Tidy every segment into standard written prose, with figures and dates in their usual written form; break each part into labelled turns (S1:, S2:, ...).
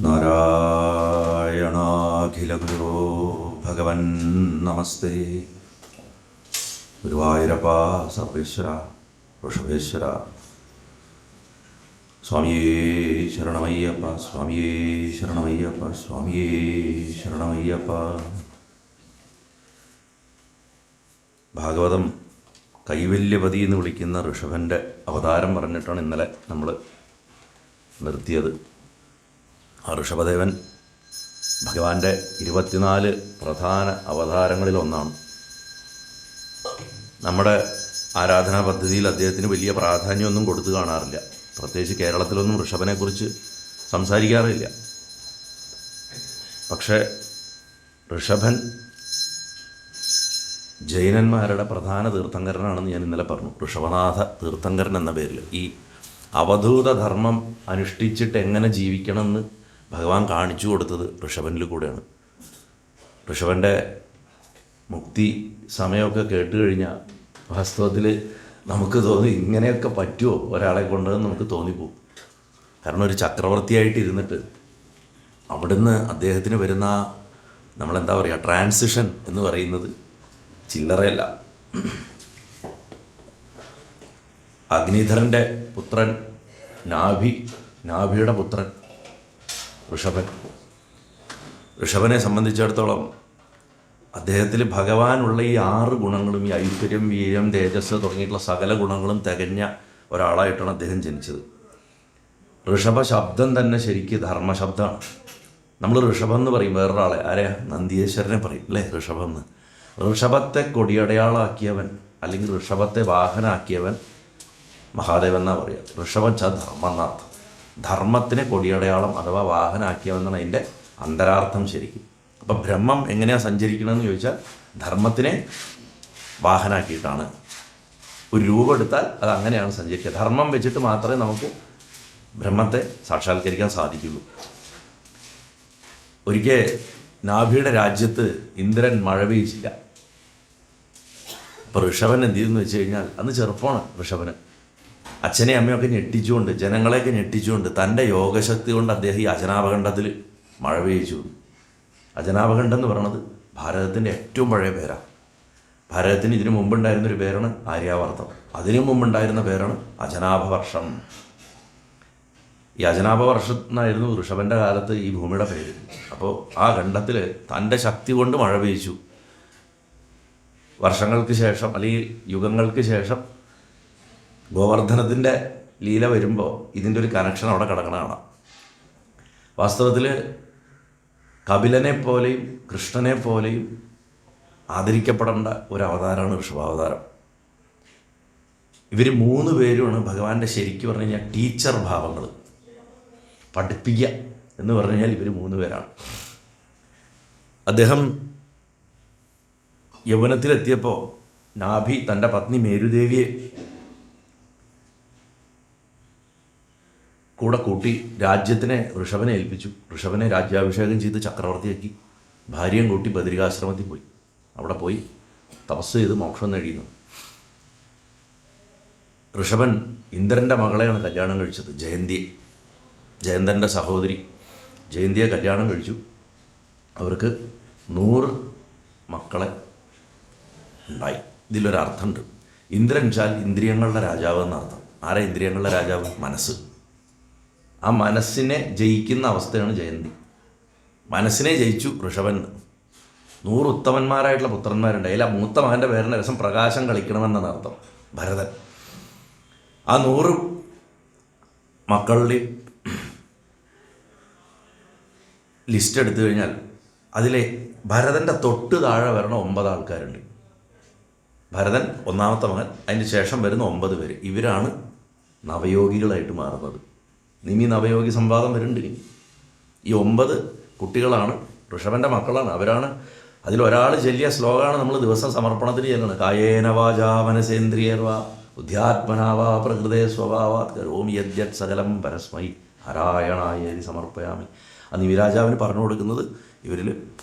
S1: നാരായണാഖിലഗുരോ ഭഗവൻ നമസ്തേ. ഗുരുവായൂരപ്പ സർവേശ്വര ഋഷഭേശ്വര സ്വാമിയേ ശരണമയ്യപ്പ, സ്വാമിയേ ശരണമയ്യപ്പ, സ്വാമിയേ ശരണമയ്യപ്പ. ഭാഗവതം കൈവല്യപതി എന്ന് വിളിക്കുന്ന ഋഷഭൻ്റെ അവതാരം പറഞ്ഞിട്ടാണ് ഇന്നലെ നമ്മൾ നിർത്തിയത്. ആ ഋഷഭദേവൻ ഭഗവാന്റെ 24 പ്രധാന അവതാരങ്ങളിലൊന്നാണ്. നമ്മുടെ ആരാധനാ പദ്ധതിയിൽ അദ്ദേഹത്തിന് വലിയ പ്രാധാന്യമൊന്നും കൊടുത്തു കാണാറില്ല. പ്രത്യേകിച്ച് കേരളത്തിലൊന്നും ഋഷഭനെക്കുറിച്ച് സംസാരിക്കാറില്ല. പക്ഷേ ഋഷഭൻ ജൈനന്മാരുടെ പ്രധാന തീർത്ഥങ്കരനാണെന്ന് ഞാൻ ഇന്നലെ പറഞ്ഞു. ഋഷഭനാഥ തീർത്ഥങ്കരൻ എന്ന പേരിൽ ഈ അവധൂത ധർമ്മം അനുഷ്ഠിച്ചിട്ട് എങ്ങനെ ജീവിക്കണമെന്ന് ഭഗവാൻ കാണിച്ചു കൊടുത്തത് ഋഷഭനിൽ കൂടെയാണ്. ഋഷഭൻ്റെ മുക്തി സമയമൊക്കെ കേട്ട് കഴിഞ്ഞാൽ വാസ്തവത്തിൽ നമുക്ക് തോന്നി ഇങ്ങനെയൊക്കെ പറ്റുമോ ഒരാളെ കൊണ്ടെന്ന് നമുക്ക് തോന്നിപ്പോവും. കാരണം ഒരു ചക്രവർത്തിയായിട്ട് ഇരുന്നിട്ട് അവിടുന്ന് അദ്ദേഹത്തിന് വരുന്ന നമ്മളെന്താ പറയുക ട്രാൻസിഷൻ എന്ന് പറയുന്നത് ചില്ലറയല്ല. അഗ്നിധരൻ്റെ പുത്രൻ നാഭിയുടെ പുത്രൻ ഋഷഭനെ സംബന്ധിച്ചിടത്തോളം അദ്ദേഹത്തിൽ ഭഗവാനുള്ള ഈ 6 ഗുണങ്ങളും, ഈ ഐശ്വര്യം, വീര്യം, തേജസ് തുടങ്ങിയിട്ടുള്ള സകല ഗുണങ്ങളും തികഞ്ഞ ഒരാളായിട്ടാണ് അദ്ദേഹം ജനിച്ചത്. ഋഷഭ ശബ്ദം തന്നെ ശരിക്ക് ധർമ്മശബ്ദമാണ്. നമ്മൾ ഋഷഭം എന്ന് പറയും വേറൊരാളെ, ആരെയാ? നന്ദിയേശ്വരനെ പറയും അല്ലേ ഋഷഭം എന്ന്. ഋഷഭത്തെ കൊടിയടയാളാക്കിയവൻ അല്ലെങ്കിൽ ഋഷഭത്തെ വാഹനാക്കിയവൻ മഹാദേവൻ എന്നാണ് പറയുക. ഋഷഭം ച ധർമ്മനാഥ്, ധർമ്മത്തിനെ കൊടിയടയാളം അഥവാ വാഹനാക്കിയവെന്നാണ് അതിൻ്റെ അന്തരാർത്ഥം ശരിക്കും. അപ്പം ബ്രഹ്മം എങ്ങനെയാണ് സഞ്ചരിക്കണമെന്ന് ചോദിച്ചാൽ ധർമ്മത്തിനെ വാഹനാക്കിയിട്ടാണ്. ഒരു രൂപം എടുത്താൽ അത് അങ്ങനെയാണ് സഞ്ചരിക്കുക. ധർമ്മം വെച്ചിട്ട് മാത്രമേ നമുക്ക് ബ്രഹ്മത്തെ സാക്ഷാത്കരിക്കാൻ സാധിക്കുള്ളൂ. ഒരിക്കൽ നാഭിയുടെ രാജ്യത്ത് ഇന്ദ്രൻ മഴ പെയ്ച്ചില്ല. അപ്പോൾ ഋഷഭൻ എന്ത് ചെയ്തെന്ന് വെച്ച് കഴിഞ്ഞാൽ, അന്ന് ചെറുപ്പമാണ് ഋഷഭന്, അച്ഛനെ അമ്മയൊക്കെ ഞെട്ടിച്ചുകൊണ്ട് ജനങ്ങളെയൊക്കെ ഞെട്ടിച്ചുകൊണ്ട് തൻ്റെ യോഗശക്തി കൊണ്ട് അദ്ദേഹം ഈ അജനാഭഖണ്ഡത്തിൽ മഴ പെയ്ച്ചു. അജനാഭഖണ്ഡം എന്ന് പറയുന്നത് ഭാരതത്തിൻ്റെ ഏറ്റവും പഴയ പേരാണ്. ഭാരതത്തിന് ഇതിനു മുമ്പുണ്ടായിരുന്നൊരു പേരാണ് ആര്യാവർത്തം. അതിനു മുമ്പുണ്ടായിരുന്ന പേരാണ് അജനാഭവർഷം. ഈ അജനാഭവർഷം എന്നായിരുന്നു ഋഷഭൻ്റെ കാലത്ത് ഈ ഭൂമിയുടെ പേര്. അപ്പോൾ ആ ഖണ്ഡത്തിൽ തൻ്റെ ശക്തി കൊണ്ട് മഴ പെയ്ച്ചു. വർഷങ്ങൾക്ക് ശേഷം അല്ലെങ്കിൽ യുഗങ്ങൾക്ക് ശേഷം ഗോവർദ്ധനത്തിൻ്റെ ലീല വരുമ്പോൾ ഇതിൻ്റെ ഒരു കണക്ഷൻ അവിടെ കിടക്കണതാണ്. വാസ്തവത്തിൽ കപിലനെ പോലെയും കൃഷ്ണനെ പോലെയും ആദരിക്കപ്പെടേണ്ട ഒരു അവതാരമാണ് ഋഷഭാവതാരം. ഇവർ 3 പേരുമാണ് ഭഗവാന്റെ ശരിക്കും പറഞ്ഞു കഴിഞ്ഞാൽ ടീച്ചർ ഭാവങ്ങൾ. പഠിപ്പിക്കുക എന്ന് പറഞ്ഞു കഴിഞ്ഞാൽ ഇവർ 3 പേരാണ്. അദ്ദേഹം യൗവനത്തിലെത്തിയപ്പോൾ നാഭി തൻ്റെ പത്നി മേരുദേവിയെ കൂടെ കൂട്ടി രാജ്യത്തിനെ ഋഷഭനെ ഏൽപ്പിച്ചു. ഋഷഭനെ രാജ്യാഭിഷേകം ചെയ്ത് ചക്രവർത്തിയാക്കി. ഭാര്യയും കൂട്ടി ബദരികാശ്രമത്തിൽ പോയി. അവിടെ പോയി തപസ് ചെയ്ത് മോക്ഷം നേടിയിരുന്നു. ഋഷഭൻ ഇന്ദ്രൻ്റെ മകളെയാണ് കല്യാണം കഴിച്ചത്, ജയന്തിയെ. ജയന്തൻ്റെ സഹോദരി ജയന്തിയെ കല്യാണം കഴിച്ചു. അവർക്ക് 100 മക്കളെ ഉണ്ടായി. ഇതിലൊരർത്ഥമുണ്ട്. ഇന്ദ്രൻ വെച്ചാൽ ഇന്ദ്രിയങ്ങളുടെ രാജാവ് എന്നർത്ഥം. ആരാ ഇന്ദ്രിയങ്ങളുടെ രാജാവ്? മനസ്സ്. ആ മനസ്സിനെ ജയിക്കുന്ന അവസ്ഥയാണ് ജയന്തി. മനസ്സിനെ ജയിച്ചു ഋഷഭൻ. 100 ഉത്തമന്മാരായിട്ടുള്ള പുത്രന്മാരുണ്ട്. അതിൽ ആ മൂത്ത മകൻ്റെ പേരിന് രസം പ്രകാശം കളിക്കണമെന്നാണ് അർത്ഥം, ഭരതൻ. ആ 100 മക്കളുടെ ലിസ്റ്റ് എടുത്തു കഴിഞ്ഞാൽ അതിലെ ഭരതൻ്റെ തൊട്ട് താഴെ വരണ 9 ആൾക്കാരുണ്ട്. ഭരതൻ 1ാമത്തെ മകൻ, അതിന് ശേഷം വരുന്ന 9 പേര്. ഇവരാണ് നവയോഗികളായിട്ട് മാറുന്നത്. നിമി നവയോഗി സംവാദം വരുന്നുണ്ട്. ഈ 9 കുട്ടികളാണ് ഋഷഭൻ്റെ മക്കളാണ്. അവരാണ് അതിലൊരാൾ ചൊല്ലിയ ശ്ലോകമാണ് നമ്മൾ ദിവസം സമർപ്പണത്തിന് ചെല്ലുന്നത്. കായേന വാചാ മനസേന്ദ്രിയർവാ ബുദ്ധ്യാത്മനാവാ പ്രകൃതേ സ്വഭാവാത് കരോമി യദ്യത് സകലം പരസ്മൈ നാരായണായേതി സമർപ്പയാമി. അന്ന് വിരാജാവിന് പറഞ്ഞു കൊടുക്കുന്നത് ഇവരിൽ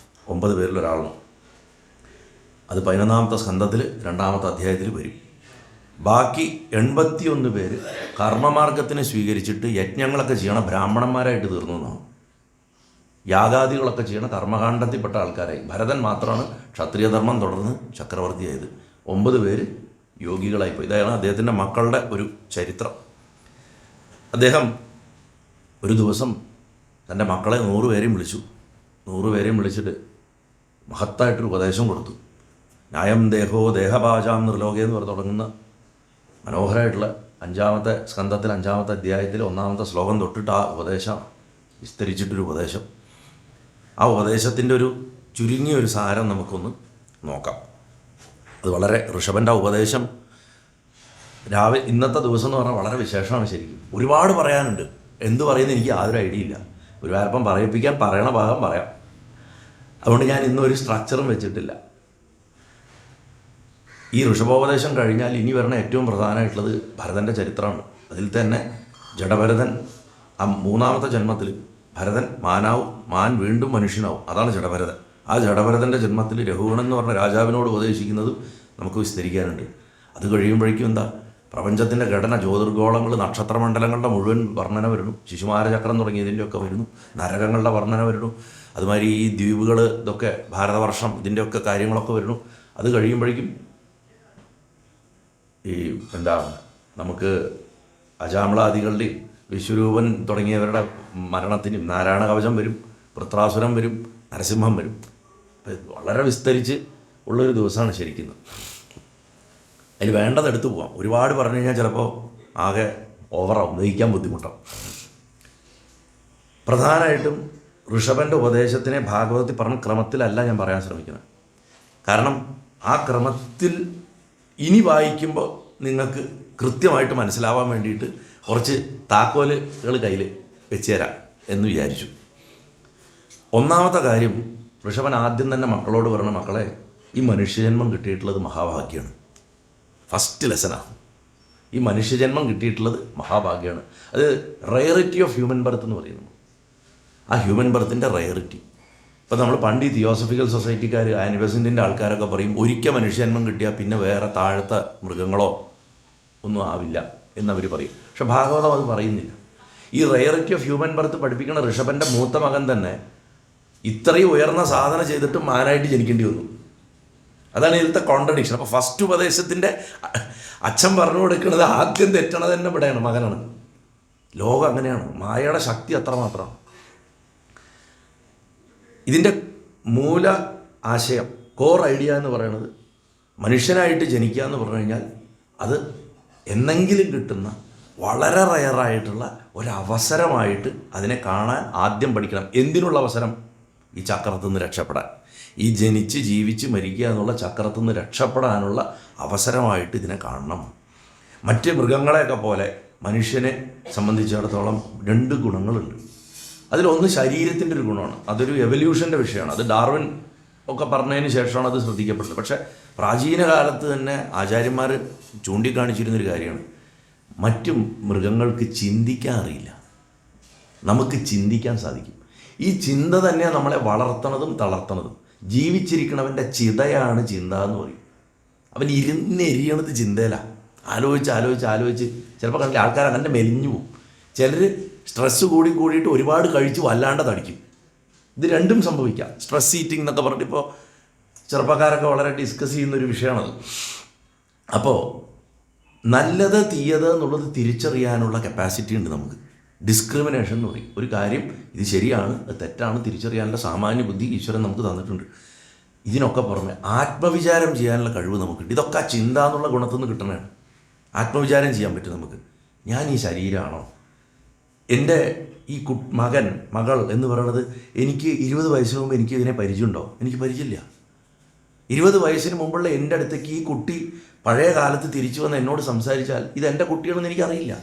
S1: 9 പേരിൽ ഒരാളാണ്. അത് 11ാമത്തെ സ്കന്ധത്തിൽ 2ാമത്തെ അധ്യായത്തിൽ വരും. ബാക്കി 81 പേര് കർമ്മമാർഗത്തിനെ സ്വീകരിച്ചിട്ട് യജ്ഞങ്ങളൊക്കെ ചെയ്യണം ബ്രാഹ്മണന്മാരായിട്ട് തീർന്നു എന്നാണ്. യാഗാദികളൊക്കെ ചെയ്യണ കർമ്മകാണ്ഡത്തിൽപ്പെട്ട ആൾക്കാരായി. ഭരതൻ മാത്രമാണ് ക്ഷത്രിയധർമ്മം തുടർന്ന് ചക്രവർത്തിയായത്. 9 പേര് യോഗികളായിപ്പോയി. ഇതാണ് അദ്ദേഹത്തിൻ്റെ മക്കളുടെ ഒരു ചരിത്രം. അദ്ദേഹം ഒരു ദിവസം തൻ്റെ മക്കളെ 100 പേരെയും വിളിച്ചു. 100 പേരെയും വിളിച്ചിട്ട് മഹത്തായിട്ടൊരു ഉപദേശം കൊടുത്തു. ന്യായം ദേഹോ ദേഹഭാജാം നിർലോകെ എന്ന് പറഞ്ഞ് തുടങ്ങുന്ന മനോഹരമായിട്ടുള്ള 5-ാമത്തെ സ്കന്ധത്തിൽ 5-ാമത്തെ അധ്യായത്തിൽ 1-ാമത്തെ ശ്ലോകം തൊട്ടിട്ട് ആ ഉപദേശം വിസ്തരിച്ചിട്ടൊരു ഉപദേശം. ആ ഉപദേശത്തിൻ്റെ ഒരു ചുരുങ്ങിയൊരു സാരം നമുക്കൊന്ന് നോക്കാം. അത് വളരെ ഋഷഭൻ്റെ ഉപദേശം ഇന്നത്തെ ദിവസം എന്ന് പറഞ്ഞാൽ വളരെ വിശേഷമാണ്. ശരിക്കും ഒരുപാട് പറയാനുണ്ട്. എന്ത് പറയുന്നത് എനിക്ക് യാതൊരു ഐഡിയ ഇല്ല. ഒരു വാരപ്പം പറയിപ്പിക്കാൻ പറയണ ഭാഗം പറയാം. അതുകൊണ്ട് ഞാൻ ഇന്നൊരു സ്ട്രക്ചറും വെച്ചിട്ടില്ല. ഈ ഋഷഭോപദേശം കഴിഞ്ഞാൽ ഇനി വരണ ഏറ്റവും പ്രധാനമായിട്ടുള്ളത് ഭരതൻ്റെ ചരിത്രമാണ്. അതിൽ തന്നെ ജഡഭരതൻ ആ 3-ാമത്തെ ജന്മത്തിൽ ഭരതൻ മാനാവും, മാൻ വീണ്ടും മനുഷ്യനാവും. അതാണ് ജഡഭരതൻ. ആ ജഡഭരതൻ്റെ ജന്മത്തിൽ രഘുഗണൻ എന്ന് പറഞ്ഞ രാജാവിനോട് ഉപദേശിക്കുന്നതും നമുക്ക് വിസ്തരിക്കാനുണ്ട്. അത് കഴിയുമ്പോഴേക്കും എന്താ പ്രപഞ്ചത്തിൻ്റെ ഘടന, ജ്യോതിർഗോളങ്ങൾ, നക്ഷത്രമണ്ഡലങ്ങളുടെ മുഴുവൻ വർണ്ണന വരുന്നു. ശിശുമാരചക്രം തുടങ്ങിയതിൻ്റെയൊക്കെ വരുന്നു. നരകങ്ങളുടെ വർണ്ണന വരുന്നു. അതുമാതിരി ഈ ദ്വീപുകൾ, ഇതൊക്കെ ഭാരതവർഷം, ഇതിൻ്റെയൊക്കെ കാര്യങ്ങളൊക്കെ വരുന്നു. അത് കഴിയുമ്പോഴേക്കും ഈ നമുക്ക് അജാമ്ലാദികളുടെയും വിശ്വരൂപൻ തുടങ്ങിയവരുടെ മരണത്തിനും നാരായണ കവചം വരും, വൃത്രാസുരം വരും, നരസിംഹം വരും. വളരെ വിസ്തരിച്ച് ഉള്ളൊരു ദിവസമാണ് ശരിക്കും. അതിൽ വേണ്ടത് എടുത്തു പോകാം. ഒരുപാട് പറഞ്ഞു കഴിഞ്ഞാൽ ചിലപ്പോൾ ആകെ ഓവറാവും, ദഹിക്കാൻ ബുദ്ധിമുട്ടാവും. പ്രധാനമായിട്ടും ഋഷഭൻ്റെ ഉപദേശത്തിനെ ഭാഗവതത്തിൽ പറഞ്ഞ ക്രമത്തിലല്ല ഞാൻ പറയാൻ ശ്രമിക്കുന്നത്. കാരണം ആ ക്രമത്തിൽ ഇനി വായിക്കുമ്പോൾ നിങ്ങൾക്ക് കൃത്യമായിട്ട് മനസ്സിലാവാൻ വേണ്ടിയിട്ട് കുറച്ച് താക്കോലുകൾ കയ്യിൽ വെച്ച് തരാം എന്ന് വിചാരിച്ചു. 1-ാമത്തെ കാര്യം, ഋഷഭൻ ആദ്യം തന്നെ മക്കളോട് പറഞ്ഞ, മക്കളെ, ഈ മനുഷ്യജന്മം കിട്ടിയിട്ടുള്ളത് മഹാഭാഗ്യമാണ്. ഫസ്റ്റ് ലെസനാണ്. ഈ മനുഷ്യജന്മം കിട്ടിയിട്ടുള്ളത് മഹാഭാഗ്യമാണ്. അത് റയറിറ്റി ഓഫ് ഹ്യൂമൻ ബർത്ത് എന്ന് പറയുന്നു. ആ ഹ്യൂമൻ ബർത്തിൻ്റെ റയറിറ്റി. ഇപ്പോൾ നമ്മൾ പണ്ട് ഈ തിയോസഫിക്കൽ സൊസൈറ്റിക്കാർ, ആനിബസൻറ്റിൻ്റെ ആൾക്കാരൊക്കെ പറയും, ഒരിക്കൽ മനുഷ്യജന്മം കിട്ടിയാൽ പിന്നെ വേറെ താഴത്തെ മൃഗങ്ങളോ ഒന്നും ആവില്ല എന്നവർ പറയും. പക്ഷെ ഭാഗവതം അത് പറയുന്നില്ല. ഈ റയറിറ്റി ഓഫ് ഹ്യൂമൻ ബർത്ത് പഠിപ്പിക്കുന്ന ഋഷഭൻ്റെ മൂത്ത മകൻ തന്നെ ഇത്രയും ഉയർന്ന സാധന ചെയ്തിട്ട് മാനായിട്ട് ജനിക്കേണ്ടി വന്നു. അതാണ് ഇതിലത്തെ കോൺട്രഡിക്ഷൻ. അപ്പോൾ ഫസ്റ്റ് ഉപദേശത്തിൻ്റെ അച്ഛൻ പറഞ്ഞു കൊടുക്കുന്നത് ആദ്യം തെറ്റണത് തന്നെ ഇവിടെയാണ്, മകനാണ്. ലോകം അങ്ങനെയാണ്. മായയുടെ ശക്തി അത്രമാത്രമാണ്. ഇതിൻ്റെ മൂല ആശയം, കോർ ഐഡിയ എന്ന് പറയുന്നത്, മനുഷ്യനായിട്ട് ജനിക്കുക എന്ന് പറഞ്ഞു കഴിഞ്ഞാൽ അത് എന്നെങ്കിലും കിട്ടുന്ന വളരെ റയറായിട്ടുള്ള ഒരവസരമായിട്ട് അതിനെ കാണാൻ ആദ്യം പഠിക്കണം. എന്തിനുള്ള അവസരം? ഈ ചക്രത്തിൽ നിന്ന് രക്ഷപ്പെടാൻ, ഈ ജനിച്ച് ജീവിച്ച് മരിക്കുക എന്നുള്ള ചക്രത്തിൽ നിന്ന് രക്ഷപ്പെടാനുള്ള അവസരമായിട്ട് ഇതിനെ കാണണം. മറ്റ് മൃഗങ്ങളെയൊക്കെ പോലെ മനുഷ്യനെ സംബന്ധിച്ചിടത്തോളം 2 ഗുണങ്ങളുണ്ട്. അതിലൊന്ന് ശരീരത്തിൻ്റെ ഒരു ഗുണമാണ്. അതൊരു എവല്യൂഷൻ്റെ വിഷയമാണ്. അത് ഡാർവിൻ ഒക്കെ പറഞ്ഞതിന് ശേഷമാണ് അത് ശ്രദ്ധിക്കപ്പെടുന്നത്. പക്ഷേ പ്രാചീന കാലത്ത് തന്നെ ആചാര്യന്മാർ ചൂണ്ടിക്കാണിച്ചിരുന്നൊരു കാര്യമാണ്, മറ്റു മൃഗങ്ങൾക്ക് ചിന്തിക്കാൻ അറിയില്ല, നമുക്ക് ചിന്തിക്കാൻ സാധിക്കും. ഈ ചിന്ത തന്നെയാണ് നമ്മളെ വളർത്തണതും തളർത്തണതും. ജീവിച്ചിരിക്കണവൻ്റെ ചിതയാണ് ചിന്ത എന്ന് പറയും. അവൻ ഇരുന്നെരിയണത് ചിന്തയിലാണ്. ആലോചിച്ച് ചിലപ്പോൾ കണ്ടില്ല ആൾക്കാർ അങ്ങനെ മെലിഞ്ഞു പോകും. ചിലർ സ്ട്രെസ്സ് കൂടിയിട്ട് ഒരുപാട് കഴിച്ച് വല്ലാണ്ട് തടിക്കും. ഇത് രണ്ടും സംഭവിക്കാം. സ്ട്രെസ് ഈറ്റിംഗ് എന്നൊക്കെ പറഞ്ഞിട്ട് ഇപ്പോൾ ചെറുപ്പക്കാരൊക്കെ വളരെ ഡിസ്കസ് ചെയ്യുന്നൊരു വിഷയമാണത്. അപ്പോൾ നല്ലത് തീയത് എന്നുള്ളത് തിരിച്ചറിയാനുള്ള കപ്പാസിറ്റി ഉണ്ട് നമുക്ക്. ഡിസ്ക്രിമിനേഷൻ എന്ന് പറയും. ഒരു കാര്യം ഇത് ശരിയാണ്, അത് തെറ്റാണ് തിരിച്ചറിയാനുള്ള സാമാന്യ ബുദ്ധി ഈശ്വരൻ നമുക്ക് തന്നിട്ടുണ്ട്. ഇതിനൊക്കെ പുറമെ ആത്മവിചാരം ചെയ്യാനുള്ള കഴിവ് നമുക്കുണ്ട്. ഇതൊക്കെ ആ ചിന്ത എന്നുള്ള ഗുണത്തിൽ നിന്ന് കിട്ടണതാണ്. ആത്മവിചാരം ചെയ്യാൻ പറ്റും നമുക്ക്. ഞാൻ ഈ ശരീരമാണോ? എൻ്റെ ഈ മകൾ എന്ന് പറയുന്നത്, എനിക്ക് 20 വയസ്സിന് മുമ്പ് എനിക്ക് ഇതിനെ പരിചയമുണ്ടോ? എനിക്ക് പരിചയമില്ല. 20 വയസ്സിന് മുമ്പുള്ള എൻ്റെ അടുത്തേക്ക് ഈ കുട്ടി പഴയ കാലത്ത് തിരിച്ചു വന്ന് എന്നോട് സംസാരിച്ചാൽ ഇതെൻ്റെ കുട്ടിയാണെന്ന് എനിക്കറിയില്ല.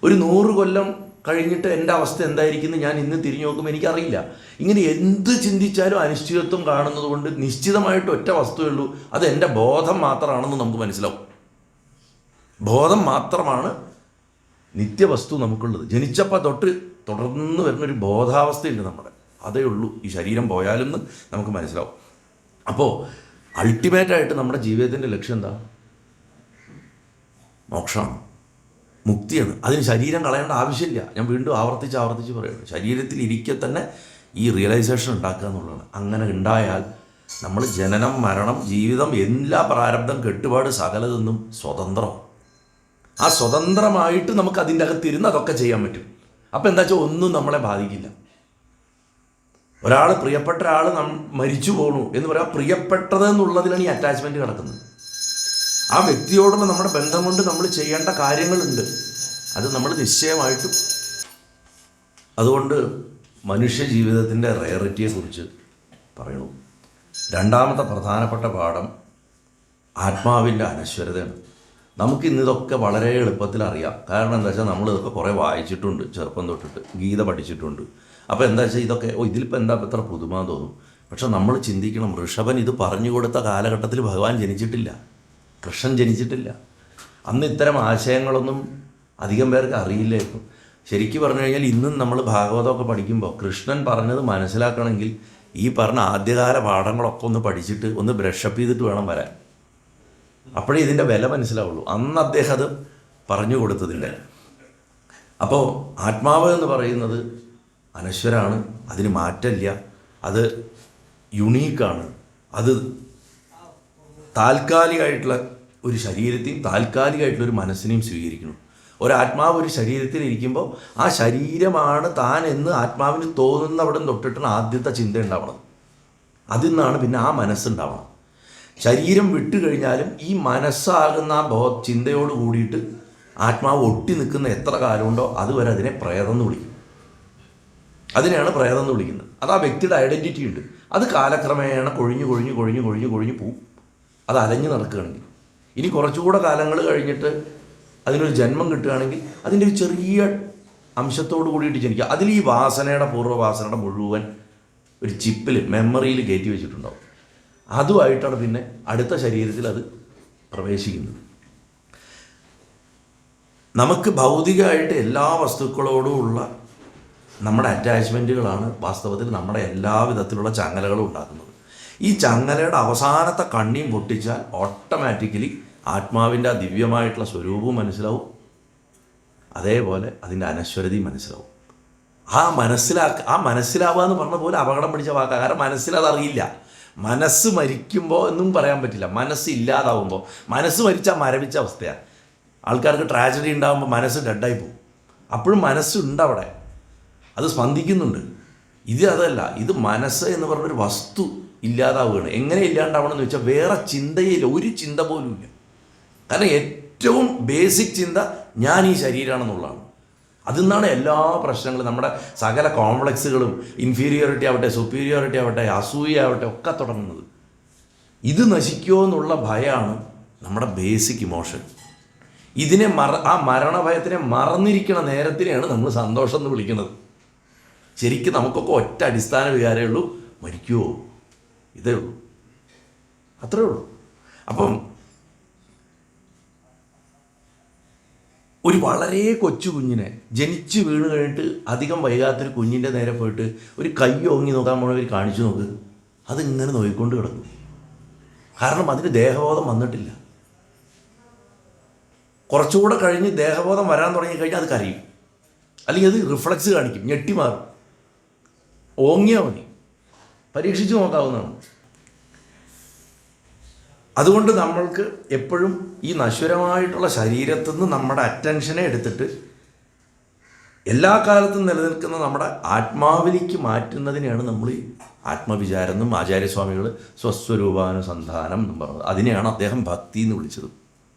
S1: ഒരു 100 കൊല്ലം കഴിഞ്ഞിട്ട് എൻ്റെ അവസ്ഥ എന്തായിരിക്കുന്നു ഞാൻ ഇന്ന് തിരിഞ്ഞു നോക്കുമ്പോൾ എനിക്കറിയില്ല. ഇങ്ങനെ എന്ത് ചിന്തിച്ചാലും അനിശ്ചിതത്വം കാണുന്നത് കൊണ്ട് നിശ്ചിതമായിട്ട് ഒറ്റ വസ്തുവേ ഉള്ളൂ, അത് എൻ്റെ ബോധം മാത്രമാണെന്ന് നമുക്ക് മനസ്സിലാവും. ബോധം മാത്രമാണ് നിത്യവസ്തു നമുക്കുള്ളത്. ജനിച്ചപ്പോൾ തൊട്ട് തുടർന്ന് വരുന്നൊരു ബോധാവസ്ഥയുണ്ട് നമ്മുടെ, അതേ ഉള്ളൂ ഈ ശരീരം പോയാലും നമുക്ക് മനസ്സിലാവും. അപ്പോൾ അൾട്ടിമേറ്റായിട്ട് നമ്മുടെ ജീവിതത്തിൻ്റെ ലക്ഷ്യം എന്താ? മോക്ഷമാണ്. മുക്തിയാണ്. അതിന് ശരീരം കളയേണ്ട ആവശ്യമില്ല. ഞാൻ വീണ്ടും ആവർത്തിച്ച് പറയുന്നു, ശരീരത്തിൽ ഇരിക്കെ തന്നെ ഈ റിയലൈസേഷൻ ഉണ്ടാക്കുക എന്നുള്ളതാണ്. അങ്ങനെ ഉണ്ടായാൽ നമ്മൾ ജനനം, മരണം, ജീവിതം, എല്ലാ പ്രാരബ്ധം, കെട്ടുപാട് സകലതൊന്നും സ്വതന്ത്രം. ആ സ്വതന്ത്രമായിട്ട് നമുക്ക് അതിൻ്റെ അകത്തിരുന്ന് അതൊക്കെ ചെയ്യാൻ പറ്റും. അപ്പം എന്താ വെച്ചാൽ ഒന്നും നമ്മളെ ബാധിക്കില്ല. ഒരാൾ, പ്രിയപ്പെട്ട ഒരാൾ മരിച്ചു പോകണു എന്ന് പറയാം, പ്രിയപ്പെട്ടത് എന്നുള്ളതിലാണ് ഈ അറ്റാച്ച്മെൻറ്റ് കിടക്കുന്നത്. ആ വ്യക്തിയോടുള്ള നമ്മുടെ ബന്ധം കൊണ്ട് നമ്മൾ ചെയ്യേണ്ട കാര്യങ്ങളുണ്ട്, അത് നമ്മൾ നിശ്ചയമായിട്ടും. അതുകൊണ്ട് മനുഷ്യ ജീവിതത്തിൻ്റെ റെയറിറ്റിയെക്കുറിച്ച് പറയണു. രണ്ടാമത്തെ പ്രധാനപ്പെട്ട പാഠം ആത്മാവിൻ്റെ അനശ്വരതയാണ്. നമുക്കിന്നിതൊക്കെ വളരെ എളുപ്പത്തിൽ അറിയാം. കാരണം എന്താ വെച്ചാൽ നമ്മളിതൊക്കെ കുറേ വായിച്ചിട്ടുണ്ട്, ചെറുപ്പം തൊട്ടിട്ട് ഗീത പഠിച്ചിട്ടുണ്ട്. അപ്പോൾ എന്താ വെച്ചാൽ ഇതൊക്കെ ഇതിലിപ്പോൾ എന്താ ഇത്ര പുതുമ തോന്നും. പക്ഷെ നമ്മൾ ചിന്തിക്കണം, ഋഷഭൻ ഇത് പറഞ്ഞു കൊടുത്ത കാലഘട്ടത്തിൽ ഭഗവാൻ ജനിച്ചിട്ടില്ല, കൃഷ്ണൻ ജനിച്ചിട്ടില്ല. അന്ന് ഇത്തരം ആശയങ്ങളൊന്നും അധികം പേർക്ക് അറിയില്ലായിരുന്നു. ശരിക്കും പറഞ്ഞു കഴിഞ്ഞാൽ ഇന്നും നമ്മൾ ഭാഗവതമൊക്കെ പഠിക്കുമ്പോൾ കൃഷ്ണൻ പറഞ്ഞത് മനസ്സിലാക്കണമെങ്കിൽ ഈ പറഞ്ഞ ആദ്യകാല പാഠങ്ങളൊക്കെ ഒന്ന് പഠിച്ചിട്ട് ഒന്ന് ബ്രഷപ്പ് ചെയ്തിട്ട് വേണം വരാൻ. അപ്പോഴേ ഇതിൻ്റെ വില മനസ്സിലാവുള്ളൂ. അന്ന് അദ്ദേഹം അത് പറഞ്ഞു കൊടുത്തതിൻ്റെ. അപ്പോൾ ആത്മാവ് എന്ന് പറയുന്നത് അനശ്വരാണ്, അതിന് മാറ്റമില്ല, അത് യുണീക്കാണ്. അത് താൽക്കാലികമായിട്ടുള്ള ഒരു ശരീരത്തെയും താൽക്കാലികമായിട്ടുള്ളൊരു മനസ്സിനെയും സ്വീകരിക്കണം. ഒരാത്മാവ് ഒരു ശരീരത്തിൽ ഇരിക്കുമ്പോൾ ആ ശരീരമാണ് താൻ എന്ന് ആത്മാവിന് തോന്നുന്നവിടെ തൊട്ടിട്ടാണ് ആദ്യത്തെ ചിന്ത ഉണ്ടാവണം. അതിൽ നിന്നാണ് പിന്നെ ആ മനസ്സുണ്ടാവണം. ശരീരം വിട്ടു കഴിഞ്ഞാലും ഈ മനസ്സാകുന്ന ആ ചിന്തയോട് കൂടിയിട്ട് ആത്മാവ് ഒട്ടി നിൽക്കുന്ന എത്ര കാലമുണ്ടോ അതുവരെ അതിനെ പ്രേതം എന്ന് വിളിക്കും. അതിനെയാണ് പ്രേതം എന്ന് വിളിക്കുന്നത്. അത് ആ വ്യക്തിയുടെ ഐഡൻറ്റിറ്റി ഉണ്ട്. അത് കാലക്രമേണ കൊഴിഞ്ഞു പോവും. അത് അലഞ്ഞു നടക്കുകയാണെങ്കിൽ. ഇനി കുറച്ചുകൂടെ കാലങ്ങൾ കഴിഞ്ഞിട്ട് അതിനൊരു ജന്മം കിട്ടുകയാണെങ്കിൽ അതിൻ്റെ ഒരു ചെറിയ അംശത്തോട് കൂടിയിട്ട് ജനിക്കുക. അതിൽ ഈ വാസനയുടെ, പൂർവ്വവാസനയുടെ മുഴുവൻ ഒരു ചിപ്പിൽ, മെമ്മറിയിൽ കയറ്റി വെച്ചിട്ടുണ്ടാവും. അതുമായിട്ടാണ് പിന്നെ അടുത്ത ശരീരത്തിൽ അത് പ്രവേശിക്കുന്നത്. നമുക്ക് ഭൗതികമായിട്ട് എല്ലാ വസ്തുക്കളോടുമുള്ള നമ്മുടെ അറ്റാച്ച്മെൻറ്റുകളാണ് വാസ്തവത്തിൽ നമ്മുടെ എല്ലാ വിധത്തിലുള്ള ചങ്ങലകളും ഉണ്ടാക്കുന്നത്. ഈ ചങ്ങലയുടെ അവസാനത്തെ കണ്ണിയും പൊട്ടിച്ചാൽ ഓട്ടോമാറ്റിക്കലി ആത്മാവിൻ്റെ ആ ദിവ്യമായിട്ടുള്ള സ്വരൂപവും മനസ്സിലാവും, അതേപോലെ അതിൻ്റെ അനശ്വരതയും മനസ്സിലാവും. ആ മനസ്സിലാവുക എന്ന് പറഞ്ഞ പോലെ അപകടം പിടിച്ച വാക്കാണ്. കാരണം മനസ്സിലതറിയില്ല. മനസ്സ് മരിക്കുമ്പോൾ എന്നും പറയാൻ പറ്റില്ല. മനസ്സില്ലാതാവുമ്പോൾ, മനസ്സ് മരിച്ചാൽ മരവിച്ച അവസ്ഥയാണ്. ആൾക്കാർക്ക് ട്രാജഡി ഉണ്ടാകുമ്പോൾ മനസ്സ് ഡെഡായി പോകും. അപ്പോഴും മനസ്സുണ്ട് അവിടെ, അത് സ്പന്ദിക്കുന്നുണ്ട്. ഇത് അതല്ല, ഇത് മനസ്സ് എന്ന് പറഞ്ഞൊരു വസ്തു ഇല്ലാതാവുകയാണ്. എങ്ങനെ ഇല്ലാണ്ടാവണമെന്ന് വെച്ചാൽ വേറെ ചിന്തയില്ല, ഒരു ചിന്ത പോലും ഇല്ല. കാരണം ഏറ്റവും ബേസിക് ചിന്ത ഞാൻ ഈ ശരീരമാണെന്നുള്ളതാണ്. അതിൽ നിന്നാണ് എല്ലാ പ്രശ്നങ്ങളും, നമ്മുടെ സകല കോംപ്ലക്സുകളും, ഇൻഫീരിയോറിറ്റി ആവട്ടെ, സുപ്പീരിയോറിറ്റി ആവട്ടെ, അസൂയ ആവട്ടെ ഒക്കെ തുടങ്ങുന്നത്. ഇത് നശിക്കുമോ എന്നുള്ള ഭയമാണ് നമ്മുടെ ബേസിക് ഇമോഷൻ. ഇതിനെ ആ മരണഭയത്തിനെ മറന്നിരിക്കണ നേരത്തിനെയാണ് നമ്മൾ സന്തോഷം എന്ന് വിളിക്കുന്നത്. ശരിക്കും നമുക്കൊക്കെ ഒറ്റ അടിസ്ഥാന വികാരമേ ഉള്ളൂ, മരിക്കുമോ, ഇതേ ഉള്ളൂ, അത്രേ ഉള്ളൂ. അപ്പം ഒരു വളരെ കൊച്ചു കുഞ്ഞിനെ ജനിച്ച് വീണ് കഴിഞ്ഞിട്ട് അധികം വൈകാത്തൊരു കുഞ്ഞിൻ്റെ നേരെ പോയിട്ട് ഒരു കൈ ഓങ്ങി നോക്കാൻ പോണവർ കാണിച്ചു നോക്ക്, അതിങ്ങനെ നോക്കിക്കൊണ്ട് കിടക്കും. കാരണം അതിന് ദേഹബോധം വന്നിട്ടില്ല. കുറച്ചുകൂടെ കഴിഞ്ഞ് ദേഹബോധം വരാൻ തുടങ്ങിക്കഴിഞ്ഞാൽ അത് കരയും, അല്ലെങ്കിൽ അത് റിഫ്ലക്സ് കാണിക്കും, ഞെട്ടിമാറും. ഓങ്ങിയാൽ മതി, പരീക്ഷിച്ച് നോക്കാവുന്നതാണ്. അതുകൊണ്ട് നമ്മൾക്ക് എപ്പോഴും ഈ നശ്വരമായിട്ടുള്ള ശരീരത്തു നിന്ന് നമ്മുടെ അറ്റൻഷനെ എടുത്തിട്ട് എല്ലാ കാലത്തും നിലനിൽക്കുന്ന നമ്മുടെ ആത്മാവിലേക്ക് മാറ്റുന്നതിനെയാണ് നമ്മൾ ഈ ആത്മവിചാരം എന്നും ആചാര്യസ്വാമികൾ സ്വസ്വരൂപാനുസന്ധാനം എന്നും പറഞ്ഞത്. അതിനെയാണ് അദ്ദേഹം ഭക്തി എന്ന് വിളിച്ചത്.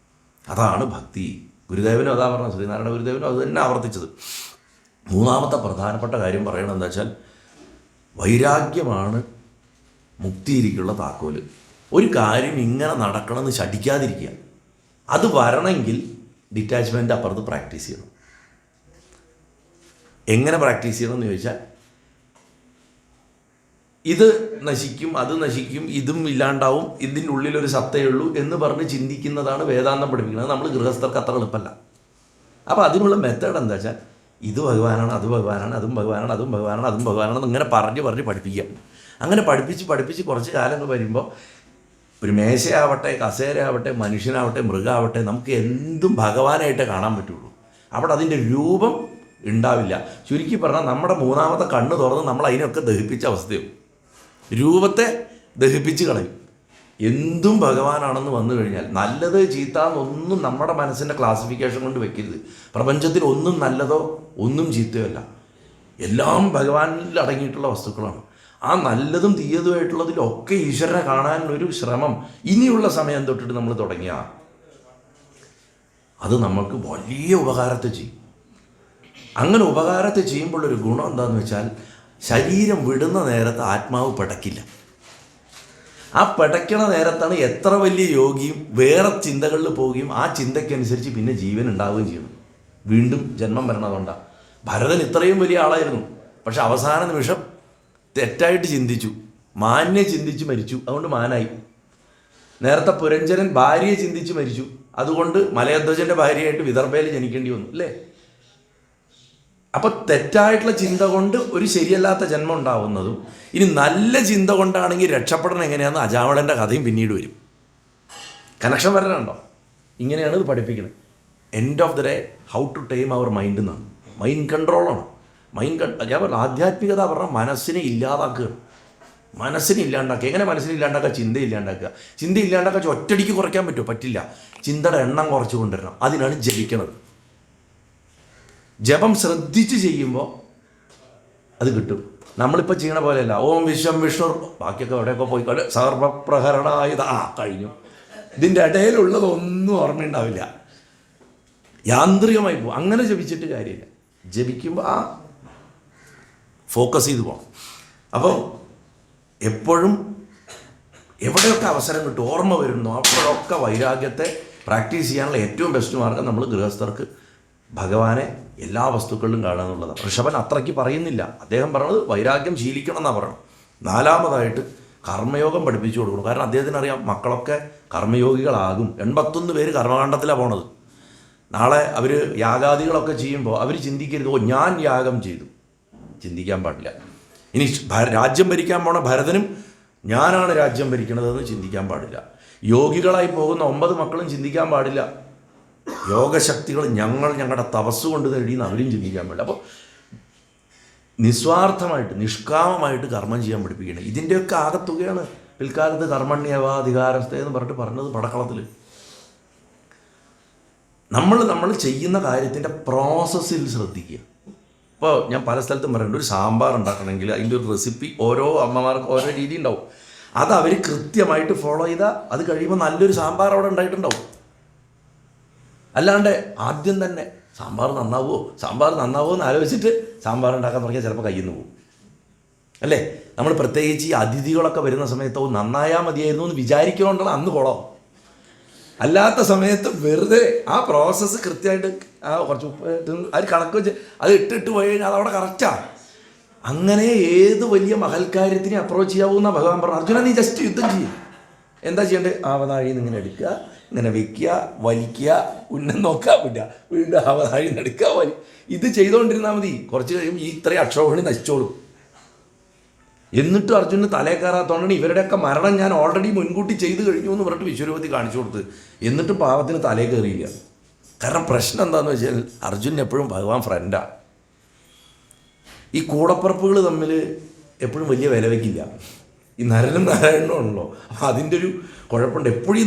S1: അതാണ് ഭക്തി. ഗുരുദേവനും അതാ പറഞ്ഞത്, ശ്രീനാരായണ ഗുരുദേവനും അത് തന്നെ ആവർത്തിച്ചത്. മൂന്നാമത്തെ പ്രധാനപ്പെട്ട കാര്യം പറയണത് എന്താ വെച്ചാൽ വൈരാഗ്യമാണ് മുക്തിയിലേക്കുള്ള താക്കോല്. ഒരു കാര്യം ഇങ്ങനെ നടക്കണമെന്ന് ശഠിക്കാതിരിക്കുക. അത് വരണമെങ്കിൽ ഡിറ്റാച്ച്മെൻ്റ് അപ്പുറത്ത് പ്രാക്ടീസ് ചെയ്യണം. എങ്ങനെ പ്രാക്ടീസ് ചെയ്യണമെന്ന് ചോദിച്ചാൽ, ഇത് നശിക്കും, അത് നശിക്കും, ഇതും ഇല്ലാണ്ടാവും, ഇതിൻ്റെ ഉള്ളിലൊരു സത്തയുള്ളൂ എന്ന് പറഞ്ഞ് ചിന്തിക്കുന്നതാണ് വേദാന്തം പഠിപ്പിക്കുന്നത്. നമ്മൾ ഗൃഹസ്ഥർക്ക് അത്ര എളുപ്പമല്ല. അപ്പോൾ അതിനുള്ള മെത്തേഡ് എന്താ വെച്ചാൽ, ഇത് ഭഗവാനാണ്, അത് ഭഗവാനാണ്, അതും ഭഗവാനാണ്, അതും ഭഗവാനാണ്, അതും ഭഗവാനാണ് ഇങ്ങനെ പറഞ്ഞ് പഠിപ്പിക്കുക. അങ്ങനെ പഠിപ്പിച്ച് കുറച്ച് കാലങ്ങൾ വരുമ്പോൾ ഒരു മേശയാവട്ടെ, കസേരയാവട്ടെ, മനുഷ്യനാവട്ടെ, മൃഗമാവട്ടെ, നമുക്ക് എന്തും ഭഗവാനായിട്ടേ കാണാൻ പറ്റുള്ളൂ. അവിടെ അതിൻ്റെ രൂപം ഉണ്ടാവില്ല. ചുരുക്കി പറഞ്ഞാൽ നമ്മുടെ മൂന്നാമത്തെ കണ്ണ് തുറന്ന് നമ്മൾ അതിനൊക്കെ ദഹിപ്പിച്ച അവസ്ഥയും രൂപത്തെ ദഹിപ്പിച്ച് കളയും. എന്തും ഭഗവാനാണെന്ന് വന്നു കഴിഞ്ഞാൽ നല്ലത് ചീത്ത എന്നൊന്നും നമ്മുടെ മനസ്സിൻ്റെ ക്ലാസിഫിക്കേഷൻ കൊണ്ട് വെക്കരുത്. പ്രപഞ്ചത്തിൽ ഒന്നും നല്ലതോ ഒന്നും ചീത്തയോ അല്ല, എല്ലാം ഭഗവാനിൽ അടങ്ങിയിട്ടുള്ള വസ്തുക്കളാണ്. ആ നല്ലതും തീയതുമായിട്ടുള്ളതിലൊക്കെ ഈശ്വരനെ കാണാനൊരു ശ്രമം ഇനിയുള്ള സമയം തൊട്ടിട്ട് നമ്മൾ തുടങ്ങിയാൽ അത് നമുക്ക് വലിയ ഉപകാരത്തെ ചെയ്യും. അങ്ങനെ ഉപകാരത്തെ ചെയ്യുമ്പോഴൊരു ഗുണം എന്താണെന്ന് വെച്ചാൽ ശരീരം വിടുന്ന നേരത്ത് ആത്മാവ് പിടക്കില്ല. ആ പിടയ്ക്കണ നേരത്താണ് എത്ര വലിയ യോഗിയും വേറെ ചിന്തകളിൽ പോവുകയും ആ ചിന്തയ്ക്കനുസരിച്ച് പിന്നെ ജീവൻ ഉണ്ടാവുകയും ചെയ്യണം. വീണ്ടും ജന്മം വരണതുകൊണ്ടാണ്. ഭരതൻ ഇത്രയും വലിയ ആളായിരുന്നു, പക്ഷെ അവസാന നിമിഷം തെറ്റായിട്ട് ചിന്തിച്ചു, മാന്യെ ചിന്തിച്ച് മരിച്ചു, അതുകൊണ്ട് മാനായി. നേരത്തെ പുരഞ്ജനൻ ഭാര്യയെ ചിന്തിച്ച് മരിച്ചു, അതുകൊണ്ട് മലയധ്വജൻ്റെ ഭാര്യയായിട്ട് വിദർഭയിൽ ജനിക്കേണ്ടി വന്നു അല്ലേ? അപ്പം തെറ്റായിട്ടുള്ള ചിന്ത കൊണ്ട് ഒരു ശരിയല്ലാത്ത ജന്മം ഉണ്ടാവുന്നതും ഇനി നല്ല ചിന്ത കൊണ്ടാണെങ്കിൽ രക്ഷപ്പെടണം എങ്ങനെയാണെന്ന് അജാമളൻ്റെ കഥയും പിന്നീട് വരും. കണക്ഷൻ വരണുണ്ടോ? ഇങ്ങനെയാണ് ഇത് പഠിപ്പിക്കുന്നത്. End of the day how to time our mind എന്നാണ്. മൈൻഡ് കൺട്രോളാണ്. ഞാൻ പറഞ്ഞ ആധ്യാത്മികത പറഞ്ഞാൽ മനസ്സിനെ ഇല്ലാതാക്കുക. മനസ്സിനെ ഇല്ലാണ്ടാക്കുക. എങ്ങനെ മനസ്സിനെ ഇല്ലാണ്ടാക്കുക? ചിന്ത ഇല്ലാണ്ടാക്കുക. ചിന്ത ഇല്ലാണ്ടാക്കുക ഒറ്റടിക്ക് കുറയ്ക്കാൻ പറ്റുമോ? പറ്റില്ല. ചിന്തയുടെ എണ്ണം കുറച്ച് കൊണ്ടുവരണം. അതിനാണ് ജപിക്കണത്. ജപം ശ്രദ്ധിച്ച് ചെയ്യുമ്പോൾ അത് കിട്ടും. നമ്മളിപ്പോൾ ചെയ്യണ പോലെയല്ല ഓം വിശ്വം വിഷ്ണു, ബാക്കിയൊക്കെ എവിടെയൊക്കെ പോയിക്കോട്ടെ, സർവപ്രഹരണായുധ കഴിഞ്ഞു. ഇതിൻ്റെ ഇടയിലുള്ളതൊന്നും ഓർമ്മയുണ്ടാവില്ല, യാന്ത്രികമായി പോകും. അങ്ങനെ ജപിച്ചിട്ട് കാര്യമില്ല. ജപിക്കുമ്പോൾ ഫോക്കസ് ചെയ്ത് പോകണം. അപ്പോൾ എപ്പോഴും എവിടെയൊക്കെ അവസരം കിട്ടും, ഓർമ്മ വരുന്നു, അപ്പോഴൊക്കെ വൈരാഗ്യത്തെ പ്രാക്ടീസ് ചെയ്യാനുള്ള ഏറ്റവും ബെസ്റ്റ് മാർഗം നമ്മൾ ഗൃഹസ്ഥർക്ക് ഭഗവാനെ എല്ലാ വസ്തുക്കളിലും കാണുക എന്നുള്ളതാണ്. ഋഷഭൻ അത്രയ്ക്ക് പറയുന്നില്ല. അദ്ദേഹം പറഞ്ഞത് വൈരാഗ്യം ശീലിക്കണം എന്നാണ് പറയണം. നാലാമതായിട്ട് കർമ്മയോഗം പഠിപ്പിച്ചു കൊടുക്കണം. കാരണം അദ്ദേഹത്തിന് അറിയാം മക്കളൊക്കെ കർമ്മയോഗികളാകും. 81 പേര് കർമ്മകാണ്ഡത്തിലാണ് പോണത്. നാളെ അവർ യാഗാദികളൊക്കെ ചെയ്യുമ്പോൾ അവർ ചിന്തിക്കരുത്, ഓ ഞാൻ യാഗം ചെയ്തു, ചിന്തിക്കാൻ പാടില്ല. ഇനി രാജ്യം ഭരിക്കാൻ പോണ ഭരതനും ഞാനാണ് രാജ്യം ഭരിക്കണതെന്ന് ചിന്തിക്കാൻ പാടില്ല. യോഗികളായി പോകുന്ന 9 മക്കളും ചിന്തിക്കാൻ പാടില്ല. യോഗശക്തികൾ ഞങ്ങളുടെ തപസ് കൊണ്ട് നേടിയെന്ന് അവരും ചിന്തിക്കാൻ പാടില്ല. അപ്പോൾ നിസ്വാർത്ഥമായിട്ട് നിഷ്കാമമായിട്ട് കർമ്മം ചെയ്യാൻ പഠിപ്പിക്കണം. ഇതിൻ്റെയൊക്കെ ആകത്തുകയാണ് പിൽക്കാലത്ത് കർമ്മണ്യവാധികാരസ്ഥ എന്ന് പറഞ്ഞത് പടക്കളത്തിൽ. നമ്മൾ ചെയ്യുന്ന കാര്യത്തിൻ്റെ പ്രോസസ്സിൽ ശ്രദ്ധിക്കുക. ഇപ്പോൾ ഞാൻ പല സ്ഥലത്തും പറയുന്നുണ്ട്, ഒരു സാമ്പാർ ഉണ്ടാക്കണമെങ്കിൽ അതിൻ്റെ ഒരു റെസിപ്പി ഓരോ അമ്മമാർക്ക് ഓരോ രീതി ഉണ്ടാവും. അത് അവർ കൃത്യമായിട്ട് ഫോളോ ചെയ്താൽ അത് കഴിയുമ്പോൾ നല്ലൊരു സാമ്പാർ അവിടെ ഉണ്ടായിട്ടുണ്ടാവും. അല്ലാണ്ട് ആദ്യം തന്നെ സാമ്പാർ നന്നാവുമോ എന്ന് ആലോചിച്ചിട്ട് സാമ്പാർ ഉണ്ടാക്കാൻ തുടങ്ങിയാൽ ചിലപ്പോൾ കയ്യിൽ നിന്ന് പോകും അല്ലേ? നമ്മൾ പ്രത്യേകിച്ച് ഈ അതിഥികളൊക്കെ വരുന്ന സമയത്തോ നന്നായാൽ മതിയായിരുന്നു എന്ന് വിചാരിക്കുകൊണ്ടാണ് അന്ന് കുളം. അല്ലാത്ത സമയത്ത് വെറുതെ ആ പ്രോസസ്സ് കൃത്യമായിട്ട് കുറച്ച് ഉപ്പ് അത് കണക്ക് വെച്ച് അത് ഇട്ടിട്ട് പോയി കഴിഞ്ഞാൽ അതവിടെ കറക്റ്റാണ്. അങ്ങനെ ഏത് വലിയ മഹൽക്കാര്യത്തിനെ അപ്രോച്ച് ചെയ്യാവുന്ന ഭഗവാൻ പറഞ്ഞു, അർജുന നീ ജസ്റ്റ് യുദ്ധം ചെയ്യും. എന്താ ചെയ്യേണ്ടത്? ആവനാഴിയിൽ നിന്ന് ഇങ്ങനെ എടുക്കുക, ഇങ്ങനെ വെക്കുക, വലിക്കുക, ഉന്നം നോക്കാൻ പറ്റുക, വീണ്ടും ആവനാഴിയിൽ നിന്ന് എടുക്കുക, ഇത് ചെയ്തുകൊണ്ടിരുന്നാൽ മതി. കുറച്ച് കഴിയുമ്പോൾ ഈ ഇത്രയും അക്ഷോഭണി നശിച്ചോളും. എന്നിട്ടും അർജുനന് തലേ കയറാത്തതുകൊണ്ടാണ് ഇവരുടെയൊക്കെ മരണം ഞാൻ ഓൾറെഡി മുൻകൂട്ടി ചെയ്ത് കഴിഞ്ഞു എന്ന് പറഞ്ഞിട്ട് വിശ്വരൂപത്തി കാണിച്ചു കൊടുത്ത്. എന്നിട്ടും പാവത്തിന് തലേ കയറിയില്ല. കാരണം പ്രശ്നം എന്താണെന്ന് വെച്ചാൽ അർജുനൻ എപ്പോഴും ഭഗവാൻ ഫ്രണ്ടാണ്. ഈ കൂടപ്പറപ്പുകൾ തമ്മിൽ എപ്പോഴും വലിയ വില വയ്ക്കില്ല. ഈ നരനും നാരായണനും ആണല്ലോ. അപ്പം അതിൻ്റെ ഒരു കുഴപ്പമുണ്ട്. എപ്പോഴും ഈ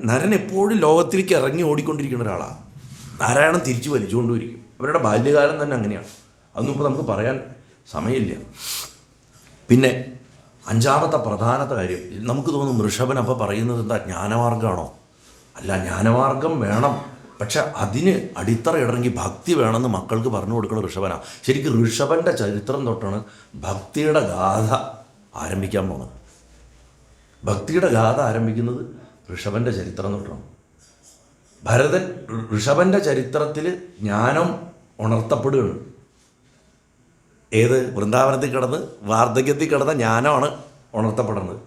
S1: നരൻ എപ്പോഴും ലോകത്തിലേക്ക് ഇറങ്ങി ഓടിക്കൊണ്ടിരിക്കുന്ന ഒരാളാണ്. നാരായണൻ തിരിച്ചു വലിച്ചുകൊണ്ടിരിക്കും. അവരുടെ ബാല്യകാലം തന്നെ അങ്ങനെയാണ്. അതൊന്നും ഇപ്പോൾ നമുക്ക് പറയാൻ സമയമില്ല. പിന്നെ 5ാമത്തെ പ്രധാനത്തെ കാര്യം, നമുക്ക് തോന്നും ഋഷഭൻ അപ്പോൾ പറയുന്നത് എന്താ, ജ്ഞാനമാർഗ്ഗമാണോ? അല്ല, ജ്ഞാനമാർഗം വേണം, പക്ഷെ അതിന് അടിത്തറ ഇടണമെങ്കിൽ ഭക്തി വേണമെന്ന് മക്കൾക്ക് പറഞ്ഞു കൊടുക്കുന്ന ഋഷഭനാണ്. ശരിക്കും ഋഷഭൻ്റെ ചരിത്രം തൊട്ടാണ് ഭക്തിയുടെ ഗാഥ ആരംഭിക്കാൻ പോകുന്നത്. ഭക്തിയുടെ ഗാഥ ആരംഭിക്കുന്നത് ഋഷഭൻ്റെ ചരിത്രം തൊട്ടാണ്. ഋഷഭൻ്റെ ചരിത്രത്തിൽ ജ്ഞാനം ഉണർത്തപ്പെടുകയാണ്. ഏത് വൃന്ദാവനത്തിൽ കിടന്ന് വാർദ്ധക്യത്തിൽ കിടന്ന ജ്ഞാനമാണ് ഉണർത്തപ്പെടുന്നത്.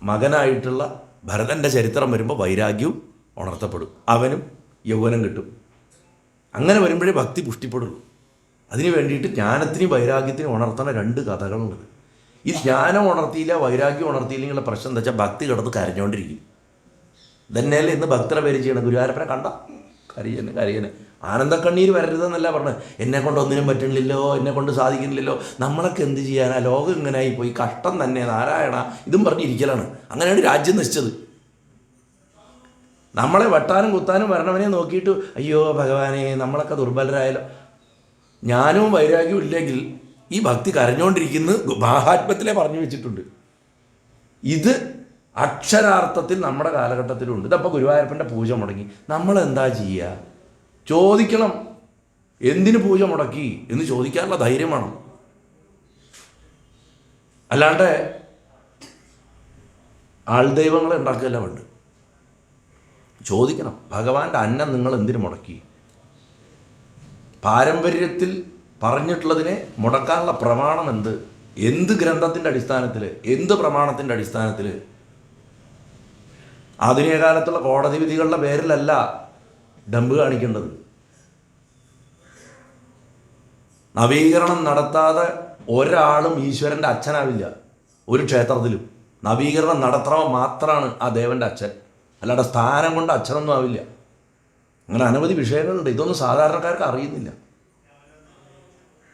S1: മകനായിട്ടുള്ള ഭരതൻ്റെ ചരിത്രം വരുമ്പോൾ വൈരാഗ്യവും ഉണർത്തപ്പെടും, അവനും യൗവനം കിട്ടും. അങ്ങനെ വരുമ്പോഴേ ഭക്തി പുഷ്ടിപ്പെടുള്ളൂ. അതിന് വേണ്ടിയിട്ട് ജ്ഞാനത്തിനും വൈരാഗ്യത്തിനും ഉണർത്തുന്ന 2 കഥകളുണ്ട്. ഈ ജ്ഞാനം ഉണർത്തിയില്ല വൈരാഗ്യം ഉണർത്തിയില്ലെങ്കിലുള്ള പ്രശ്നം എന്താ വെച്ചാൽ ഭക്തി കിടന്ന് കരഞ്ഞുകൊണ്ടിരിക്കും. തന്നെയല്ലേ ഇന്ന് ഭക്തരെ പേര് ചെയ്യണം. ഗുരുവായൂരപ്പനെ കണ്ട കരയന് ആനന്ദക്കണ്ണീര് വരരുതെന്നല്ല പറഞ്ഞത്. എന്നെ കൊണ്ട് ഒന്നിനും പറ്റണില്ലല്ലോ, എന്നെ കൊണ്ട് സാധിക്കുന്നില്ലല്ലോ, നമ്മളൊക്കെ എന്ത് ചെയ്യാനാ, ലോകം ഇങ്ങനായി പോയി, കഷ്ടം തന്നെ നാരായണ, ഇതും പറഞ്ഞിരിക്കലാണ്. അങ്ങനെയാണ് രാജ്യം നശിച്ചത്. നമ്മളെ വെട്ടാനും കുത്താനും വരണവനെ നോക്കിയിട്ട് അയ്യോ ഭഗവാനെ നമ്മളൊക്കെ ദുർബലരായാലോ. ജ്ഞാനവും വൈരാഗ്യവും ഇല്ലെങ്കിൽ ഈ ഭക്തി കരഞ്ഞുകൊണ്ടിരിക്കുന്നത് മഹാത്മ്യത്തിലെ പറഞ്ഞു വെച്ചിട്ടുണ്ട്. ഇത് അക്ഷരാർത്ഥത്തിൽ നമ്മുടെ കാലഘട്ടത്തിലുണ്ട്. ഇതപ്പോൾ ഗുരുവായൂരപ്പൻ്റെ പൂജ മുടങ്ങി, നമ്മളെന്താ ചെയ്യുക? ചോദിക്കണം, എന്തിന് പൂജ മുടക്കി എന്ന് ചോദിക്കാനുള്ള ധൈര്യം വേണം. അല്ലാണ്ട് ആൾദൈവങ്ങളെ ഉണ്ടാക്കുകയല്ല വേണ്ട. ചോദിക്കണം, ഭഗവാന്റെ അന്നം നിങ്ങൾ എന്തിനു മുടക്കി? പാരമ്പര്യത്തിൽ പറഞ്ഞിട്ടുള്ളതിനെ മുടക്കാനുള്ള പ്രമാണം എന്ത്? എന്ത് ഗ്രന്ഥത്തിൻ്റെ അടിസ്ഥാനത്തിൽ, എന്ത് പ്രമാണത്തിൻ്റെ അടിസ്ഥാനത്തിൽ? ആധുനിക കാലത്തുള്ള കോടതി വിധികളുടെ പേരിലല്ല ഡമ്പ് കാണിക്കേണ്ടത്. നവീകരണം നടത്താതെ ഒരാളും ഈശ്വരൻ്റെ അച്ഛനാവില്ല ഒരു ക്ഷേത്രത്തിലും. നവീകരണം നടത്തണവൻ മാത്രമാണ് ആ ദേവൻ്റെ അച്ഛൻ, അല്ലാണ്ട് സ്ഥാനം കൊണ്ട് അച്ഛനൊന്നും ആവില്ല. അങ്ങനെ അനവധി വിഷയങ്ങളുണ്ട്. ഇതൊന്നും സാധാരണക്കാർക്ക് അറിയുന്നില്ല.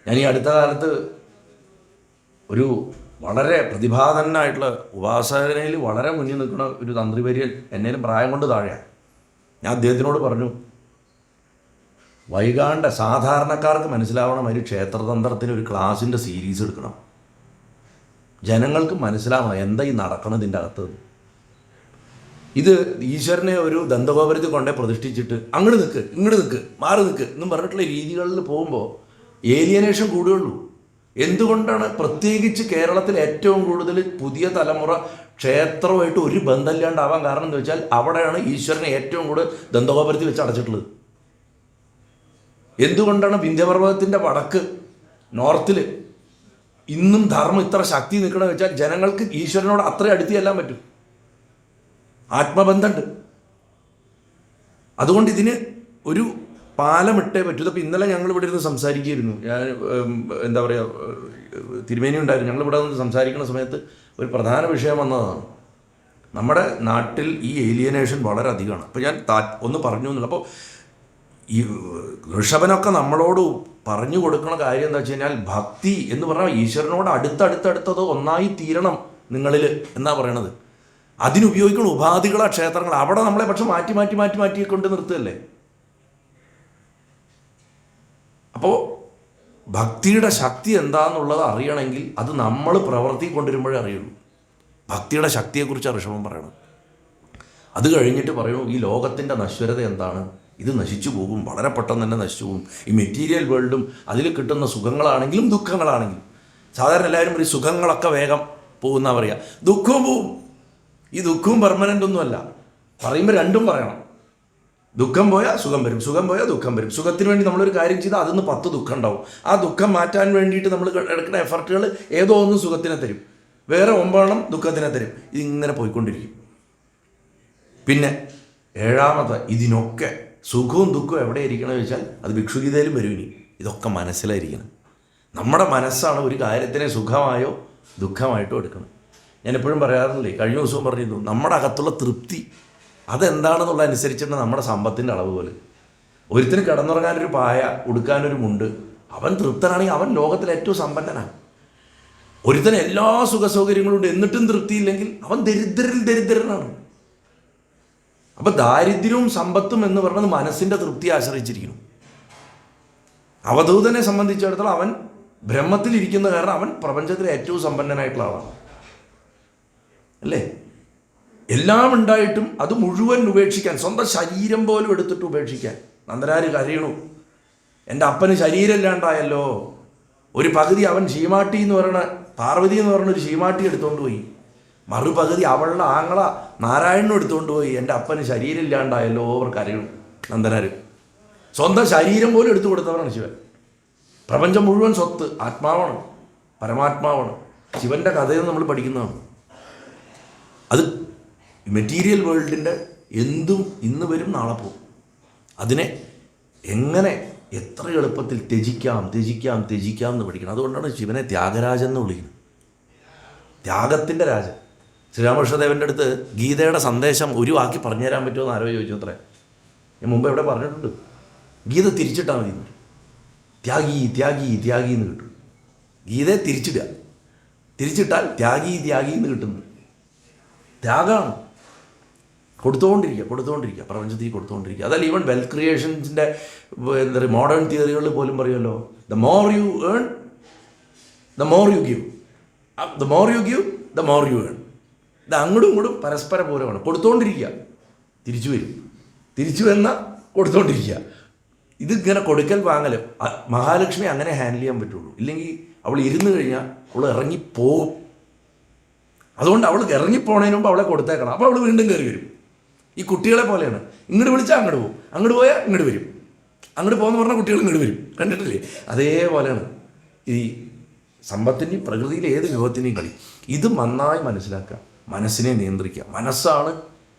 S1: ഞാൻ ഈ അടുത്ത കാലത്ത് ഒരു വളരെ പ്രതിഭാധനായിട്ടുള്ള ഉപാസനയിൽ വളരെ മുന്നിൽ നിൽക്കുന്ന ഒരു തന്ത്രിവര്യൻ, എന്നേലും പ്രായം കൊണ്ട് താഴെയാണ്. ഞാൻ അദ്ദേഹത്തിനോട് പറഞ്ഞു, വൈകാണ്ട് സാധാരണക്കാർക്ക് മനസ്സിലാവണം ഒരു ക്ഷേത്രതന്ത്രത്തിന് ഒരു ക്ലാസിൻ്റെ സീരീസ് എടുക്കണം. ജനങ്ങൾക്ക് മനസ്സിലാവണം എന്താ ഈ നടക്കണതിൻ്റെ അകത്ത്. ഇത് ഈശ്വരനെ ഒരു ദന്തഗോപുരത്തിൽ കൊണ്ടേ പ്രതിഷ്ഠിച്ചിട്ട് അങ്ങോട്ട് നിൽക്ക്, ഇങ്ങോട്ട് നിൽക്ക്, മാറി നിൽക്ക് എന്നും പറഞ്ഞിട്ടുള്ള രീതികളിൽ പോകുമ്പോൾ ഏലിയനേഷൻ കൂടുകയുള്ളൂ. എന്തുകൊണ്ടാണ് പ്രത്യേകിച്ച് കേരളത്തിൽ ഏറ്റവും കൂടുതൽ പുതിയ തലമുറ ക്ഷേത്രവുമായിട്ട് ഒരു ബന്ധമില്ലാണ്ടാവാൻ കാരണം എന്ന് വെച്ചാൽ അവിടെയാണ് ഈശ്വരനെ ഏറ്റവും കൂടുതൽ ദന്തഗോപുരത്തിൽ വെച്ച് അടച്ചിട്ടുള്ളത്. എന്തുകൊണ്ടാണ് വിന്ധ്യപർവ്വതത്തിൻ്റെ വടക്ക് നോർത്തിൽ ഇന്നും ധർമ്മം ഇത്ര ശക്തി നിൽക്കണമെന്ന് വെച്ചാൽ ജനങ്ങൾക്ക് ഈശ്വരനോട് അത്ര അടുത്ത് ചെല്ലാൻ പറ്റും, ആത്മബന്ധമുണ്ട്. അതുകൊണ്ട് ഇതിന് ഒരു പാലമിട്ടേ പറ്റൂ. അപ്പോൾ ഇന്നലെ ഞങ്ങൾ ഇവിടെ ഇരുന്ന് സംസാരിക്കുകയായിരുന്നു. ഞാൻ എന്താ പറയുക, തിരുമേനി ഉണ്ടായിരുന്നു. ഞങ്ങളിവിടെ നിന്ന് സംസാരിക്കുന്ന സമയത്ത് ഒരു പ്രധാന വിഷയം വന്നതാണ്. നമ്മുടെ നാട്ടിൽ ഈ ഏലിയനേഷൻ വളരെ അധികമാണ്. അപ്പോൾ ഞാൻ ഒന്ന് പറഞ്ഞു എന്നുള്ളത്. അപ്പോൾ ഈ ഋഷഭനൊക്കെ നമ്മളോട് പറഞ്ഞു കൊടുക്കുന്ന കാര്യം എന്താ വെച്ച് കഴിഞ്ഞാൽ, ഭക്തി എന്ന് പറഞ്ഞാൽ ഈശ്വരനോട് അടുത്തടുത്തത് ഒന്നായി തീരണം നിങ്ങളിൽ എന്നാ പറയണത്. അതിനുപയോഗിക്കുന്ന ഉപാധികളാ ക്ഷേത്രങ്ങൾ. അവിടെ നമ്മളെ പക്ഷെ മാറ്റി കൊണ്ട് നിർത്തുകയല്ലേ. അപ്പോൾ ഭക്തിയുടെ ശക്തി എന്താണെന്നുള്ളത് അറിയണമെങ്കിൽ അത് നമ്മൾ പ്രവർത്തി കൊണ്ടുവരുമ്പോഴേ അറിയുള്ളൂ. ഭക്തിയുടെ ശക്തിയെക്കുറിച്ചാണ് ഋഷഭം പറയണത്. അത് കഴിഞ്ഞിട്ട് പറയണു, ഈ ലോകത്തിൻ്റെ നശ്വരത എന്താണ്? ഇത് നശിച്ചു പോകും, വളരെ പെട്ടെന്ന് തന്നെ നശിച്ചു പോകും. ഈ മെറ്റീരിയൽ വേൾഡും അതിൽ കിട്ടുന്ന സുഖങ്ങളാണെങ്കിലും ദുഃഖങ്ങളാണെങ്കിലും, സാധാരണ എല്ലാവരും പറയും സുഖങ്ങളൊക്കെ വേഗം പോകുന്ന പറയുക, ദുഃഖവും പോവും. ഈ ദുഃഖവും പെർമനൻ്റ് ഒന്നുമല്ല. പറയുമ്പോൾ രണ്ടും പറയണം. ദുഃഖം പോയാൽ സുഖം വരും, സുഖം പോയാൽ ദുഃഖം വരും. സുഖത്തിന് വേണ്ടി നമ്മളൊരു കാര്യം ചെയ്താൽ അതിൽ നിന്ന് 10 ദുഃഖം ഉണ്ടാവും. ആ ദുഃഖം മാറ്റാൻ വേണ്ടിയിട്ട് നമ്മൾ എടുക്കുന്ന എഫർട്ടുകൾ ഏതോ ഒന്ന് സുഖത്തിനെ തരും, വേറെ 9 ദുഃഖത്തിനെ തരും. ഇതിങ്ങനെ പോയിക്കൊണ്ടിരിക്കും. പിന്നെ 7ാമത്തെ, ഇതിനൊക്കെ സുഖവും ദുഃഖവും എവിടെ ഇരിക്കണമെന്ന് വെച്ചാൽ അത് ഭിക്ഷുഗീതയിലും വരും. ഇനി ഇതൊക്കെ മനസ്സിലായിരിക്കണം. നമ്മുടെ മനസ്സാണ് ഒരു കാര്യത്തിനെ സുഖമായോ ദുഃഖമായിട്ടോ എടുക്കണം. ഞാൻ എപ്പോഴും പറയാറില്ലേ, കഴിഞ്ഞ ദിവസവും പറഞ്ഞിരുന്നു, നമ്മുടെ അകത്തുള്ള തൃപ്തി അതെന്താണെന്നുള്ള അനുസരിച്ചിട്ട് നമ്മുടെ സമ്പത്തിൻ്റെ അളവ് പോലെ. ഒരുത്തിന് കിടന്നുറങ്ങാനൊരു പായ, ഉടുക്കാനൊരു മുണ്ട്, അവൻ തൃപ്തനാണെങ്കിൽ അവൻ ലോകത്തിലെ ഏറ്റവും സമ്പന്നനാണ്. ഒരുത്തിന് എല്ലാ സുഖസൗകര്യങ്ങളും ഉണ്ട് എന്നിട്ടും തൃപ്തിയില്ലെങ്കിൽ അവൻ ദരിദ്രനാണ്. അപ്പം ദാരിദ്ര്യവും സമ്പത്തും എന്ന് പറയുന്നത് മനസ്സിൻ്റെ തൃപ്തിയെ ആശ്രയിച്ചിരിക്കുന്നു. അവധൂതനെ സംബന്ധിച്ചിടത്തോളം അവൻ ബ്രഹ്മത്തിലിരിക്കുന്ന കാരണം അവൻ പ്രപഞ്ചത്തിലെ ഏറ്റവും സമ്പന്നനായിട്ടുള്ള ആളാണ്, അല്ലേ? എല്ലാം ഉണ്ടായിട്ടും അത് മുഴുവൻ ഉപേക്ഷിക്കാൻ, സ്വന്തം ശരീരം പോലും എടുത്തിട്ട് ഉപേക്ഷിക്കാൻ. നന്ദനാര് കരയണു, എൻ്റെ അപ്പന് ശരീരമില്ലാണ്ടായല്ലോ. ഒരു പകുതി അവൻ ശീമാട്ടി എന്ന് പറയുന്ന, പാർവതി എന്ന് പറയുന്ന ഒരു ശീമാട്ടി എടുത്തുകൊണ്ട് പോയി, മറുപകുതി അവളുടെ ആങ്ങള നാരായണനും എടുത്തുകൊണ്ട് പോയി. എൻ്റെ അപ്പന് ശരീരമില്ലാണ്ടായല്ലോ അവർ കരയണു നന്ദനാര്. സ്വന്തം ശരീരം പോലും എടുത്തു കൊടുത്തവരാണ് ശിവൻ. പ്രപഞ്ചം മുഴുവൻ സ്വത്ത് ആത്മാവാണ്, പരമാത്മാവാണ്. ശിവൻ്റെ കഥയെന്ന് നമ്മൾ പഠിക്കുന്നതാണ്. അത് മെറ്റീരിയൽ വേൾഡിൻ്റെ എന്തും ഇന്ന് വരും നാളെ പോകും. അതിനെ എങ്ങനെ എത്ര എളുപ്പത്തിൽ ത്യജിക്കാം എന്ന് പഠിക്കണം. അതുകൊണ്ടാണ് ശിവനെ ത്യാഗരാജൻ എന്ന് വിളിക്കുന്നത്, ത്യാഗത്തിൻ്റെ രാജൻ. ശ്രീരാമകൃഷ്ണദേവൻ്റെ അടുത്ത് ഗീതയുടെ സന്ദേശം ഒരു വാക്കി പറഞ്ഞു തരാൻ പറ്റുമോ എന്ന് ആരോ ചോദിച്ചു. അത്രേ ഞാൻ മുമ്പ് എവിടെ പറഞ്ഞിട്ടുണ്ട്. ഗീത തിരിച്ചിട്ടാൽ മതി. ത്യാഗി ത്യാഗി ത്യാഗി എന്ന് കിട്ടും. ഗീതയെ തിരിച്ചിടുക, തിരിച്ചിട്ടാൽ ത്യാഗി ത്യാഗി എന്ന് കിട്ടുന്നു. ത്യാഗമാണ്. കൊടുത്തുകൊണ്ടിരിക്കുക പ്രപഞ്ചത്തിൽ കൊടുത്തുകൊണ്ടിരിക്കുക. അതല്ല ഈവൻ വെൽത്ത് ക്രിയേഷൻസിൻ്റെ എന്താ പറയുക മോഡേൺ തിയറികളിൽ പോലും പറയുമല്ലോ, the more you earn the more you give, the more you give the more you earn. ഇത് അങ്ങോട്ടും ഇങ്ങോട്ടും പരസ്പര പൂരമാണ്. കൊടുത്തുകൊണ്ടിരിക്കുക, തിരിച്ചു വരും, തിരിച്ചു വന്ന കൊടുത്തുകൊണ്ടിരിക്കുക. ഇതിങ്ങനെ കൊടുക്കൽ വാങ്ങൽ. മഹാലക്ഷ്മി അങ്ങനെ ഹാൻഡിൽ ചെയ്യാൻ പറ്റുള്ളൂ. ഇല്ലെങ്കിൽ അവൾ ഇരുന്ന് കഴിഞ്ഞാൽ അവൾ ഇറങ്ങിപ്പോകും. അതുകൊണ്ട് അവൾ ഇറങ്ങിപ്പോണതിന് മുമ്പ് അവളെ കൊടുത്തേക്കണം. അപ്പോൾ അവൾ വീണ്ടും കയറി വരും. ഈ കുട്ടികളെ പോലെയാണ്. ഇങ്ങോട്ട് വിളിച്ചാൽ അങ്ങോട്ട് പോകും, അങ്ങോട്ട് പോയാൽ ഇങ്ങോട്ട് വരും, അങ്ങോട്ട് പോകുന്ന പറഞ്ഞാൽ കുട്ടികൾ ഇങ്ങോട്ട് വരും. കണ്ടിട്ടില്ലേ? അതേപോലെയാണ് ഈ സമ്പത്തിൻ്റെയും പ്രകൃതിയിലെ ഏത് വിഭവത്തിൻ്റെയും കളി. ഇത് നന്നായി മനസ്സിലാക്കുക, മനസ്സിനെ നിയന്ത്രിക്കുക. മനസ്സാണ്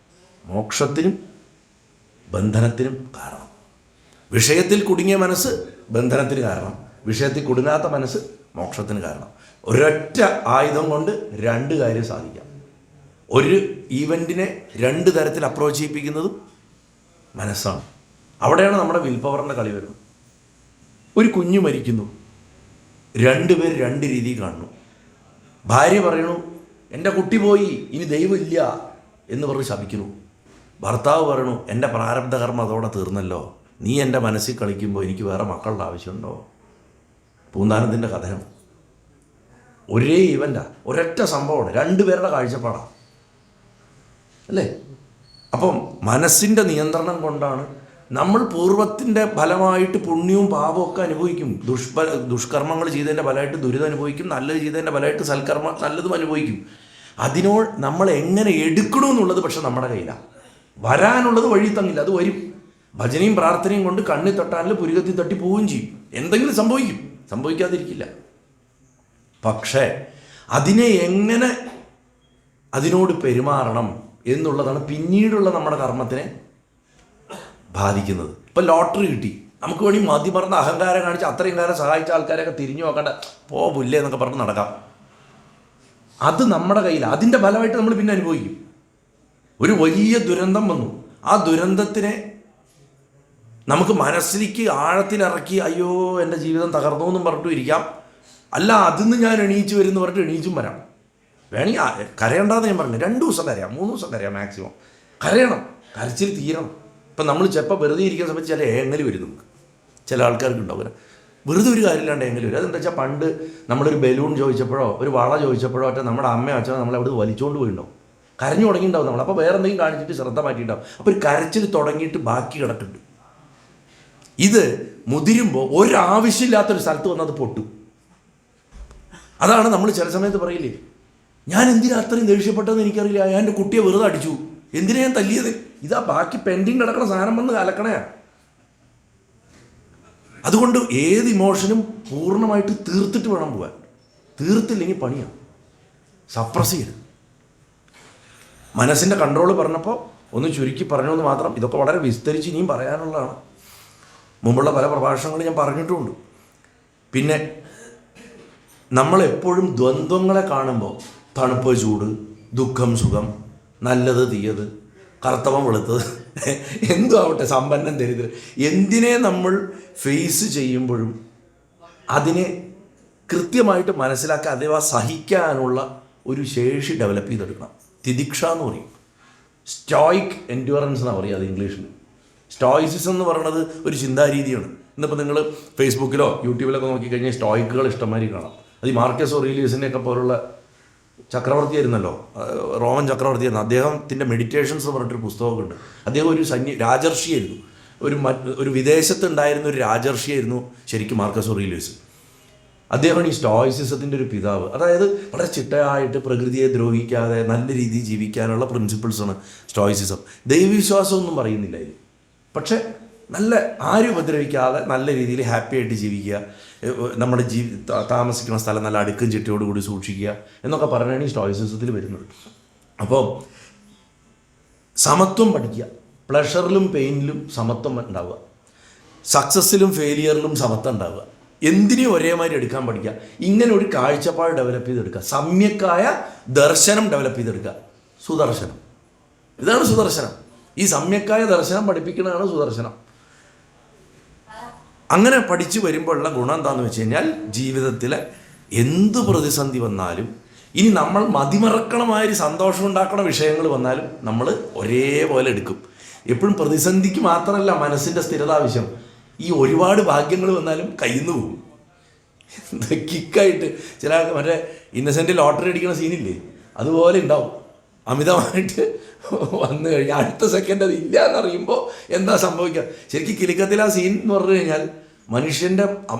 S1: മോക്ഷത്തിനും ബന്ധനത്തിനും കാരണം. വിഷയത്തിൽ കുടുങ്ങിയ മനസ്സ് ബന്ധനത്തിന് കാരണം, വിഷയത്തിൽ കുടുങ്ങാത്ത മനസ്സ് മോക്ഷത്തിന് കാരണം. ഒരൊറ്റ ആയുധം കൊണ്ട് രണ്ട് കാര്യം സാധിക്കാം. ഒരു ഈവൻറ്റിനെ രണ്ട് തരത്തിൽ അപ്രോച്ച് ചെയ്യിപ്പിക്കുന്നതും മനസ്സാണ്. അവിടെയാണ് നമ്മുടെ വിൽ പവറിൻ്റെ കളി വരുന്നത്. ഒരു കുഞ്ഞ് മരിക്കുന്നു, രണ്ടുപേർ രണ്ട് രീതിയിൽ കാണുന്നു. ഭാര്യ പറയണു എൻ്റെ കുട്ടി പോയി, ഇനി ദൈവമില്ല എന്ന് പറഞ്ഞ് ശപിക്കുന്നു. ഭർത്താവ് പറയണു എൻ്റെ പ്രാരബ്ധകർമ്മം അതോടെ തീർന്നല്ലോ, നീ എൻ്റെ മനസ്സിൽ കളിക്കുമ്പോൾ എനിക്ക് വേറെ മക്കളുടെ ആവശ്യമുണ്ടോ? പൂന്താനത്തിൻ്റെ കഥയാണ്. ഒരേ ഇവൻ്റാ, ഒരൊറ്റ സംഭവമാണ്, രണ്ടുപേരുടെ കാഴ്ചപ്പാടാണ് അല്ലേ? അപ്പം മനസ്സിൻ്റെ നിയന്ത്രണം കൊണ്ടാണ് നമ്മൾ പൂർവ്വത്തിൻ്റെ ഫലമായിട്ട് പുണ്യവും പാപവും ഒക്കെ അനുഭവിക്കും. ദുഷ്കർമ്മങ്ങൾ ചെയ്തതിൻ്റെ ഫലമായിട്ട് ദുരിതം അനുഭവിക്കും, നല്ലത് ചെയ്തതിൻ്റെ ഫലമായിട്ട് സൽക്കർമ്മം നല്ലതും അനുഭവിക്കും. അതിനോട് നമ്മൾ എങ്ങനെ എടുക്കണമെന്നുള്ളത് പക്ഷെ നമ്മുടെ കയ്യിലാണ്. വരാനുള്ളത് വഴി തങ്ങില്ല, അത് വരും. ഭജനയും പ്രാർത്ഥനയും കൊണ്ട് കണ്ണിൽ തൊട്ടാലും പുരുകത്തിൽ തട്ടി പോവുകയും ചെയ്യും. എന്തെങ്കിലും സംഭവിക്കും, സംഭവിക്കാതിരിക്കില്ല. പക്ഷേ അതിനെ എങ്ങനെ അതിനോട് പെരുമാറണം എന്നുള്ളതാണ് പിന്നീടുള്ള നമ്മുടെ കർമ്മത്തിനെ ബാധിക്കുന്നത്. ഇപ്പം ലോട്ടറി കിട്ടി, നമുക്ക് വേണ്ടി മതി പറഞ്ഞ അഹങ്കാരം കാണിച്ച് അത്രയും കാലം സഹായിച്ച ആൾക്കാരെയൊക്കെ തിരിഞ്ഞു നോക്കണ്ട, പുല്ലേ എന്നൊക്കെ പറഞ്ഞ് നടക്കാം. അത് നമ്മുടെ കയ്യിലാണ്. അതിൻ്റെ ഫലമായിട്ട് നമ്മൾ പിന്നെ അനുഭവിക്കും. ഒരു വലിയ ദുരന്തം വന്നു, ആ ദുരന്തത്തിനെ നമുക്ക് മനസ്സിലേക്ക് ആഴത്തിലിറക്കി അയ്യോ എൻ്റെ ജീവിതം തകർന്നു എന്നും പറഞ്ഞിട്ടും ഇരിക്കാം. അല്ല അതിന്ന് ഞാൻ എണീച്ച് വരുമെന്ന് പറഞ്ഞിട്ട് എണീച്ചും വരാം. വേണമെങ്കിൽ കരയണ്ടെന്ന് ഞാൻ പറഞ്ഞു, 2 ദിവസം കരയാം, 3 ദിവസം കരയാം മാക്സിമം. കരയണം, കരച്ചിൽ തീരണം. ഇപ്പം നമ്മൾ ചിലപ്പോൾ വെറുതെ ഇരിക്കുന്ന സമയത്ത് ചില ഏങ്ങല് വരും. നമുക്ക് ചില ആൾക്കാർക്ക് ഉണ്ടാവും വെറുതെ ഒരു കാര്യമില്ലാണ്ട് ഏങ്ങല് വരും. അതെന്താ വെച്ചാൽ പണ്ട് നമ്മളൊരു ബലൂൺ ചോദിച്ചപ്പോഴോ ഒരു വള ചോദിച്ചപ്പോഴോ ഒറ്റ നമ്മുടെ അമ്മയോ അച്ഛനോ നമ്മളെ അവിടെ വലിച്ചുകൊണ്ട് പോയിട്ടുണ്ടാവും. കരഞ്ഞു തുടങ്ങിയിട്ടുണ്ടാവും നമ്മൾ. അപ്പോൾ വേറെ എന്തെങ്കിലും കാണിച്ചിട്ട് ശ്രദ്ധ മാറ്റിയിട്ടുണ്ടാവും. അപ്പോൾ ഒരു കരച്ചിൽ തുടങ്ങിയിട്ട് ബാക്കി കിടക്കുന്നുണ്ട്. ഇത് മുതിരുമ്പോൾ ഒരാവശ്യമില്ലാത്തൊരു സ്ഥലത്ത് വന്നത് പൊട്ടും. അതാണ് നമ്മൾ ചില സമയത്ത് പറയില്ലേ, ഞാൻ എന്തിനാ അത്രയും ദേഷ്യപ്പെട്ടതെന്ന് എനിക്കറിയില്ല, ഞാൻ എൻ്റെ കുട്ടിയെ വെറുതെ അടിച്ചു, എന്തിനാ ഞാൻ തല്ലിയത്? ഇതാ ബാക്കി പെൻഡിങ് കിടക്കുന്ന സാധനം വന്ന് കലക്കണേ. അതുകൊണ്ട് ഏത് ഇമോഷനും പൂർണ്ണമായിട്ട് തീർത്തിട്ട് വേണം പോകാൻ. തീർത്തില്ലെങ്കിൽ പണിയാണ്. സപ്രസ് ചെയ്യരുത്. മനസ്സിൻ്റെ കൺട്രോൾ പറഞ്ഞപ്പോൾ ഒന്ന് ചുരുക്കി പറഞ്ഞുവെന്ന് മാത്രം. ഇതൊക്കെ വളരെ വിസ്തരിച്ച് ഇനിയും പറയാനുള്ളതാണ്. മുമ്പുള്ള പല പ്രഭാഷണങ്ങളും ഞാൻ പറഞ്ഞിട്ടുമുണ്ട്. പിന്നെ നമ്മളെപ്പോഴും ദ്വന്ദ്വങ്ങളെ കാണുമ്പോൾ തണുപ്പ് ചൂട്, ദുഃഖം സുഖം, നല്ലത് തീയത്, കറുത്തവൻ വെളുത്തത്, എന്തും ആവട്ടെ, സമ്പന്നം ദരിദ്രൻ, എന്തിനെ നമ്മൾ ഫേസ് ചെയ്യുമ്പോഴും അതിനെ കൃത്യമായിട്ട് മനസ്സിലാക്കി അഥവാ സഹിക്കാനുള്ള ഒരു ശേഷി ഡെവലപ്പ് ചെയ്തെടുക്കണം. തിദിക്ഷ എന്ന് പറയും. സ്റ്റോയിക് എൻഡ്യൂറൻസ് എന്നാണ് പറയുക അത് ഇംഗ്ലീഷിൽ. സ്റ്റോയിസിസം എന്ന് പറയുന്നത് ഒരു ചിന്താരീതിയാണ്. ഇന്നിപ്പോൾ നിങ്ങൾ ഫേസ്ബുക്കിലോ യൂട്യൂബിലൊക്കെ നോക്കിക്കഴിഞ്ഞാൽ സ്റ്റോയിക്കുകൾ ഇഷ്ടംമാതിരി കാണാം. അത് ഈ മാർക്കസ് ഓറീലിയസിനെയൊക്കെ പോലുള്ള ചക്രവർത്തിയായിരുന്നല്ലോ, റോമൻ ചക്രവർത്തിയായിരുന്നു. അദ്ദേഹത്തിൻ്റെ മെഡിറ്റേഷൻസ് എന്ന് പറഞ്ഞിട്ടൊരു പുസ്തകമൊക്കെ ഉണ്ട്. അദ്ദേഹം ഒരു രാജർഷിയായിരുന്നു. ഒരു വിദേശത്തുണ്ടായിരുന്ന ഒരു രാജർഷിയായിരുന്നു ശരിക്കും മാർക്കസ് ഓറീലിയസ്. അദ്ദേഹമാണ് ഈ സ്റ്റോയിസിസത്തിൻ്റെ ഒരു പിതാവ്. അതായത് വളരെ ചിട്ടയായിട്ട് പ്രകൃതിയെ ദ്രോഹിക്കാതെ നല്ല രീതിയിൽ ജീവിക്കാനുള്ള പ്രിൻസിപ്പിൾസാണ് സ്റ്റോയിസിസം. ദൈവവിശ്വാസമൊന്നും പറയുന്നില്ല ഇതിൽ. പക്ഷേ നല്ല ആരും ഉപദ്രവിക്കാതെ നല്ല രീതിയിൽ ഹാപ്പി ആയിട്ട് ജീവിക്കുക, നമ്മുടെ താമസിക്കുന്ന സ്ഥലം നല്ല അടുക്കും ചിട്ടയോടുകൂടി സൂക്ഷിക്കുക എന്നൊക്കെ പറഞ്ഞാണ് ഈ സ്റ്റോയിസിസത്തിൽ വരുന്നത്. അപ്പോൾ സമത്വം പഠിക്കുക. പ്ലഷറിലും പെയിനിലും സമത്വം ഉണ്ടാവുക, സക്സസ്സിലും ഫെയിലിയറിലും സമത്വം ഉണ്ടാവുക. എന്തിനെയും ഒരേമാതിരി എടുക്കാൻ പഠിക്കുക. ഇങ്ങനെ ഒരു കാഴ്ചപ്പാട് ഡെവലപ്പ് ചെയ്തെടുക്കുക. സമ്യക്കായ ദർശനം ഡെവലപ്പ് ചെയ്തെടുക്കുക. സുദർശനം, ഇതാണ് സുദർശനം. ഈ സമ്യക്കായ ദർശനം പഠിപ്പിക്കുന്നതാണ് സുദർശനം. അങ്ങനെ പഠിച്ചു വരുമ്പോഴുള്ള ഗുണം എന്താണെന്ന് വെച്ച് കഴിഞ്ഞാൽ ജീവിതത്തിലെ എന്ത് പ്രതിസന്ധി വന്നാലും, ഇനി നമ്മൾ മതിമറക്കണമാതിരി സന്തോഷം ഉണ്ടാക്കണ വിഷയങ്ങൾ വന്നാലും നമ്മൾ ഒരേപോലെ എടുക്കും. എപ്പോഴും പ്രതിസന്ധിക്ക് മാത്രമല്ല മനസ്സിൻ്റെ സ്ഥിരത ആവശ്യം. ഈ ഒരുപാട് ഭാഗ്യങ്ങൾ വന്നാലും കയ്യിൽ നിന്ന് പോകും. കിക്കായിട്ട് ചില മറ്റേ ഇന്നസെൻ്റ് ലോട്ടറി അടിക്കുന്ന സീനില്ലേ, അതുപോലെ ഉണ്ടാവും. അമിതമായിട്ട് വന്നു കഴിഞ്ഞാൽ അടുത്ത സെക്കൻഡ് അത് ഇല്ല എന്നറിയുമ്പോൾ എന്താ സംഭവിക്കുക. ശരിക്കും കിലുക്കത്തിൽ ആ സീൻ എന്ന് പറഞ്ഞു കഴിഞ്ഞാൽ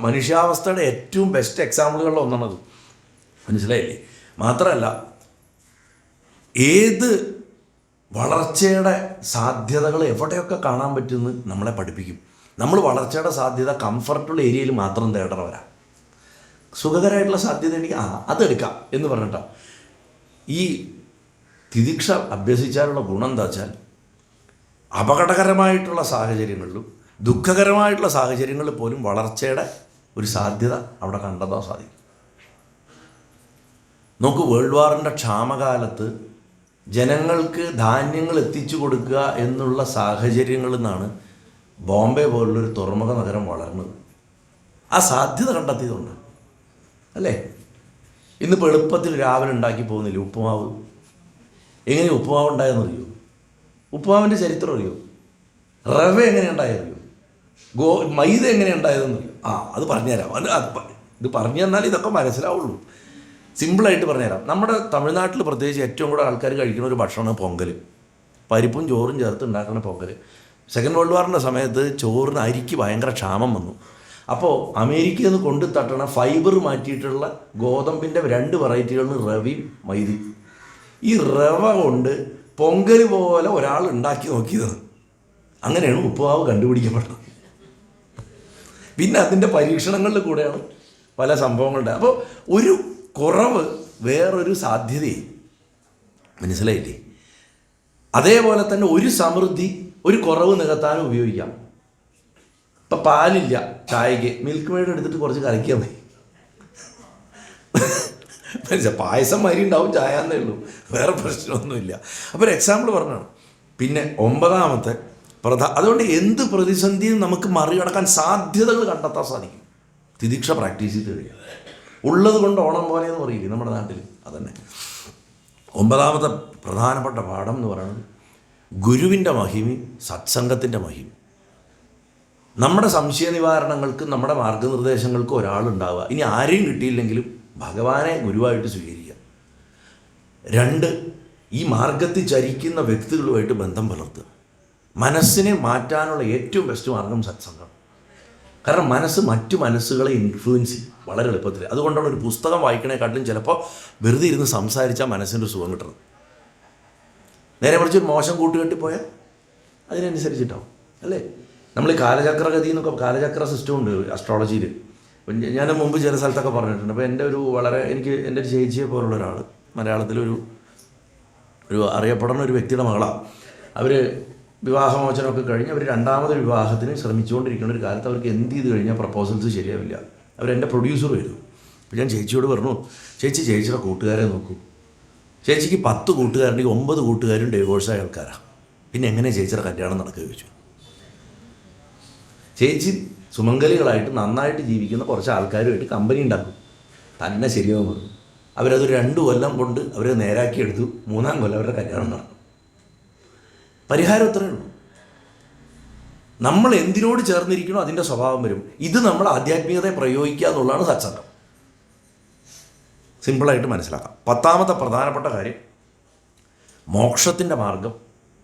S1: മനുഷ്യാവസ്ഥയുടെ ഏറ്റവും ബെസ്റ്റ് എക്സാമ്പിളുകളിൽ ഒന്നാണത്. മനസ്സിലായില്ലേ? മാത്രമല്ല, ഏത് വളർച്ചയുടെ സാധ്യതകൾ എവിടെയൊക്കെ കാണാൻ പറ്റുമെന്ന് നമ്മളെ പഠിപ്പിക്കും. നമ്മൾ വളർച്ചയുടെ സാധ്യത കംഫർട്ടുള്ള ഏരിയയിൽ മാത്രം തേടണവരാ. സുഖകരമായിട്ടുള്ള സാധ്യത എനിക്ക് അതെടുക്കാം എന്ന് പറഞ്ഞിട്ടാണ്. ഈ തിദിക്ഷ അഭ്യസിച്ചാലുള്ള ഗുണം എന്താ വെച്ചാൽ, അപകടകരമായിട്ടുള്ള സാഹചര്യങ്ങളിലും ദുഃഖകരമായിട്ടുള്ള സാഹചര്യങ്ങളിൽ പോലും വളർച്ചയുടെ ഒരു സാധ്യത അവിടെ കണ്ടെത്താൻ സാധിക്കും. നോക്കൂ, വേൾഡ് വാറിൻ്റെ ക്ഷാമകാലത്ത് ജനങ്ങൾക്ക് ധാന്യങ്ങൾ എത്തിച്ചു കൊടുക്കുക എന്നുള്ള സാഹചര്യങ്ങളിൽ നിന്നാണ് ബോംബെ പോലുള്ളൊരു തുറമുഖ നഗരം വളർന്നത്. ആ സാധ്യത കണ്ടെത്തിയതുകൊണ്ട് അല്ലേ? ഇന്നിപ്പോൾ എളുപ്പത്തിൽ രാവിലെ ഉണ്ടാക്കി പോകുന്നില്ല ഉപ്പുമാവ്. എങ്ങനെയാണ് ഉപ്പുമാവ് ഉണ്ടായെന്നറിയോ? ഉപ്പുമാവിൻ്റെ ചരിത്രം അറിയോ? റവ എങ്ങനെ ഉണ്ടായെന്നറിയോ? മൈദ എങ്ങനെ ഉണ്ടായതെന്നറിയോ? അത് പറഞ്ഞുതരാം. ഇത് പറഞ്ഞു തന്നാൽ ഇതൊക്കെ മനസ്സിലാവുള്ളൂ. സിമ്പിളായിട്ട് പറഞ്ഞുതരാം. നമ്മുടെ തമിഴ്നാട്ടിൽ പ്രത്യേകിച്ച് ഏറ്റവും കൂടുതൽ ആൾക്കാർ കഴിക്കുന്ന ഒരു ഭക്ഷണമാണ് പൊങ്കൽ. പരിപ്പും ചോറും ചേർത്ത് ഉണ്ടാക്കുന്ന പൊങ്കൽ. സെക്കൻഡ് വേൾഡ് വാറിൻ്റെ സമയത്ത് ചോറിന് അരിക്ക് ഭയങ്കര ക്ഷാമം വന്നു. അപ്പോൾ അമേരിക്കയിൽ നിന്ന് കൊണ്ടു തട്ടണ ഫൈബർ മാറ്റിയിട്ടുള്ള ഗോതമ്പിൻ്റെ 2 വെറൈറ്റികളാണ് റവയും മൈദയും. ഈ റവ കൊണ്ട് പൊങ്കൽ പോലെ ഒരാൾ ഉണ്ടാക്കി നോക്കിയതാണ്. അങ്ങനെയാണ് ഉപ്പുമാവ് കണ്ടുപിടിക്കപ്പെട്ടത്. പിന്നെ അതിൻ്റെ പരീക്ഷണങ്ങളിൽ കൂടെയാണ് പല സംഭവങ്ങളുടെ. അപ്പോൾ ഒരു കുറവ് വേറൊരു സാധ്യതയും, മനസ്സിലായില്ലേ? അതേപോലെ തന്നെ ഒരു സമൃദ്ധി ഒരു കുറവ് നികത്താനും ഉപയോഗിക്കാം. ഇപ്പം പാലില്ല ചായക്ക്, മിൽക്ക് മെയ്ഡ് എടുത്തിട്ട് കുറച്ച് കലക്കിയാൽ മതി. പായസം മാതിരി ഉണ്ടാവും ചായ എന്നേ ഉള്ളൂ, വേറെ പ്രശ്നമൊന്നുമില്ല. അപ്പോൾ ഒരു എക്സാമ്പിൾ പറഞ്ഞാണ്. പിന്നെ 9ാമത്തെ അതുകൊണ്ട് എന്ത് പ്രതിസന്ധിയും നമുക്ക് മറികടക്കാൻ സാധ്യതകൾ കണ്ടെത്താൻ സാധിക്കും തിദിക്ഷ പ്രാക്ടീസ് ചെയ്ത് കഴിയുക. ഉള്ളത് കൊണ്ട് ഓണം പോലെ എന്ന് പറയില്ലേ നമ്മുടെ നാട്ടിൽ, അതന്നെ. 9ാമത്തെ പ്രധാനപ്പെട്ട പാഠം എന്ന് പറയുന്നത് ഗുരുവിൻ്റെ മഹിമയും സത്സംഗത്തിൻ്റെ മഹിമ. നമ്മുടെ സംശയ നിവാരണങ്ങൾക്കും നമ്മുടെ മാർഗനിർദ്ദേശങ്ങൾക്കും ഒരാളുണ്ടാവുക. ഇനി ആരെയും കിട്ടിയില്ലെങ്കിലും ഭഗവാനെ ഗുരുവായിട്ട് സ്വീകരിക്കുക. 2, ഈ മാർഗത്തിൽ ചരിക്കുന്ന വ്യക്തികളുമായിട്ട് ബന്ധം പുലർത്തുക. മനസ്സിനെ മാറ്റാനുള്ള ഏറ്റവും ബെസ്റ്റ് മാർഗം സത്സംഗം. കാരണം മനസ്സ് മറ്റു മനസ്സുകളെ ഇൻഫ്ലുവൻസ് ചെയ്യും വളരെ എളുപ്പത്തിൽ. അതുകൊണ്ടാണ് ഒരു പുസ്തകം വായിക്കണേക്കാട്ടിലും ചിലപ്പോൾ വെറുതെ ഇരുന്ന് സംസാരിച്ചാൽ മനസ്സിൻ്റെ സുഖം കിട്ടുന്നത്. നേരെ മറിച്ച് ഒരു മോശം കൂട്ടുകെട്ടി പോയാൽ അതിനനുസരിച്ചിട്ടാവും, അല്ലേ? നമ്മൾ ഈ കാലചക്രഗതി എന്നൊക്കെ, കാലചക്ര സിസ്റ്റം ഉണ്ട് അസ്ട്രോളജിയിൽ. ഞാൻ മുമ്പ് ചില സ്ഥലത്തൊക്കെ പറഞ്ഞിട്ടുണ്ട്. അപ്പോൾ എൻ്റെ എൻ്റെ ഒരു ചേച്ചിയെ പോലുള്ള ഒരാൾ, മലയാളത്തിലൊരു അറിയപ്പെടുന്ന ഒരു വ്യക്തിയുടെ മകളാണ്. അവർ വിവാഹമോചനമൊക്കെ കഴിഞ്ഞ് അവർ 2ാമതൊരു വിവാഹത്തിന് ശ്രമിച്ചുകൊണ്ടിരിക്കുന്ന ഒരു കാലത്ത് അവർക്ക് എന്ത് ചെയ്ത് കഴിഞ്ഞാൽ പ്രപ്പോസൽസ് ശരിയാവില്ല. അവരെൻ്റെ പ്രൊഡ്യൂസർ വരുന്നു. അപ്പോൾ ഞാൻ ചേച്ചിയോട് പറഞ്ഞു, ചേച്ചിയുടെ കൂട്ടുകാരെ നോക്കൂ. ചേച്ചിക്ക് 10 കൂട്ടുകാരുണ്ടെങ്കിൽ 9 കൂട്ടുകാരും ഡൈവോഴ്സായ ആൾക്കാരാണ്. പിന്നെ എങ്ങനെ ചേച്ചിയുടെ കല്യാണം നടക്കുക ചോദിച്ചു. ചേച്ചി സുമംഗലികളായിട്ട് നന്നായിട്ട് ജീവിക്കുന്ന കുറച്ച് ആൾക്കാരുമായിട്ട് കമ്പനി ഉണ്ടാക്കും, തന്നെ ശരിയാവും പറഞ്ഞു. അവരത് 2 കൊല്ലം കൊണ്ട് അവർ നേരാക്കിയെടുത്തു. 3ാം കൊല്ലം അവരുടെ കല്യാണം നടന്നു. പരിഹാരം ഇത്രയേ ഉള്ളൂ. നമ്മൾ എന്തിനോട് ചേർന്നിരിക്കണോ അതിൻ്റെ സ്വഭാവം വരും. ഇത് നമ്മൾ ആധ്യാത്മികതയെ പ്രയോഗിക്കുക എന്നുള്ളതാണ് സത്സംഗം. സിമ്പിളായിട്ട് മനസ്സിലാക്കാം. 10ാമത്തെ പ്രധാനപ്പെട്ട കാര്യം മോക്ഷത്തിൻ്റെ മാർഗം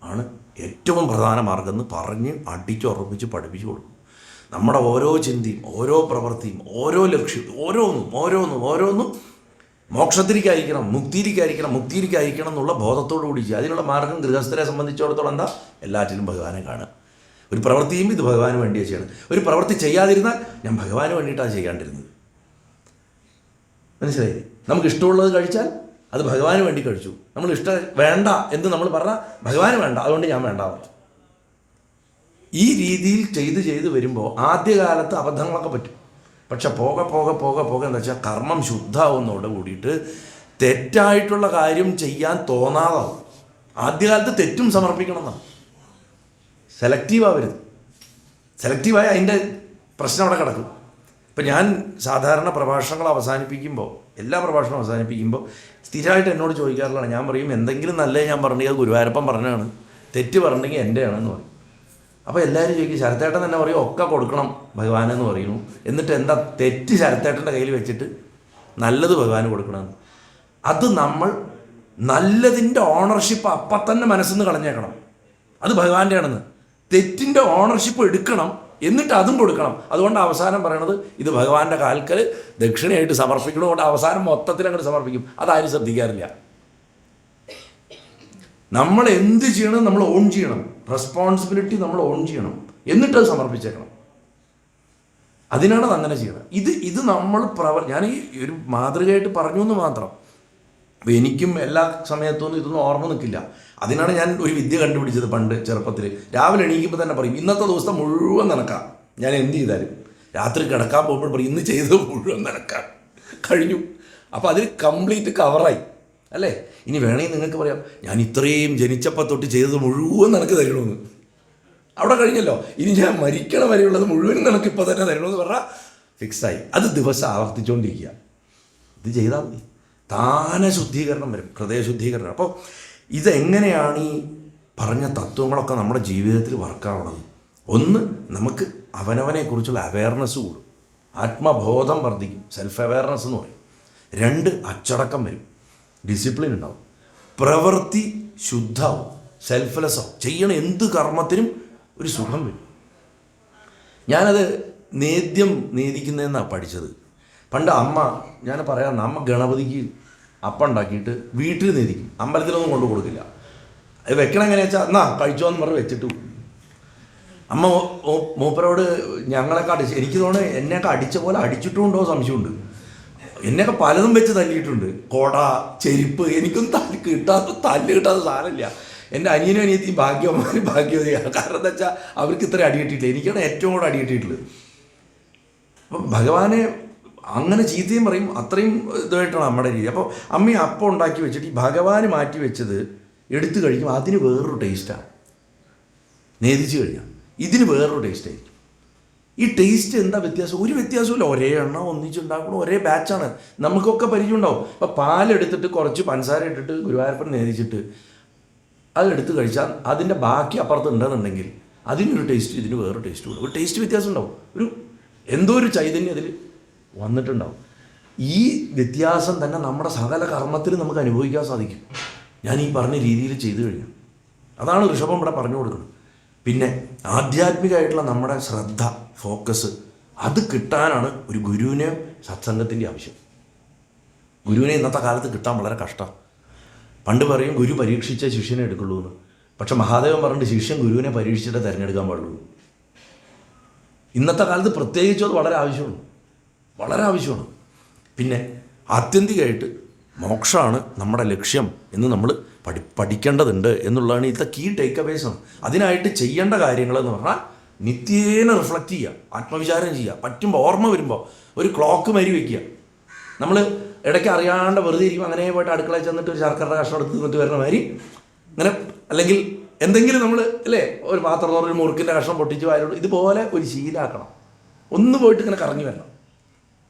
S1: ആണ് ഏറ്റവും പ്രധാന മാർഗം എന്ന് പറഞ്ഞ് അടിച്ചുറപ്പിച്ച് പഠിപ്പിച്ചു കൊടുക്കും. നമ്മുടെ ഓരോ ചിന്തയും ഓരോ പ്രവൃത്തിയും ഓരോ ലക്ഷ്യവും ഓരോന്നും മോക്ഷത്തിലേക്കായിരിക്കണം, മുക്തിയിലേക്കായിരിക്കണം എന്നുള്ള ബോധത്തോടു കൂടി ചെയ്യുക. അതിനുള്ള മാർഗം ഗൃഹസ്ഥരെ സംബന്ധിച്ചിടത്തോളം എന്താ? എല്ലാറ്റിലും ഭഗവാനെ കാണുക. ഒരു പ്രവൃത്തി ചെയ്യുമ്പോൾ ഇത് ഭഗവാന് വേണ്ടിയാണ് ചെയ്യണം. ഒരു പ്രവൃത്തി ചെയ്യാതിരുന്നാൽ ഞാൻ ഭഗവാന് വേണ്ടിയിട്ടാണ് ചെയ്യാണ്ടിരുന്നത്. മനസ്സിലായില്ലേ? നമുക്ക് ഇഷ്ടമുള്ളത് കഴിച്ചാൽ അത് ഭഗവാന് വേണ്ടി കഴിച്ചു. നമ്മൾ വേണ്ട എന്ന് നമ്മൾ പറഞ്ഞാൽ ഭഗവാന് വേണ്ട, അതുകൊണ്ട് ഞാൻ വേണ്ട. ഈ രീതിയിൽ ചെയ്ത് വരുമ്പോൾ ആദ്യകാലത്ത് അബദ്ധങ്ങളൊക്കെ പറ്റും. പക്ഷെ പോകെ എന്താ വെച്ചാൽ കർമ്മം ശുദ്ധമാവുന്നതോട് കൂടിയിട്ട് തെറ്റായിട്ടുള്ള കാര്യം ചെയ്യാൻ തോന്നാതാവും. ആദ്യകാലത്ത് തെറ്റും സമർപ്പിക്കണം എന്നാണ്. സെലക്റ്റീവായി അതിൻ്റെ പ്രശ്നം അവിടെ കിടക്കും. ഇപ്പം ഞാൻ സാധാരണ പ്രഭാഷണങ്ങൾ അവസാനിപ്പിക്കുമ്പോൾ, എല്ലാ പ്രഭാഷണവും അവസാനിപ്പിക്കുമ്പോൾ സ്ഥിരമായിട്ട് എന്നോട് ചോദിക്കാറുള്ളതാണ്. ഞാൻ പറയും, എന്തെങ്കിലും നല്ലത് ഞാൻ പറഞ്ഞെങ്കിൽ അത് ഗുരുവായൂരപ്പൻ പറഞ്ഞാണ്, തെറ്റ് പറഞ്ഞെങ്കിൽ എൻ്റെയാണെന്ന് പറയും. അപ്പോൾ എല്ലാവരും ചോദിക്കും, ശരത്തേട്ടൻ തന്നെ പറയും ഒക്കെ കൊടുക്കണം ഭഗവാനെന്ന് പറയുന്നു, എന്നിട്ട് എന്താ തെറ്റ് ശരത്തേട്ടൻ്റെ കയ്യിൽ വെച്ചിട്ട് നല്ലത് ഭഗവാന് കൊടുക്കണമെന്ന്. അത് നമ്മൾ നല്ലതിൻ്റെ ഓണർഷിപ്പ് അപ്പം തന്നെ മനസ്സിൽ നിന്ന് കളഞ്ഞേക്കണം, അത് ഭഗവാന്റെ ആണെന്ന്. തെറ്റിൻ്റെ ഓണർഷിപ്പ് എടുക്കണം, എന്നിട്ട് അതും കൊടുക്കണം. അതുകൊണ്ട് അവസാനം പറയണത് ഇത് ഭഗവാന്റെ കാൽക്കൽ ദക്ഷിണയായിട്ട് സമർപ്പിക്കണതുകൊണ്ട് അവസാനം മൊത്തത്തിൽ അങ്ങോട്ട് സമർപ്പിക്കും. അതാരും ശ്രദ്ധിക്കാറില്ല. നമ്മൾ എന്ത് ചെയ്യണം, നമ്മൾ ഓൺ ചെയ്യണം, റെസ്പോൺസിബിലിറ്റി നമ്മൾ ഓൺ ചെയ്യണം, എന്നിട്ടത് സമർപ്പിച്ചേക്കണം. അതിനാണ് അത് അങ്ങനെ ചെയ്യണം. ഇത് നമ്മൾ ഞാൻ ഈ ഒരു മാതൃകയായിട്ട് പറഞ്ഞു എന്ന് മാത്രം. അപ്പോൾ എനിക്കും എല്ലാ സമയത്തൊന്നും ഇതൊന്നും ഓർമ്മ നിൽക്കില്ല. അതിനാണ് ഞാൻ ഒരു വിദ്യ കണ്ടുപിടിച്ചത് പണ്ട് ചെറുപ്പത്തിൽ. രാവിലെ എണീക്കുമ്പോൾ തന്നെ പറയും, ഇന്നത്തെ ദിവസം മുഴുവൻ നനക്കാം. ഞാൻ എന്ത് ചെയ്താലും രാത്രി കിടക്കാൻ പോകുമ്പോൾ പറയും, ഇന്ന് ചെയ്തത് മുഴുവൻ നനക്കാം. കഴിഞ്ഞു. അപ്പോൾ അതിൽ കംപ്ലീറ്റ് കവറായി അല്ലേ. ഇനി വേണമെങ്കിൽ നിങ്ങൾക്ക് പറയാം, ഞാൻ ഇത്രയും ജനിച്ചപ്പോൾ തൊട്ട് ചെയ്തത് മുഴുവൻ നിനക്ക് തരണമെന്ന്. അവിടെ കഴിഞ്ഞല്ലോ. ഇനി ഞാൻ മരിക്കണ വരെയുള്ളത് മുഴുവൻ നിനക്ക് ഇപ്പോൾ തന്നെ തരണമെന്ന് പറഞ്ഞാൽ ഫിക്സായി. അത് ദിവസം ആവർത്തിച്ചുകൊണ്ടിരിക്കുക. ഇത് ചെയ്താൽ മതി, താനെ ശുദ്ധീകരണം വരും, ഹൃദയശുദ്ധീകരണം. അപ്പോൾ ഇതെങ്ങനെയാണ് ഈ പറഞ്ഞ തത്വങ്ങളൊക്കെ നമ്മുടെ ജീവിതത്തിൽ വർക്കാവണത്? ഒന്ന്, നമുക്ക് അവനവനെക്കുറിച്ചുള്ള അവയർനെസ് കൂടും, ആത്മബോധം വർദ്ധിക്കും, സെൽഫ് അവയർനെസ് എന്ന് പറയും. രണ്ട്, അച്ചടക്കം വരും, ഡിസിപ്ലിൻ ഉണ്ടാവും, പ്രവൃത്തി ശുദ്ധമാവും, സെൽഫ്ലെസ് ആവും, ചെയ്യണ എന്ത് കർമ്മത്തിനും ഒരു സുഖം വരും. ഞാനത് നേദിക്കുന്നതെന്നാണ് പഠിച്ചത്. പണ്ട് അമ്മ, ഞാൻ പറയാം, അമ്മ ഗണപതിക്ക് അപ്പം ഉണ്ടാക്കിയിട്ട് വീട്ടിൽ നേദിക്കും, അമ്പലത്തിലൊന്നും കൊണ്ടു കൊടുക്കില്ല. അത് വെക്കണം എങ്ങനെയാ വെച്ചാൽ എന്നാ കഴിച്ചോ എന്ന് പറഞ്ഞ് വെച്ചിട്ട് അമ്മ മൂപ്പരോട് ഞങ്ങളൊക്കെ എനിക്ക് തോന്നുന്നു എന്നെയൊക്കെ അടിച്ച പോലെ അടിച്ചിട്ടുണ്ടോ സംശയമുണ്ട്. എന്നെയൊക്കെ പലതും വെച്ച് തല്ലിയിട്ടുണ്ട്, കൊട, ചെരുപ്പ്. എനിക്കൊന്നും തല്ല് കിട്ടാത്ത സാധനമില്ല. എൻ്റെ അനിയനും അനിയത്തി ഭാഗ്യവതിയാണ്. കാരണം എന്താ വെച്ചാൽ അവർക്ക് ഇത്ര അടി കിട്ടിയിട്ടില്ല, എനിക്കാണ് ഏറ്റവും കൂടുതൽ അടി കിട്ടിയിട്ടുള്ളത്. അപ്പം ഭഗവാനെ അങ്ങനെ ചീത്തയും പറയും, അത്രയും ഇതായിട്ടാണ് നമ്മുടെ രീതി. അപ്പോൾ അമ്മ അപ്പം ഉണ്ടാക്കി വെച്ചിട്ട് ഈ ഭഗവാന് മാറ്റി വെച്ചത് എടുത്തു കഴിക്കും, അതിന് വേറൊരു ടേസ്റ്റാണ്. നേദിച്ച് കഴിഞ്ഞാൽ ഇതിന് വേറൊരു ടേസ്റ്റായിരിക്കും. ഈ ടേസ്റ്റ് എന്താ വ്യത്യാസം? ഒരു വ്യത്യാസമില്ല. ഒരേ എണ്ണ ഒന്നിച്ചുണ്ടാക്കണം, ഒരേ ബാച്ചാണ്, നമുക്കൊക്കെ പരിചയം ഉണ്ടാവും. അപ്പോൾ പാലെടുത്തിട്ട് കുറച്ച് പഞ്ചസാര ഇട്ടിട്ട് ഗുരുവായൂരപ്പൻ നേദിച്ചിട്ട് അതെടുത്ത് കഴിച്ചാൽ അതിൻ്റെ ബാക്കി അപ്പുറത്ത് ഉണ്ടെന്നുണ്ടെങ്കിൽ അതിനൊരു ടേസ്റ്റ്, ഇതിന് വേറൊരു ടേസ്റ്റ് കൂടും. ഒരു ടേസ്റ്റ് വ്യത്യാസം ഉണ്ടാവും, എന്തോ ഒരു ചൈതന്യം അതിൽ വന്നിട്ടുണ്ടാവും. ഈ വ്യത്യാസം തന്നെ നമ്മുടെ സകല കർമ്മത്തിൽ നമുക്ക് അനുഭവിക്കാൻ സാധിക്കും, ഞാൻ ഈ പറഞ്ഞ രീതിയിൽ ചെയ്തു കഴിഞ്ഞു. അതാണ് ഋഷഭം ഇവിടെ പറഞ്ഞു കൊടുക്കുന്നത്. പിന്നെ ആധ്യാത്മികമായിട്ടുള്ള നമ്മുടെ ശ്രദ്ധ, ഫോക്കസ്, അത് കിട്ടാനാണ് ഒരു ഗുരുവിനെ സത്സംഗത്തിൻ്റെ ആവശ്യം. ഗുരുവിനെ ഇന്നത്തെ കാലത്ത് കിട്ടാൻ വളരെ കഷ്ടമാണ്. പണ്ട് പറയും ഗുരു പരീക്ഷിച്ച ശിഷ്യനെ എടുക്കുള്ളൂ എന്ന്. പക്ഷെ മഹാദേവൻ പറഞ്ഞിട്ട് ശിഷ്യൻ ഗുരുവിനെ പരീക്ഷിച്ചിട്ട് തിരഞ്ഞെടുക്കാൻ പാടുള്ളൂ. ഇന്നത്തെ കാലത്ത് പ്രത്യേകിച്ച് അത് വളരെ ആവശ്യമാണ്. പിന്നെ ആത്യന്തികമായിട്ട് മോക്ഷമാണ് നമ്മുടെ ലക്ഷ്യം എന്ന് നമ്മൾ പഠിക്കേണ്ടതുണ്ട് എന്നുള്ളതാണ് ഇന്നത്തെ കീ ടേക്ക് അവേസാണ്. അതിനായിട്ട് ചെയ്യേണ്ട കാര്യങ്ങളെന്ന് പറഞ്ഞാൽ നിത്യേന റിഫ്ലക്റ്റ് ചെയ്യുക, ആത്മവിചാരം ചെയ്യുക, പറ്റുമ്പോൾ ഓർമ്മ വരുമ്പോൾ ഒരു ക്ലോക്ക് മാരി വയ്ക്കുക. നമ്മൾ ഇടയ്ക്ക് അറിയാണ്ട് വെറുതെ ഇരിക്കും, അങ്ങനെ പോയിട്ട് അടുക്കളയിൽ ചെന്നിട്ട് ഒരു ശർക്കര കഷ്ണം എടുത്ത് നിന്നിട്ട് വരുന്ന മാതിരി അങ്ങനെ, അല്ലെങ്കിൽ എന്തെങ്കിലും നമ്മൾ അല്ലേ ഒരു പാത്രം ഒരു മുറുക്കിൻ്റെ കഷ്ണം പൊട്ടിച്ച് വായിലോട്ട്, ഇതുപോലെ ഒരു ശീലാക്കണം. ഒന്ന് പോയിട്ട് ഇങ്ങനെ കറങ്ങി വരണം.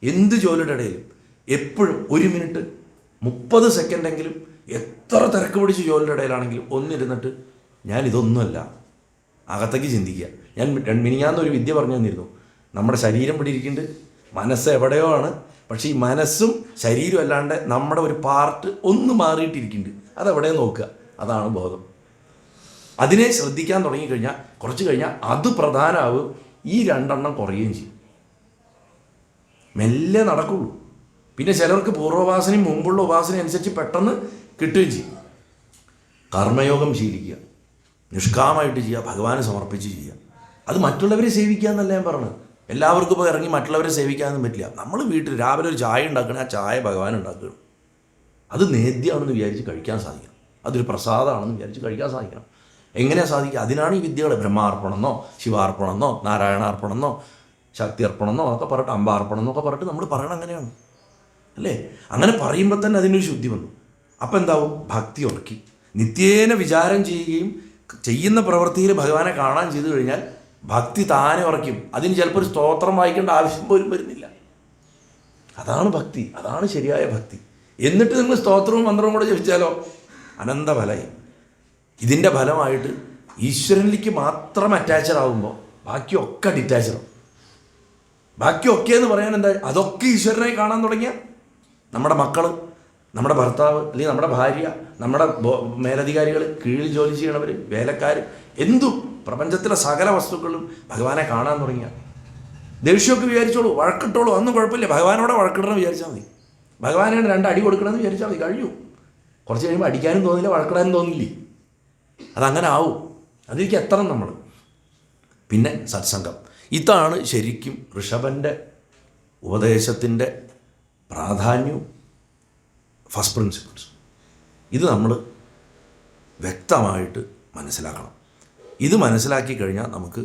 S1: എന്ത് ജോലിയുടെ ഇടയിലും എപ്പോഴും 1 മിനിറ്റ് 30 സെക്കൻഡെങ്കിലും, എത്ര തിരക്ക് പിടിച്ച് ജോലിയുടെ ഇടയിലാണെങ്കിലും ഒന്നിരുന്നിട്ട് ഞാൻ ഇതൊന്നുമല്ല, അകത്തേക്ക് ചിന്തിക്കുക. ഞാൻ മിനിഞ്ഞാന്നൊരു വിദ്യ പറഞ്ഞു തന്നിരുന്നു. നമ്മുടെ ശരീരം ഇവിടെ ഇരിക്കുന്നുണ്ട്, മനസ്സ് എവിടെയോ ആണ്, പക്ഷേ ഈ മനസ്സും ശരീരവും അല്ലാണ്ട് നമ്മുടെ ഒരു പാർട്ട് ഒന്ന് മാറിയിട്ടിരിക്കുന്നുണ്ട്, അതെവിടെ നോക്കുക, അതാണ് ബോധം. അതിനെ ശ്രദ്ധിക്കാൻ തുടങ്ങിക്കഴിഞ്ഞാൽ കുറച്ച് കഴിഞ്ഞാൽ അത് പ്രധാനമാവും, ഈ 2 എണ്ണം കുറയുകയും ചെയ്യും, മെല്ലെ നടക്കുള്ളൂ. പിന്നെ ചിലർക്ക് പൂർവ്വവാസനയും മുമ്പുള്ള ഉപാസനയും അനുസരിച്ച് പെട്ടെന്ന് കിട്ടുകയും ചെയ്യും. കർമ്മയോഗം ശീലിക്കുക, നിഷ്കാമമായിട്ട് ചെയ്യുക, ഭഗവാനെ സമർപ്പിച്ച് ചെയ്യുക. അത് മറ്റുള്ളവരെ സേവിക്കുക എന്നല്ല ഞാൻ പറഞ്ഞത്. എല്ലാവർക്കും ഇപ്പോൾ ഇറങ്ങി മറ്റുള്ളവരെ സേവിക്കാനൊന്നും പറ്റില്ല. നമ്മൾ വീട്ടിൽ രാവിലെ ഒരു ചായ ഉണ്ടാക്കണം, ആ ചായ ഭഗവാൻ ഉണ്ടാക്കണം. അത് നേദ്യമാണെന്ന് വിചാരിച്ച് കഴിക്കാൻ സാധിക്കണം, അതൊരു പ്രസാദമാണെന്ന് വിചാരിച്ച് കഴിക്കാൻ സാധിക്കണം. എങ്ങനെയാണ് സാധിക്കുക? അതിനാണ് ഈ വിദ്യകൾ. ബ്രഹ്മാർപ്പണമെന്നോ ശിവാർപ്പണമെന്നോ നാരായണാർപ്പണമെന്നോ ശക്തി അർപ്പണമെന്നോ ഒക്കെ പറഞ്ഞിട്ട്, അമ്പാർപ്പണം എന്നൊക്കെ പറഞ്ഞിട്ട് നമ്മൾ പറയണം അങ്ങനെയാണ് അല്ലേ. അങ്ങനെ പറയുമ്പോൾ തന്നെ അതിനൊരു ശുദ്ധി വന്നു. അപ്പം എന്താവും? ഭക്തി ഉറക്കി നിത്യേന വിചാരം ചെയ്യുകയും ചെയ്യുന്ന പ്രവൃത്തിയിൽ ഭഗവാനെ കാണാൻ ചെയ്തു കഴിഞ്ഞാൽ ഭക്തി താനെ ഉറയ്ക്കും. അതിന് ചിലപ്പോൾ ഒരു സ്തോത്രം വായിക്കേണ്ട ആവശ്യം പോലും വരുന്നില്ല. അതാണ് ഭക്തി, അതാണ് ശരിയായ ഭക്തി. എന്നിട്ട് നിങ്ങൾ സ്തോത്രവും മന്ത്രവും കൂടെ ജപിച്ചാലോ അനന്ത ഫലമായി. ഇതിൻ്റെ ഫലമായിട്ട് ഈശ്വരനിലേക്ക് മാത്രം അറ്റാച്ചഡ് ആകുമ്പോൾ ബാക്കിയൊക്കെ ഡിറ്റാച്ചഡാവും. ബാക്കിയൊക്കെ എന്ന് പറയാൻ എന്താ, അതൊക്കെ ഈശ്വരനായി കാണാൻ തുടങ്ങിയ നമ്മുടെ മക്കൾ, നമ്മുടെ ഭർത്താവ്, അല്ലെങ്കിൽ നമ്മുടെ ഭാര്യ, നമ്മുടെ മേലധികാരികൾ, കീഴിൽ ജോലി ചെയ്യണവർ, വേലക്കാർ, എന്തും പ്രപഞ്ചത്തിലെ സകല വസ്തുക്കളും ഭഗവാനെ കാണാൻ തുടങ്ങിയ ദേഷ്യമൊക്കെ വിചാരിച്ചോളൂ, വഴക്കിട്ടോളൂ, അതൊന്നും കുഴപ്പമില്ല. ഭഗവാനോടെ വഴക്കിടണമെന്ന് വിചാരിച്ചാൽ മതി. ഭഗവാനാണ് 2 അടി കൊടുക്കണമെന്ന് വിചാരിച്ചാൽ മതി, കഴിഞ്ഞു. കുറച്ച് കഴിയുമ്പോൾ അടിക്കാനും തോന്നില്ല, വഴക്കിടാനും തോന്നില്ലേ. അതങ്ങനെ ആവും. അതിലേക്ക് എത്തണം നമ്മൾ. പിന്നെ സത്സംഗം. ഇതാണ് ശരിക്കും ഋഷഭൻ്റെ ഉപദേശത്തിൻ്റെ പ്രാധാന്യവും ഫസ്റ്റ് പ്രിൻസിപ്പിൾസ്. ഇത് നമ്മൾ വ്യക്തമായിട്ട് മനസ്സിലാക്കണം. ഇത് മനസ്സിലാക്കി കഴിഞ്ഞാൽ നമുക്ക്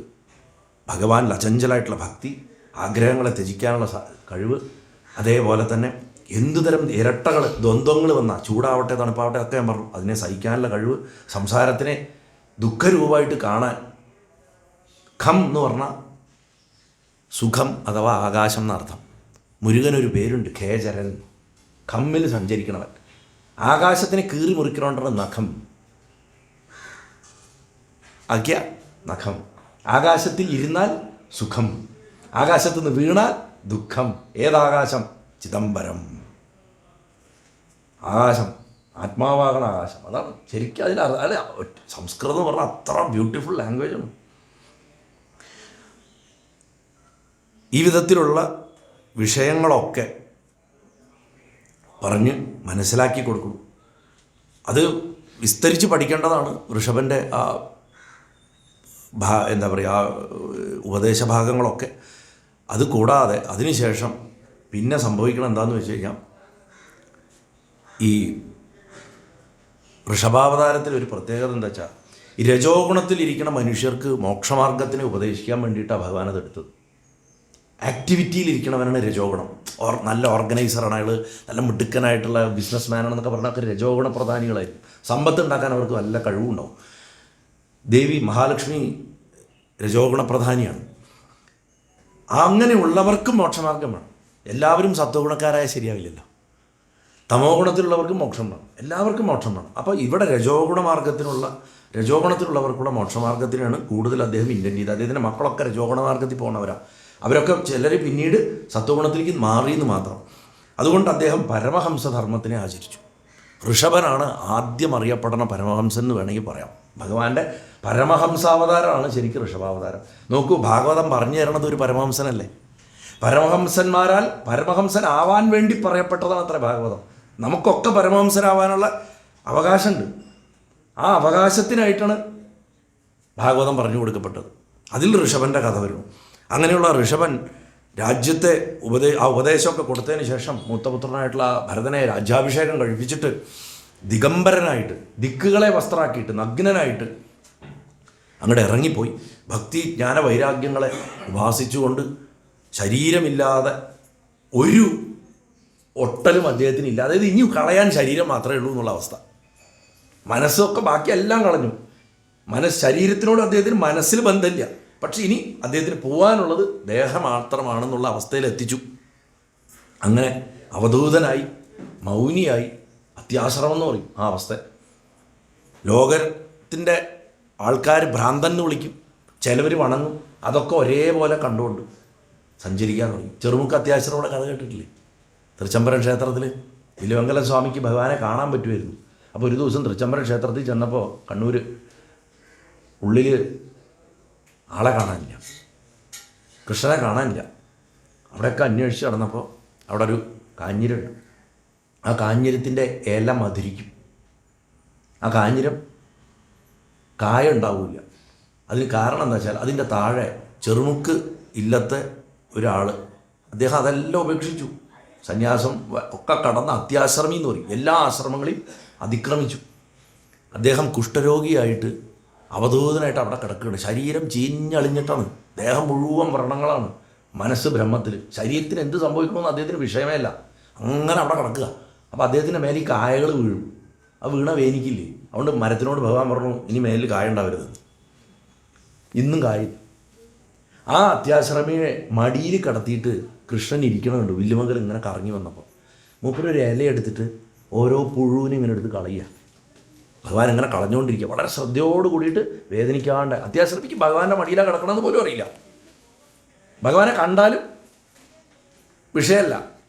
S1: ഭഗവാനിൽ അചഞ്ചലായിട്ടുള്ള ഭക്തി, ആഗ്രഹങ്ങളെ ത്യജിക്കാനുള്ള കഴിവ്, അതേപോലെ തന്നെ എന്തുതരം ഇരട്ടകൾ, ദ്വന്ദ്വങ്ങൾ വന്നാൽ, ചൂടാവട്ടെ തണുപ്പാവട്ടെ ഒക്കെ ഞാൻ പറഞ്ഞു, അതിനെ സഹിക്കാനുള്ള കഴിവ്, സംസാരത്തിനെ ദുഃഖരൂപമായിട്ട് കാണാൻ. ഖം എന്ന് പറഞ്ഞാൽ സുഖം അഥവാ ആകാശം എന്നർത്ഥം. മുരുകനൊരു പേരുണ്ട്, ഖേചരൻ. ഖമ്മിൽ സഞ്ചരിക്കണവൻ. ആകാശത്തിനെ കീറി മുറിക്കണോണ്ടാണ് നഖം. അഗ്യ നഖം. ആകാശത്തിൽ ഇരുന്നാൽ സുഖം, ആകാശത്തു നിന്ന് വീണാൽ ദുഃഖം. ഏതാകാശം? ചിദംബരം. ആകാശം, ആത്മാവാകണ ആകാശം. അതാണ് ശരിക്കും അതിൽ. അല്ല, സംസ്കൃതം എന്ന് പറഞ്ഞാൽ അത്ര ബ്യൂട്ടിഫുൾ ലാംഗ്വേജാണ്. ഈ വിധത്തിലുള്ള വിഷയങ്ങളൊക്കെ പറഞ്ഞ് മനസ്സിലാക്കി കൊടുക്കണം. അത് വിസ്തരിച്ച് പഠിക്കേണ്ടതാണ് ഋഷഭൻ്റെ എന്താ പറയുക, ഉപദേശഭാഗങ്ങളൊക്കെ. അത് കൂടാതെ അതിനുശേഷം പിന്നെ സംഭവിക്കണം എന്താണെന്ന് വെച്ച് കഴിഞ്ഞാൽ, ഈ ഋഷഭാവതാരത്തിൽ ഒരു പ്രത്യേകത എന്താ വെച്ചാൽ, ഈ രജോ ഗുണത്തിലിരിക്കുന്ന മനുഷ്യർക്ക് മോക്ഷമാർഗത്തിനെ ഉപദേശിക്കാൻ വേണ്ടിയിട്ടാണ് ഭഗവാൻ അതെടുത്തത്. ആക്ടിവിറ്റിയിലിരിക്കണവനാണ് രജോ ഗുണം. നല്ല ഓർഗനൈസറാണ് അയാൾ, നല്ല മിടുക്കനായിട്ടുള്ള ബിസിനസ് മാനാണെന്നൊക്കെ പറഞ്ഞാൽ രജോ ഗുണ പ്രധാനികളായിരിക്കും. സമ്പത്ത് ഉണ്ടാക്കാൻ അവർക്ക് നല്ല കഴിവുണ്ടാവും. ദേവി മഹാലക്ഷ്മി രജോ ഗുണ പ്രധാനിയാണ്. അങ്ങനെയുള്ളവർക്കും മോക്ഷമാർഗം വേണം. എല്ലാവരും സത്വഗുണക്കാരായ ശരിയാവില്ലല്ലോ. തമോ ഗുണത്തിലുള്ളവർക്കും മോക്ഷം വേണം, എല്ലാവർക്കും മോക്ഷം വേണം. അപ്പോൾ ഇവിടെ രജോ ഗുണത്തിലുള്ളവർക്കുള്ള മോക്ഷമാർഗത്തിനാണ് കൂടുതൽ അദ്ദേഹം ഇൻറ്റൻറ്റ് ചെയ്തത്. അദ്ദേഹത്തിൻ്റെ മക്കളൊക്കെ രജോ ഗുണമാർഗത്തിൽ പോകുന്നവരാണ്. അവരൊക്കെ ചിലർ പിന്നീട് സത്വഗുണത്തിലേക്ക് മാറിയെന്ന് മാത്രം. അതുകൊണ്ട് അദ്ദേഹം പരമഹംസധർമ്മത്തിനെ ആചരിച്ചു. ഋഷഭനാണ് ആദ്യം അറിയപ്പെടുന്ന പരമഹംസൻ എന്ന് വേണമെങ്കിൽ പറയാം. ഭഗവാന്റെ പരമഹംസാവതാരമാണ് ശരിക്കും ഋഷഭാവതാരം. നോക്കൂ, ഭാഗവതം പറഞ്ഞു തരണത് ഒരു പരമഹംസനല്ലേ. പരമഹംസന്മാരാൽ പരമഹംസനാവാൻ വേണ്ടി പറയപ്പെട്ടതാണ് അത്ര ഭാഗവതം. നമുക്കൊക്കെ പരമഹംസനാവാനുള്ള അവകാശമുണ്ട്. ആ അവകാശത്തിനായിട്ടാണ് ഭാഗവതം പറഞ്ഞു കൊടുക്കപ്പെട്ടത്. അതിൽ ഋഷഭൻ്റെ കഥ വരുന്നു. അങ്ങനെയുള്ള ഋഷഭൻ രാജ്യത്തെ ഉപദേശമൊക്കെ കൊടുത്തതിന് ശേഷം മൂത്തപുത്രനായിട്ടുള്ള ഭരതനെ രാജ്യാഭിഷേകം കഴിപ്പിച്ചിട്ട് ദിഗംബരനായിട്ട്, ദിക്കുകളെ വസ്ത്രമാക്കിയിട്ട്, നഗ്നനായിട്ട് അങ്ങോട്ട് ഇറങ്ങിപ്പോയി. ഭക്തി ജ്ഞാന വൈരാഗ്യങ്ങളെ ഉപാസിച്ചുകൊണ്ട് ശരീരമില്ലാതെ ഒരു ഒട്ടലും അദ്ദേഹത്തിനില്ല. അതായത് ഇനി കളയാൻ ശരീരം മാത്രമേ ഉള്ളൂ എന്നുള്ള അവസ്ഥ. മനസ്സൊക്കെ ബാക്കിയെല്ലാം കളഞ്ഞു. ശരീരത്തിനോട് അദ്ദേഹത്തിന് മനസ്സിൽ ബന്ധമില്ല. പക്ഷെ ഇനി അദ്ദേഹത്തിന് പോകാനുള്ളത് ദേഹം മാത്രമാണെന്നുള്ള അവസ്ഥയിൽ എത്തിച്ചു. അങ്ങനെ അവധൂതനായി, മൗനിയായി, അത്യാശ്രമം എന്ന് പറയും ആ അവസ്ഥ. ലോകത്തിൻ്റെ ആൾക്കാർ ഭ്രാന്തൻ എന്ന് വിളിക്കും, ചിലവർ വണങ്ങും. അതൊക്കെ ഒരേപോലെ കണ്ടുകൊണ്ട് സഞ്ചരിക്കാൻ തുടങ്ങി. ചെറുമുക്ക് അത്യാശ്രമയുടെ കഥ കേട്ടിട്ടില്ലേ? തൃച്ചംബരം ക്ഷേത്രത്തിൽ തിരുവങ്കലം സ്വാമിക്ക് ഭഗവാനെ കാണാൻ പറ്റുമായിരുന്നു. അപ്പോൾ ഒരു ദിവസം തൃച്ചംബരം ക്ഷേത്രത്തിൽ ചെന്നപ്പോൾ കണ്ണൂർ ഉള്ളിൽ ആളെ കാണാനില്ല, കൃഷ്ണനെ കാണാനില്ല. അവിടെയൊക്കെ അന്വേഷിച്ച് നടന്നപ്പോൾ അവിടെ ഒരു കാഞ്ഞിരമുണ്ട്. ആ കാഞ്ഞിരത്തിൻ്റെ ഇല മധുരിക്കും. ആ കാഞ്ഞിരം കായ ഉണ്ടാവില്ല. അതിന് കാരണം എന്താ വെച്ചാൽ, അതിൻ്റെ താഴെ ചെറുമുക്ക് ഇല്ലത്തെ ഒരാൾ, അദ്ദേഹം അതെല്ലാം ഉപേക്ഷിച്ചു. സന്യാസം ഒക്കെ കടന്ന് അത്യാശ്രമി എന്ന് പറയും, എല്ലാ ആശ്രമങ്ങളെയും അതിക്രമിച്ചു. അദ്ദേഹം കുഷ്ഠരോഗിയായിട്ട് അവധൂതനായിട്ട് അവിടെ കിടക്കുകയാണ്. ശരീരം ചീഞ്ഞളിഞ്ഞിട്ടാണ്, ദേഹം മുഴുവൻ വ്രണങ്ങളാണ്, മനസ്സ് ബ്രഹ്മത്തിൽ. ശരീരത്തിന് എന്ത് സംഭവിക്കണമെന്ന് അദ്ദേഹത്തിന് വിഷയമേ അല്ല. അങ്ങനെ അവിടെ കിടക്കുക. അപ്പോൾ അദ്ദേഹത്തിൻ്റെ മേലെ ഈ കായകൾ വീഴും. ആ വീണ വേനിക്കില്ലേ. അതുകൊണ്ട് മരത്തിനോട് ഭഗവാൻ പറഞ്ഞു, ഇനി മേലിൽ കായ ഉണ്ടാവരുത്. ഇന്നും കായ ആ അത്യാശ്രമിയെ മടിയിൽ കടത്തിയിട്ട് കൃഷ്ണൻ ഇരിക്കണമുണ്ട്. വില്ലുമംഗലം ഇങ്ങനെ കറങ്ങി വന്നപ്പോൾ മൂപ്പര് ഒരു ഇല എടുത്തിട്ട് ഓരോ പുഴുവിനും ഇങ്ങനെ എടുത്ത് കളയുക. ഭഗവാൻ ഇങ്ങനെ കളഞ്ഞുകൊണ്ടിരിക്കുക, വളരെ ശ്രദ്ധയോട് കൂടിയിട്ട്, വേദനിക്കാണ്ട്. അത്യാശ്രമിക്ക് ഭഗവാന്റെ മടിയിലാണ് കിടക്കണമെന്ന് പോലും അറിയില്ല. ഭഗവാനെ കണ്ടാലും വിഷയമല്ല,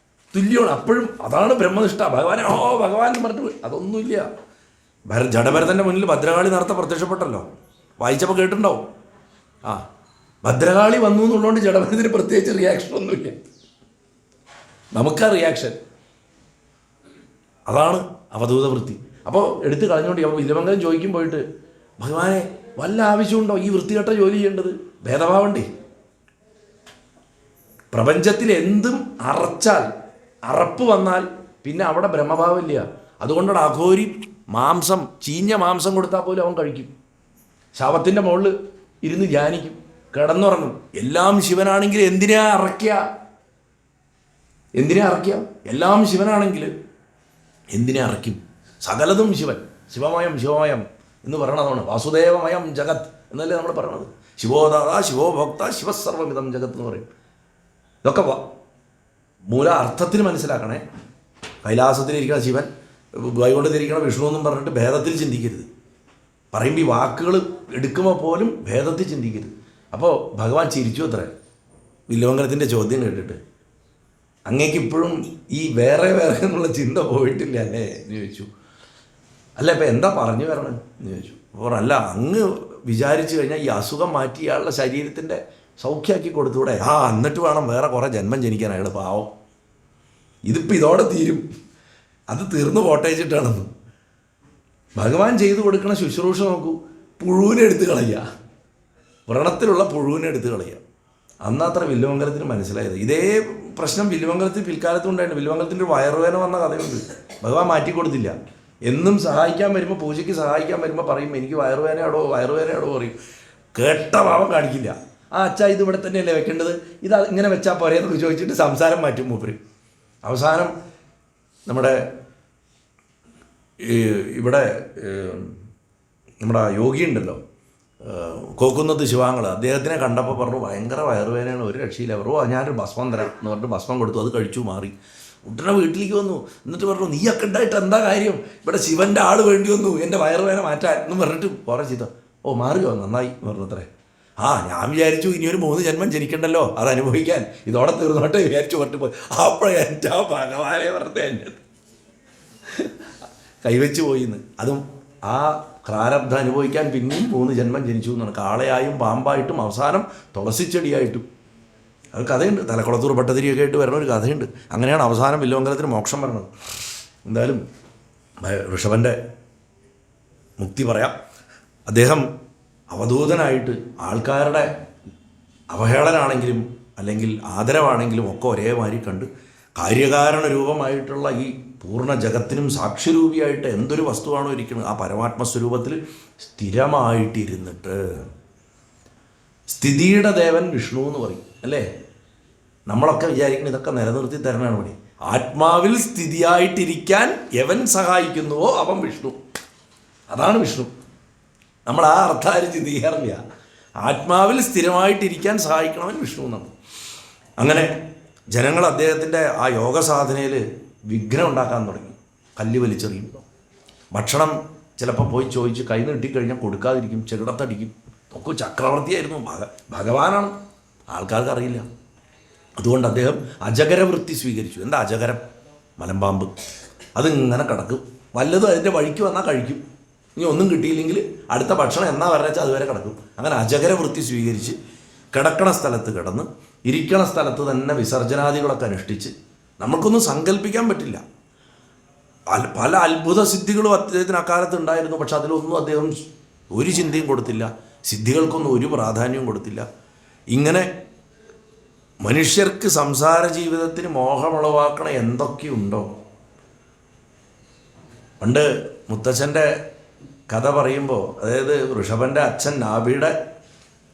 S1: തുല്യമാണ് അപ്പോഴും. അതാണ് ബ്രഹ്മനിഷ്ഠ. ഭഗവാനെ ഭഗവാൻ എന്ന് പറഞ്ഞിട്ട് അതൊന്നുമില്ല. ജഡഭരതൻ്റെ മുന്നിൽ ഭദ്രകാളി നേരത്തെ പ്രത്യക്ഷപ്പെട്ടല്ലോ, വായിച്ചപ്പോൾ കേട്ടിട്ടുണ്ടാവും. ഭദ്രകാളി വന്നു എന്നുള്ളതുകൊണ്ട് ജഡഭരതന് പ്രത്യേകിച്ച് റിയാക്ഷനൊന്നുമില്ല. നമുക്കാ റിയാക്ഷൻ. അതാണ് അവധൂത വൃത്തി. അപ്പോൾ എടുത്ത് കളഞ്ഞുകൊണ്ട് വില്ലുമംഗലം ചോദിക്കും പോയിട്ട്, ഭഗവാനെ വല്ല ആവശ്യമുണ്ടോ ഈ വൃത്തികെട്ട ജോലി ചെയ്യേണ്ടത്? ഭേദഭാവണ്ടേ? പ്രപഞ്ചത്തിൽ എന്തും അറച്ചാൽ, അറപ്പ് വന്നാൽ പിന്നെ അവിടെ ബ്രഹ്മഭാവമില്ല. അതുകൊണ്ടാണ് അഘോരി മാംസം, ചീഞ്ഞ മാംസം കൊടുത്താൽ പോലും അവൻ കഴിക്കും. ശവത്തിൻ്റെ മുകളിൽ ഇരുന്ന് ധ്യാനിക്കും, കിടന്നുറങ്ങും. എല്ലാം ശിവനാണെങ്കിൽ എന്തിനാ അറയ്ക്കുക? എല്ലാം ശിവനാണെങ്കിൽ എന്തിനെ അറയ്ക്കും? സകലതും ശിവൻ, ശിവമയം ശിവമയം എന്ന് പറയണതാണ്. വാസുദേവമയം ജഗത് എന്നല്ലേ നമ്മൾ പറയണത്. ശിവോദാത ശിവോഭോക്ത ശിവസർവമിതം ജഗത്ത് എന്ന് പറയും. ഇതൊക്കെ മൂല അർത്ഥത്തിന് മനസ്സിലാക്കണേ. കൈലാസത്തിലിരിക്കുന്ന ശിവൻ, വൈകുണ്ഠത്തിരിക്കുന്ന വിഷ്ണു എന്നും പറഞ്ഞിട്ട് ഭേദത്തിൽ ചിന്തിക്കരുത്. പറയുമ്പോൾ ഈ വാക്കുകൾ എടുക്കുമ്പോൾ പോലും ഭേദത്തിൽ ചിന്തിക്കരുത്. അപ്പോൾ ഭഗവാൻ ചിരിച്ചു അത്രേ വില്ലുമംഗലത്തിൻ്റെ ചോദ്യം കേട്ടിട്ട്. അങ്ങേക്ക് ഇപ്പോഴും ഈ വേറെ എന്നുള്ള ചിന്ത പോയിട്ടില്ല അല്ലേ എന്ന് ചോദിച്ചു. അല്ല ഇപ്പം എന്താ പറഞ്ഞു വരണം എന്ന് ചോദിച്ചു. അപ്പോൾ അല്ല, അങ്ങ് വിചാരിച്ചു കഴിഞ്ഞാൽ ഈ അസുഖം മാറ്റി ഇയാളുടെ ശരീരത്തിൻ്റെ സൗഖ്യമാക്കി കൊടുത്തൂടെ? എന്നിട്ട് വേണം വേറെ കുറേ ജന്മം ജനിക്കാൻ. അയാൾ പാവം, ഇതിപ്പോൾ ഇതോടെ തീരും, അത് തീർന്നു പോട്ടേച്ചിട്ടാണെന്ന്. ഭഗവാൻ ചെയ്തു കൊടുക്കണ ശുശ്രൂഷ നോക്കൂ. പുഴുവിനെ എടുത്ത് കളയുക, വ്രണത്തിലുള്ള പുഴുവിനെ എടുത്ത് കളയുക. അന്നത്ര വില്ലുമംഗലത്തിന് മനസ്സിലായത്. ഇതേ പ്രശ്നം വില്ലുമംഗലത്തിൽ പിൽക്കാലത്തും ഉണ്ടായിരുന്നു. വില്ലുമംഗലത്തിൻ്റെ ഒരു വയറുവേദന വന്ന കഥയുണ്ട്. ഭഗവാൻ മാറ്റിക്കൊടുത്തില്ല. എന്നും സഹായിക്കാൻ വരുമ്പോൾ, പൂജയ്ക്ക് സഹായിക്കാൻ വരുമ്പോൾ പറയും, എനിക്ക് വയറുവേദനയോടോ പറയും. കേട്ട ഭാവം കാണിക്കില്ല. അച്ഛാ ഇത് ഇവിടെ തന്നെയല്ലേ വെക്കേണ്ടത്, ഇത് ഇങ്ങനെ വെച്ചാൽ പോരെ എന്നൊക്കെ ചോദിച്ചിട്ട് സംസാരം മാറ്റും മൂപ്പര്. അവസാനം നമ്മുടെ ഇവിടെ നമ്മുടെ യോഗി ഉണ്ടല്ലോ, കോക്കുന്നത്ത് ശിവാങ്ങൾ, അദ്ദേഹത്തിനെ കണ്ടപ്പോൾ പറഞ്ഞു ഭയങ്കര വയറുവേദനയാണ്, ഒരു രക്ഷയില്ല. ഞാനൊരു ഭസ്മം തരാം എന്ന് പറഞ്ഞിട്ട് ഭസ്മം കൊടുത്തു. അത് കഴിച്ചു, മാറി. ഉടനെ വീട്ടിലേക്ക് വന്നു. എന്നിട്ട് പറഞ്ഞു, നീയൊക്കെ ഉണ്ടായിട്ട് എന്താ കാര്യം, ഇവിടെ ശിവൻ്റെ ആൾ വേണ്ടി വന്നു എൻ്റെ വയറുവേദന മാറ്റാൻ എന്ന് പറഞ്ഞിട്ട് കുറേ ചീത്ത. മാറിയോ, നന്നായി എന്ന് പറഞ്ഞത്രേ. ഞാൻ വിചാരിച്ചു ഇനിയൊരു 3 ജന്മം ജനിക്കണ്ടല്ലോ അത് അനുഭവിക്കാൻ, ഇതോടെ തീർന്നോട്ടെ വിചാരിച്ചു പറഞ്ഞിട്ട് പോയി. അപ്പോഴെൻ്റെ ഭഗവാനെ പറഞ്ഞത് എൻ്റെ കൈവച്ച് പോയിന്ന്. അതും ആ പ്രാരബ്ധം അനുഭവിക്കാൻ പിന്നെയും 3 ജന്മം ജനിച്ചു എന്നാണ്. കാളയായും പാമ്പായിട്ടും അവസാനം തുളസിച്ചെടിയായിട്ടും. അത് കഥയുണ്ട്. തലക്കുളത്തൂർ ഭട്ടതിരിയൊക്കെ ആയിട്ട് വരുന്ന ഒരു കഥയുണ്ട്. അങ്ങനെയാണ് അവസാനം വില്ലുമംഗലത്തിന് മോക്ഷം വരണത്. എന്തായാലും ഋഷഭൻ്റെ മുക്തി പറയാം. അദ്ദേഹം അവധൂതനായിട്ട് ആൾക്കാരുടെ അവഹേളനാണെങ്കിലും അല്ലെങ്കിൽ ആദരവാണെങ്കിലും ഒക്കെ ഒരേമാതിരി കണ്ട് കാര്യകാരണ രൂപമായിട്ടുള്ള ഈ പൂർണ്ണ ജഗത്തിനും സാക്ഷിരൂപിയായിട്ട് എന്തൊരു വസ്തുവാണോ ഇരിക്കുന്നത് ആ പരമാത്മസ്വരൂപത്തിൽ സ്ഥിരമായിട്ടിരുന്നിട്ട്, സ്ഥിതിയുടെ ദേവൻ വിഷ്ണു എന്ന് പറയും അല്ലേ? നമ്മളൊക്കെ വിചാരിക്കണം ഇതൊക്കെ നിലനിർത്തി തരണമാണ് പണി. ആത്മാവിൽ സ്ഥിതിയായിട്ടിരിക്കാൻ എവൻ സഹായിക്കുന്നുവോ അവൻ വിഷ്ണു. അതാണ് വിഷ്ണു. നമ്മൾ ആ അർത്ഥാരും ചിന്തിക്കാറില്ല. ആത്മാവിൽ സ്ഥിരമായിട്ടിരിക്കാൻ സഹായിക്കണവൻ വിഷ്ണു എന്നാണ്. അങ്ങനെ ജനങ്ങൾ അദ്ദേഹത്തിൻ്റെ ആ യോഗ സാധനയിൽ വിഘ്നം ഉണ്ടാക്കാൻ തുടങ്ങി. കല്ല് വലിച്ചെറിയും, ഭക്ഷണം ചിലപ്പോൾ പോയി ചോദിച്ച് കൈ നീട്ടിക്കഴിഞ്ഞാൽ കൊടുക്കാതിരിക്കും, ചെകിടത്തടിക്കും. ഒക്കെ ചക്രവർത്തിയായിരുന്നു, ഭഗവാനാണ്, ആൾക്കാർക്ക് അറിയില്ല. അതുകൊണ്ട് അദ്ദേഹം അജഗരവൃത്തി സ്വീകരിച്ചു. എന്താ അജഗരം? മലമ്പാമ്പ്. അതിങ്ങനെ കിടക്കും, വല്ലതും അതിൻ്റെ വഴിക്ക് വന്നാൽ കഴിക്കും. ഇനി ഒന്നും കിട്ടിയില്ലെങ്കിൽ അടുത്ത ഭക്ഷണം എന്നാ പറഞ്ഞാൽ അതുവരെ കിടക്കും. അങ്ങനെ അജഗരവൃത്തി സ്വീകരിച്ച് കിടക്കണ സ്ഥലത്ത് കിടന്ന് ഇരിക്കണ സ്ഥലത്ത് തന്നെ വിസർജനാദികളൊക്കെ അനുഷ്ഠിച്ച് നമുക്കൊന്നും സങ്കല്പിക്കാൻ പറ്റില്ല. പല അത്ഭുത സിദ്ധികളും അദ്ദേഹത്തിന് അക്കാലത്ത് ഉണ്ടായിരുന്നു. പക്ഷെ അതിലൊന്നും അദ്ദേഹം ഒരു ചിന്തയും കൊടുത്തില്ല, സിദ്ധികൾക്കൊന്നും ഒരു പ്രാധാന്യവും കൊടുത്തില്ല. ഇങ്ങനെ മനുഷ്യർക്ക് സംസാര ജീവിതത്തിന് മോഹമുളവാക്കണ എന്തൊക്കെയുണ്ടോ. പണ്ട് മുത്തച്ഛൻ്റെ കഥ പറയുമ്പോൾ, അതായത് ഋഷഭൻ്റെ അച്ഛൻ നാഭിയുടെ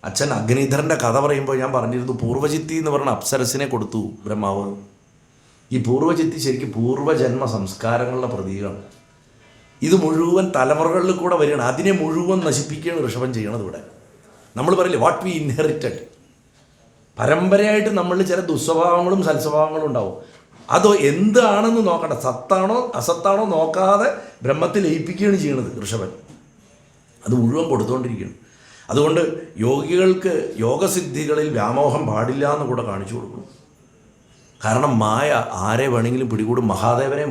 S1: അച്ഛൻ അഗ്നിധരൻ്റെ കഥ പറയുമ്പോൾ ഞാൻ പറഞ്ഞിരുന്നു, പൂർവ്വചിത്തി എന്ന് പറഞ്ഞ അപ്സരസിനെ കൊടുത്തു ബ്രഹ്മാവ്. ഈ പൂർവ്വചിത്തി ശരിക്കും പൂർവ്വജന്മ സംസ്കാരങ്ങളുടെ പ്രതീകമാണ്. ഇത് മുഴുവൻ തലമുറകളിൽ കൂടെ വരികയാണ്. അതിനെ മുഴുവൻ നശിപ്പിക്കുകയാണ് ഋഷഭൻ ചെയ്യണത്. ഇവിടെ നമ്മൾ പറയില്ലേ വാട്ട് വി ഇൻഹെറിറ്റഡ്, പരമ്പരയായിട്ട് നമ്മളിൽ ചില ദുസ്വഭാവങ്ങളും സൽസ്വഭാവങ്ങളും ഉണ്ടാവും. അതോ എന്താണെന്ന് നോക്കണ്ട, സത്താണോ അസത്താണോ നോക്കാതെ ബ്രഹ്മത്തിൽ ലയിപ്പിക്കുകയാണ് ചെയ്യണത് ഋഷഭൻ. അത് മുഴുവൻ കൊടുത്തുകൊണ്ടിരിക്കുകയാണ്. അതുകൊണ്ട് യോഗികൾക്ക് യോഗസിദ്ധികളിൽ വ്യാമോഹം പാടില്ല എന്ന് കൂടെ കാണിച്ചു കൊടുക്കണം. കാരണം മായ ആരെ വേണമെങ്കിലും പിടികൂടും. മഹാദേവനെ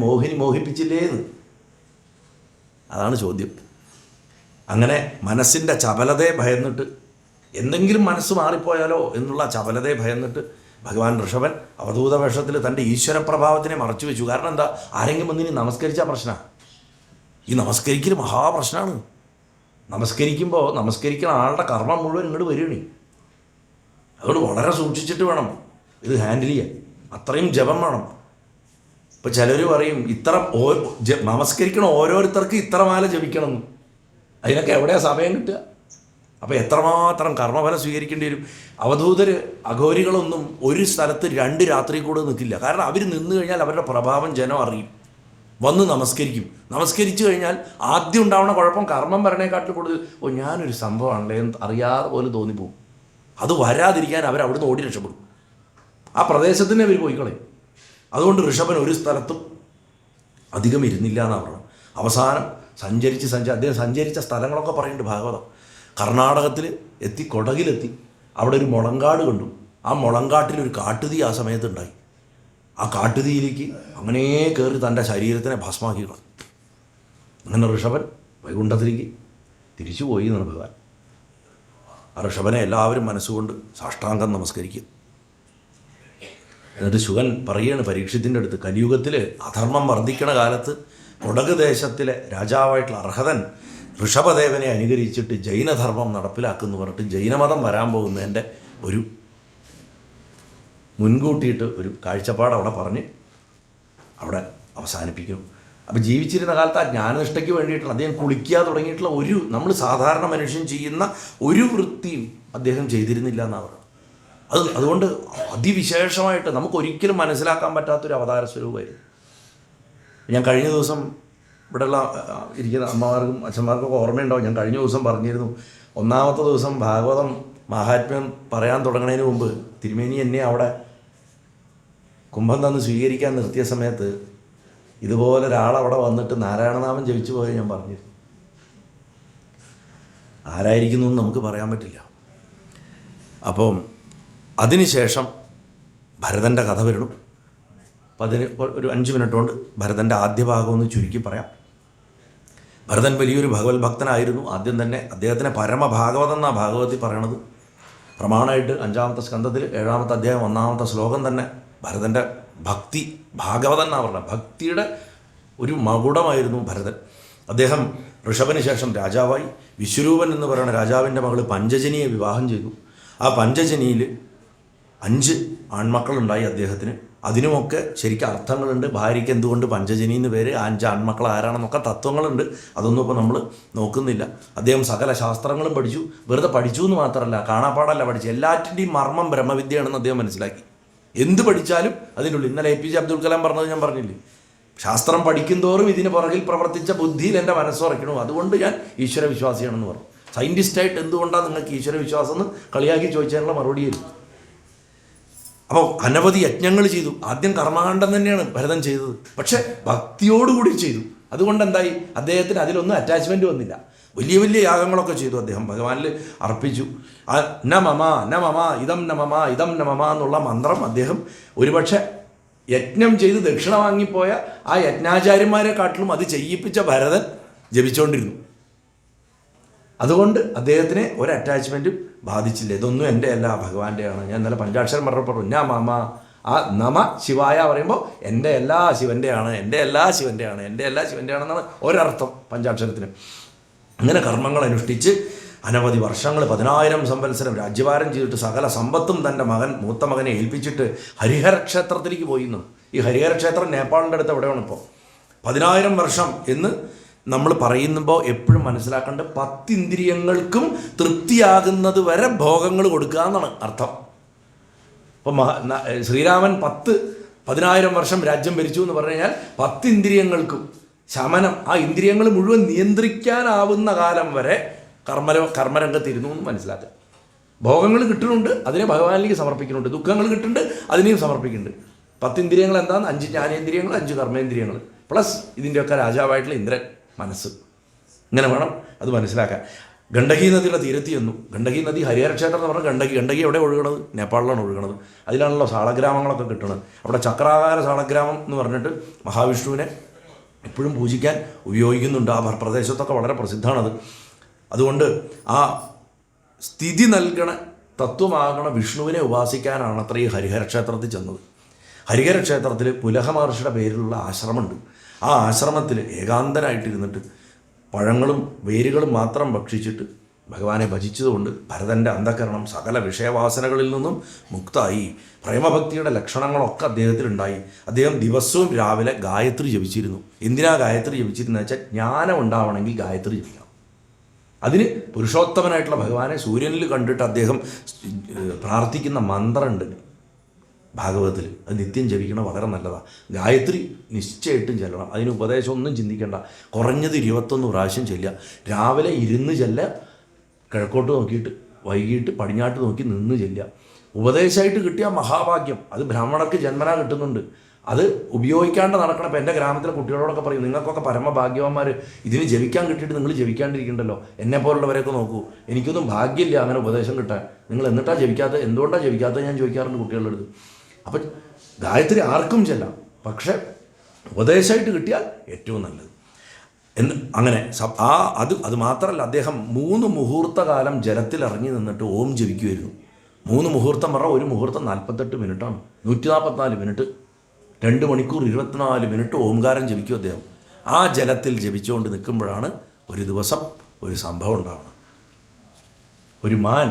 S1: മോഹിപ്പിച്ചില്ലേന്ന്, അതാണ് ചോദ്യം. അങ്ങനെ മനസ്സിൻ്റെ ചപലതയെ ഭയന്നിട്ട്, എന്തെങ്കിലും മനസ്സ് മാറിപ്പോയാലോ എന്നുള്ള ചപലതയെ ഭയന്നിട്ട് ഭഗവാൻ ഋഷഭൻ അവധൂത വേഷത്തിൽ തൻ്റെ ഈശ്വരപ്രഭാവത്തിനെ മറച്ചു വെച്ചു. കാരണം എന്താ, ആരെങ്കിലും വന്നിനി നമസ്കരിച്ചാൽ പ്രശ്നമാണ്. ഈ നമസ്കരിക്കൽ മഹാപ്രശ്നമാണ്. നമസ്കരിക്കുമ്പോൾ നമസ്കരിക്കുന്ന ആളുടെ കർമ്മം മുഴുവൻ ഇങ്ങോട്ട് വരികയാണ്. അതുകൊണ്ട് വളരെ സൂക്ഷിച്ചിട്ട് വേണം ഇത് ഹാൻഡിൽ ചെയ്യാൻ. അത്രയും ജപം വേണം. ഇപ്പോൾ ചിലർ പറയും ഇത്ര നമസ്കരിക്കണം ഓരോരുത്തർക്ക് ഇത്ര മാല ജപിക്കണം. അതിനൊക്കെ എവിടെയാണ് സമയം കിട്ടുക? അപ്പോൾ എത്രമാത്രം കർമ്മഫലം സ്വീകരിക്കേണ്ടി വരും. അവധൂതർ അഘോരികളൊന്നും ഒരു സ്ഥലത്ത് 2 രാത്രി കൂടെ നിൽക്കില്ല. കാരണം അവർ നിന്ന് കഴിഞ്ഞാൽ അവരുടെ പ്രഭാവം ജനം അറിയും, വന്ന് നമസ്കരിക്കും. നമസ്കരിച്ചു കഴിഞ്ഞാൽ ആദ്യം ഉണ്ടാവുന്ന കുഴപ്പം കർമ്മം വരണേക്കാട്ടിൽ കൂടുതൽ ഞാനൊരു സംഭവമാണല്ലേ എന്ന് അറിയാതെ പോലും തോന്നിപ്പോവും. അത് വരാതിരിക്കാൻ അവരവിടുന്ന് ഓടി രക്ഷപ്പെടും. ആ പ്രദേശത്തിന് അവർ പോയിക്കളയും. അതുകൊണ്ട് ഋഷഭൻ ഒരു സ്ഥലത്തും അധികം ഇരുന്നില്ല എന്നാണ് പറയുന്നത്. അവസാനം അദ്ദേഹം സഞ്ചരിച്ച സ്ഥലങ്ങളൊക്കെ പറയുന്നുണ്ട് ഭാഗവതം. കർണാടകത്തിൽ എത്തി, കൊടകിലെത്തി. അവിടെ ഒരു മുളങ്കാട് കണ്ടു. ആ മുളങ്കാട്ടിലൊരു കാട്ടുതീ ആ സമയത്തുണ്ടായി. ആ കാട്ടുതീയിലേക്ക് അങ്ങനെ കയറി തൻ്റെ ശരീരത്തിനെ ഭസ്മാക്കി കളഞ്ഞു. അങ്ങനെ ഋഷഭൻ വൈകുണ്ഠത്തിലേക്ക് തിരിച്ചു പോയി എന്നാണ് ഭഗവാൻ. ആ ഋഷഭനെ എല്ലാവരും മനസ്സുകൊണ്ട് സാഷ്ടാംഗം നമസ്കരിക്കും. എന്നിട്ട് ശുഗൻ പറയുകയാണ് പരീക്ഷത്തിൻ്റെ അടുത്ത്, കലിയുഗത്തിൽ അധർമ്മം വർദ്ധിക്കണ കാലത്ത് കൊടക് ദേശത്തിലെ രാജാവായിട്ടുള്ള അർഹതൻ ഋഷഭദേവനെ അനുകരിച്ചിട്ട് ജൈനധർമ്മം നടപ്പിലാക്കുന്നു പറഞ്ഞിട്ട് ജൈനമതം വരാൻ പോകുന്നതിൻ്റെ ഒരു മുൻകൂട്ടിയിട്ട് ഒരു കാഴ്ചപ്പാട് അവിടെ പറഞ്ഞ് അവിടെ അവസാനിപ്പിക്കും. അപ്പോൾ ജീവിച്ചിരുന്ന കാലത്ത് ആ ജ്ഞാനനിഷ്ഠയ്ക്ക് വേണ്ടിയിട്ടുള്ള അദ്ദേഹം കുളിക്കുക തുടങ്ങിയിട്ടുള്ള നമ്മൾ സാധാരണ മനുഷ്യൻ ചെയ്യുന്ന ഒരു വൃത്തിയും അദ്ദേഹം ചെയ്തിരുന്നില്ല എന്നാണ് പറയുന്നത്. അതുകൊണ്ട് അതിവിശേഷമായിട്ട് നമുക്കൊരിക്കലും മനസ്സിലാക്കാൻ പറ്റാത്തൊരു അവതാര സ്വരൂപമായിരുന്നു. ഞാൻ കഴിഞ്ഞ ദിവസം ഇവിടെയുള്ള ഇരിക്കുന്ന അമ്മമാർക്കും അച്ഛന്മാർക്കൊക്കെ ഓർമ്മയുണ്ടാവും. ഞാൻ കഴിഞ്ഞ ദിവസം പറഞ്ഞിരുന്നു, 1-ാമത്തെ ദിവസം ഭാഗവതം മഹാത്മ്യം പറയാൻ തുടങ്ങുന്നതിന് മുമ്പ് തിരുമേനി എന്നെ അവിടെ കുംഭം തന്ന് സ്വീകരിക്കാൻ നിർത്തിയ സമയത്ത് ഇതുപോലെ ഒരാളവിടെ വന്നിട്ട് നാരായണനാമം ജപിച്ചു പോയി ഞാൻ പറഞ്ഞിരുന്നു. ആരായിരിക്കുന്നു എന്ന് നമുക്ക് പറയാൻ പറ്റില്ല. അപ്പം അതിനുശേഷം ഭരതൻ്റെ കഥ വരണം. അപ്പം അതിന് ഒരു 5 മിനിറ്റ് കൊണ്ട് ഭരതൻ്റെ ആദ്യ ഭാഗം ഒന്ന് ചുരുക്കി പറയാം. ഭരതൻ വലിയൊരു ഭഗവത് ഭക്തനായിരുന്നു. ആദ്യം തന്നെ അദ്ദേഹത്തിനെ പരമഭാഗവതം എന്നാണ് ഭാഗവതത്തിൽ പറയണത്. പ്രമാണമായിട്ട് 5-ാമത്തെ സ്കന്ധത്തിൽ 7-ാമത്തെ അധ്യായം 1-ാമത്തെ ശ്ലോകം തന്നെ ഭരതൻ്റെ ഭക്തി ഭാഗവതൻ എന്നാണ് പറഞ്ഞത്. ഭക്തിയുടെ ഒരു മകുടമായിരുന്നു ഭരതൻ. അദ്ദേഹം ഋഷഭന് ശേഷം രാജാവായി. വിശ്വരൂപൻ എന്ന് പറയുന്ന രാജാവിൻ്റെ മകൾ പഞ്ചജനിയെ വിവാഹം ചെയ്തു. ആ പഞ്ചജനിയിൽ 5 ആൺമക്കളുണ്ടായി അദ്ദേഹത്തിന്. അതിനുമൊക്കെ ശരിക്കും അർത്ഥങ്ങളുണ്ട്. ഭാര്യയ്ക്ക് എന്തുകൊണ്ട് പഞ്ചജനി എന്ന് പേര്, 5 ആൺമക്കൾ ആരാണെന്നൊക്കെ തത്വങ്ങളുണ്ട്. അതൊന്നും ഇപ്പോൾ നമ്മൾ നോക്കുന്നില്ല. അദ്ദേഹം സകല ശാസ്ത്രങ്ങളും പഠിച്ചു. വെറുതെ പഠിച്ചു എന്ന് മാത്രമല്ല, കാണാപ്പാടല്ല പഠിച്ചു. എല്ലാറ്റിൻ്റെയും മർമ്മം ബ്രഹ്മവിദ്യയാണെന്ന് അദ്ദേഹം മനസ്സിലാക്കി. എന്ത് പഠിച്ചാലും അതിനുള്ളിൽ, ഇന്നലെ APJ അബ്ദുൽ കലാം പറഞ്ഞത് ഞാൻ പറഞ്ഞില്ലേ, ശാസ്ത്രം പഠിക്കുന്തോറും ഇതിന് പുറകിൽ പ്രവർത്തിച്ച ബുദ്ധിയിൽ എൻ്റെ മനസ്സുറയ്ക്കണു, അതുകൊണ്ട് ഞാൻ ഈശ്വര വിശ്വാസിയാണെന്ന് പറഞ്ഞു. സയൻറ്റിസ്റ്റായിട്ട് എന്തുകൊണ്ടാണ് നിങ്ങൾക്ക് ഈശ്വര വിശ്വാസം എന്ന് കളിയാക്കി ചോദിച്ചതിനുള്ള മറുപടിയായിരുന്നു. അപ്പോൾ അനവധി യജ്ഞങ്ങൾ ചെയ്തു. ആദ്യം കർമ്മകാണ്ഡം തന്നെയാണ് ഭരതൻ ചെയ്തത്, പക്ഷെ ഭക്തിയോടുകൂടി ചെയ്തു. അതുകൊണ്ട് എന്തായി, അദ്ദേഹത്തിന് അതിലൊന്നും അറ്റാച്ച്മെൻറ്റ് വന്നില്ല. വലിയ വലിയ യാഗങ്ങളൊക്കെ ചെയ്തു അദ്ദേഹം, ഭഗവാനിൽ അർപ്പിച്ചു. ന മമ ന മമ ഇതം ന മമ ഇതം ന മമ എന്നുള്ള മന്ത്രം അദ്ദേഹം ഒരുപക്ഷെ യജ്ഞം ചെയ്ത് ദക്ഷിണ വാങ്ങിപ്പോയ ആ യജ്ഞാചാര്യന്മാരെക്കാട്ടിലും അത് ചെയ്യിപ്പിച്ച ഭരതൻ ജപിച്ചുകൊണ്ടിരുന്നു. അതുകൊണ്ട് അദ്ദേഹത്തിന് ഒരു അറ്റാച്ച്മെൻറ്റും ബാധിച്ചില്ല. ഇതൊന്നും എൻ്റെ അല്ല, ഭഗവാന്റെയാണ്. ഞാൻ ഇന്നലെ പഞ്ചാക്ഷരം പറഞ്ഞപ്പോൾ ഞാൻ മമ, ആ നമ ശിവായ പറയുമ്പോൾ എൻ്റെ എല്ലാ ശിവൻ്റെയാണ്, എൻ്റെ എല്ലാ ശിവൻ്റെയാണ്, എൻ്റെ എല്ലാ ശിവൻ്റെയാണെന്നാണ് ഒരർത്ഥം പഞ്ചാക്ഷരത്തിന്. അങ്ങനെ കർമ്മങ്ങൾ അനുഷ്ഠിച്ച് അനവധി വർഷങ്ങൾ 10,000 സംവത്സരം രാജ്യഭാരം ചെയ്തിട്ട് സകല സമ്പത്തും തൻ്റെ മൂത്ത മകനെ ഏൽപ്പിച്ചിട്ട് ഹരിഹര ക്ഷേത്രത്തിലേക്ക് പോയിരുന്നു. ഈ ഹരിഹര ക്ഷേത്രം നേപ്പാളിൻ്റെ അടുത്ത് എവിടെയാണ് ഇപ്പോൾ. 10,000 വർഷം എന്ന് നമ്മൾ പറയുമ്പോൾ എപ്പോഴും മനസ്സിലാക്കേണ്ടത് 10 ഇന്ദ്രിയങ്ങൾക്കും തൃപ്തിയാകുന്നത് വരെ ഭോഗങ്ങൾ കൊടുക്കുക എന്നാണ് അർത്ഥം. ഇപ്പോൾ ശ്രീരാമൻ 10,000 വർഷം രാജ്യം ഭരിച്ചു എന്ന് പറഞ്ഞു കഴിഞ്ഞാൽ 10 ഇന്ദ്രിയങ്ങൾക്കും ശമനം, ആ ഇന്ദ്രിയങ്ങൾ മുഴുവൻ നിയന്ത്രിക്കാനാവുന്ന കാലം വരെ കർമ്മരംഗത്തിരുന്നു എന്ന് മനസ്സിലാക്കുക. ഭോഗങ്ങൾ കിട്ടുന്നുണ്ട്, അതിനെ ഭഗവാനിലേക്ക് സമർപ്പിക്കുന്നുണ്ട്. ദുഃഖങ്ങൾ കിട്ടുന്നുണ്ട്, അതിനെയും സമർപ്പിക്കുന്നുണ്ട്. 10 ഇന്ദ്രിയങ്ങൾ എന്താണ്? 5 ജ്ഞാനേന്ദ്രിയങ്ങൾ, 5 കർമ്മേന്ദ്രിയങ്ങൾ, പ്ലസ് ഇതിൻ്റെയൊക്കെ രാജാവായിട്ടുള്ള ഇന്ദ്രൻ മനസ്സ്. ഇങ്ങനെ വേണം അത് മനസ്സിലാക്കാൻ. ഗണ്ഡകി നദിയുടെ തീരത്ത് ചെന്നു. ഗണ്ഡകി നദി ഹരിഹര ക്ഷേത്രം എന്ന് പറഞ്ഞാൽ ഗണ്ഡകി എവിടെ ഒഴുകണത്? നേപ്പാളിലാണ് ഒഴുകണത്. അതിലാണല്ലോ സാളഗ്രാമങ്ങളൊക്കെ കിട്ടുന്നത്. അവിടെ ചക്രാകാര സാളഗ്രാമം എന്ന് പറഞ്ഞിട്ട് മഹാവിഷ്ണുവിനെ എപ്പോഴും പൂജിക്കാൻ ഉപയോഗിക്കുന്നുണ്ട്. ആ പ്രദേശത്തൊക്കെ വളരെ പ്രസിദ്ധമാണത്. അതുകൊണ്ട് ആ സ്ഥിതി നൽകണ തത്വമാകണ വിഷ്ണുവിനെ ഉപാസിക്കാനാണ് അത്ര ഈ ഹരിഹര ക്ഷേത്രത്തിൽ ചെന്നത്. ഹരിഹര ക്ഷേത്രത്തിൽ പുലഹ മഹർഷിയുടെ പേരിലുള്ള ആശ്രമമുണ്ട്. ആ ആശ്രമത്തിൽ ഏകാന്തനായിട്ടിരുന്നിട്ട് പഴങ്ങളും വേരുകളും മാത്രം ഭക്ഷിച്ചിട്ട് ഭഗവാനെ ഭജിച്ചതുകൊണ്ട് ഭരതൻ്റെ അന്ധകരണം സകല വിഷയവാസനകളിൽ നിന്നും മുക്തായി. പ്രേമഭക്തിയുടെ ലക്ഷണങ്ങളൊക്കെ അദ്ദേഹത്തിലുണ്ടായി. അദ്ദേഹം ദിവസവും രാവിലെ ഗായത്രി ജപിച്ചിരുന്നു. എന്തിനാ ഗായത്രി ജപിച്ചിരുന്നത് വെച്ചാൽ ജ്ഞാനം ഉണ്ടാവണമെങ്കിൽ ഗായത്രി ജപിക്കണം. അതിന് പുരുഷോത്തമനായിട്ടുള്ള ഭഗവാനെ സൂര്യനിൽ കണ്ടിട്ട് അദ്ദേഹം പ്രാർത്ഥിക്കുന്ന മന്ത്രമുണ്ട് ഭാഗവതത്തിൽ. അത് നിത്യം ജപിക്കണം, വളരെ നല്ലതാണ്. ഗായത്രി നിശ്ചയമായിട്ടും ചെല്ലണം. അതിന് ഉപദേശമൊന്നും ചിന്തിക്കേണ്ട. കുറഞ്ഞത് 21 പ്രാവശ്യം ചെല്ലുക. രാവിലെ ഇരുന്ന് ചെല്ലുക, കിഴക്കോട്ട് നോക്കിയിട്ട്, വൈകിട്ട് പടിഞ്ഞാട്ട് നോക്കി നിന്ന് ചെല്ലുക. ഉപദേശമായിട്ട് കിട്ടിയ മഹാഭാഗ്യം. അത് ബ്രാഹ്മണർക്ക് ജന്മനാ കിട്ടുന്നുണ്ട്. അത് ഉപയോഗിക്കാണ്ട് നടക്കണം. ഇപ്പം എൻ്റെ ഗ്രാമത്തിലെ കുട്ടികളോടൊക്കെ പറയും, നിങ്ങൾക്കൊക്കെ പരമഭാഗ്യവാന്മാർ, ഇതിന് ജപിക്കാൻ കിട്ടിയിട്ട് നിങ്ങൾ ജപിക്കാണ്ടിരിക്കണ്ടല്ലോ. എന്നെപ്പോലുള്ളവരെയൊക്കെ നോക്കൂ, എനിക്കൊന്നും ഭാഗ്യമില്ല അങ്ങനെ ഉപദേശം കിട്ടാൻ. നിങ്ങൾ എന്നിട്ടാണ് ജപിക്കാത്തത്, എന്തുകൊണ്ടാണ് ജപിക്കാത്തത് ഞാൻ ചോദിക്കാറുണ്ട് കുട്ടികളുടെ അടുത്ത്. അപ്പം ഗായത്രി ആർക്കും ചെല്ലാം, പക്ഷെ ഉപദേശമായിട്ട് കിട്ടിയാൽ ഏറ്റവും നല്ലത് എന്ന്. അങ്ങനെ അത് മാത്രമല്ല, അദ്ദേഹം 3 മുഹൂർത്ത കാലം ജലത്തിൽ ഇറങ്ങി നിന്നിട്ട് ഓം ജപിക്കുമായിരുന്നു. 3 മുഹൂർത്തം പറഞ്ഞാൽ ഒരു മുഹൂർത്തം 48 മിനിറ്റാണ്. 144 മിനിറ്റ്, 2 മണിക്കൂർ 24 മിനിറ്റ് ഓംകാരം ജപിക്കും അദ്ദേഹം. ആ ജലത്തിൽ ജപിച്ചുകൊണ്ട് നിൽക്കുമ്പോഴാണ് ഒരു ദിവസം ഒരു സംഭവം ഉണ്ടാവുന്നത്. ഒരു മാൻ,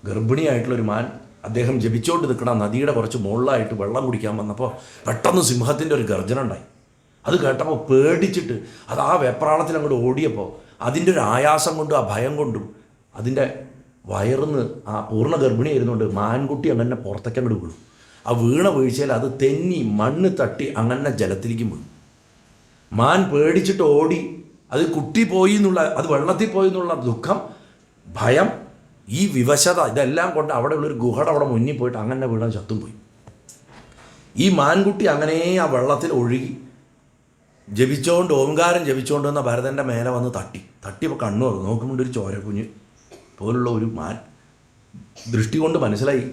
S1: ഗർഭിണിയായിട്ടുള്ളൊരു മാൻ, അദ്ദേഹം ജപിച്ചുകൊണ്ട് നിൽക്കണ നദിയുടെ കുറച്ച് മുകളിലായിട്ട് വെള്ളം കുടിക്കാൻ വന്നപ്പോൾ പെട്ടെന്ന് സിംഹത്തിൻ്റെ ഒരു ഗർജന ഉണ്ടായി. അത് കേട്ടപ്പോൾ പേടിച്ചിട്ട് അത് ആ വെപ്രാളത്തിൽ അങ്ങോട്ട് ഓടിയപ്പോൾ അതിൻ്റെ ഒരു ആയാസം കൊണ്ടും ആ ഭയം കൊണ്ടും അതിൻ്റെ വയറിന്ന്, ആ പൂർണ്ണ ഗർഭിണി ആയിരുന്നുകൊണ്ട് മാൻകുട്ടി അങ്ങനെ പുറത്തേക്ക് അങ്ങോട്ട് വീണു. ആ വീണ വീഴ്ചയിൽ അത് തെന്നി മണ്ണ് തട്ടി അങ്ങനെ ജലത്തിലേക്ക് വീണു. മാൻ പേടിച്ചിട്ട് ഓടി. അത് കുട്ടി പോയി എന്നുള്ള, അത് വെള്ളത്തിൽ പോയി എന്നുള്ള ദുഃഖം, ഭയം, ഈ വിവശത, ഇതെല്ലാം കൊണ്ട് അവിടെ ഉള്ളൊരു ഗുഹയുടെ അവിടെ മുന്നിൽ പോയിട്ട് അങ്ങനെ വീണ ചത്തും പോയി. ഈ മാൻകുട്ടി അങ്ങനെ ആ വെള്ളത്തിൽ ഒഴുകി ജപിച്ചുകൊണ്ട് ഓംകാരം ജപിച്ചുകൊണ്ട് വന്ന ഭരതൻ്റെ മേലെ വന്ന് തട്ടിയപ്പോൾ കണ്ണു തുറന്നു. നോക്കുമ്പോൾ ഒരു ചോരക്കുഞ്ഞ് പോലുള്ള ഒരു മാൻ. ദൃഷ്ടി കൊണ്ട് മനസ്സിലായി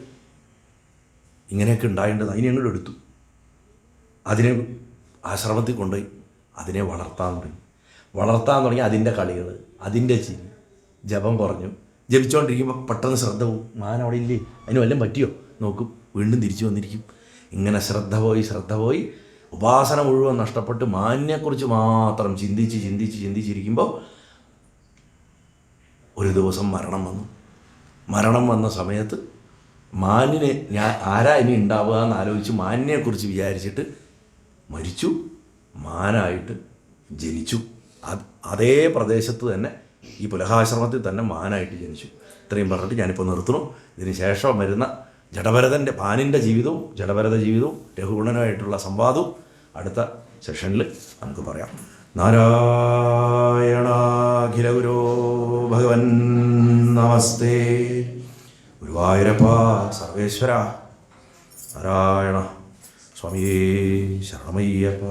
S1: ഇങ്ങനെയൊക്കെ ഉണ്ടായിട്ടുണ്ട്. അതിനെ അങ്ങോട്ട് എടുത്തു. അതിനെ ആശ്രമത്തിൽ കൊണ്ടുപോയി അതിനെ വളർത്താൻ തുടങ്ങി. അതിൻ്റെ കളികൾ, അതിൻ്റെ ചിരി, ജപം കുറഞ്ഞു. ജപിച്ചുകൊണ്ടിരിക്കുമ്പോൾ പെട്ടെന്ന് ശ്രദ്ധ പോവും. മാൻ അവിടെ ഇല്ലേ, അതിന് വല്ലതും പറ്റിയോ നോക്കും, വീണ്ടും തിരിച്ചു വന്നിരിക്കും. ഇങ്ങനെ ശ്രദ്ധ പോയി ഉപാസന മുഴുവൻ നഷ്ടപ്പെട്ട് മാനിനെക്കുറിച്ച് മാത്രം ചിന്തിച്ചിരിക്കുമ്പോൾ ഒരു ദിവസം മരണം വന്ന സമയത്ത് മാനിനെ ആരാ ഇനി ഉണ്ടാവുക എന്ന് ആലോചിച്ച് മാനിനെക്കുറിച്ച് വിചാരിച്ചിട്ട് മരിച്ചു. മാനായിട്ട് ജനിച്ചു. അതേ പ്രദേശത്ത് തന്നെ, ഈ പുലഹാശ്രമത്തിൽ തന്നെ മാനായിട്ട് ജനിച്ചു. ഇത്രയും പറഞ്ഞിട്ട് ഞാനിപ്പോൾ നിർത്തുന്നു. ഇതിന് ശേഷം വരുന്ന ജഡഭരതൻ്റെ പാനിൻ്റെ ജീവിതവും ജഡഭരത ജീവിതവും രഘുഗുണനുമായിട്ടുള്ള സംവാദവും അടുത്ത സെഷനിൽ നമുക്ക് പറയാം. നാരായണാഖില ഗുരോ ഭഗവൻ നമസ്തേ. ഗുരുവായൂരപ്പ സർവേശ്വര നാരായണ സ്വാമിയേ ശരണമയ്യപ്പ.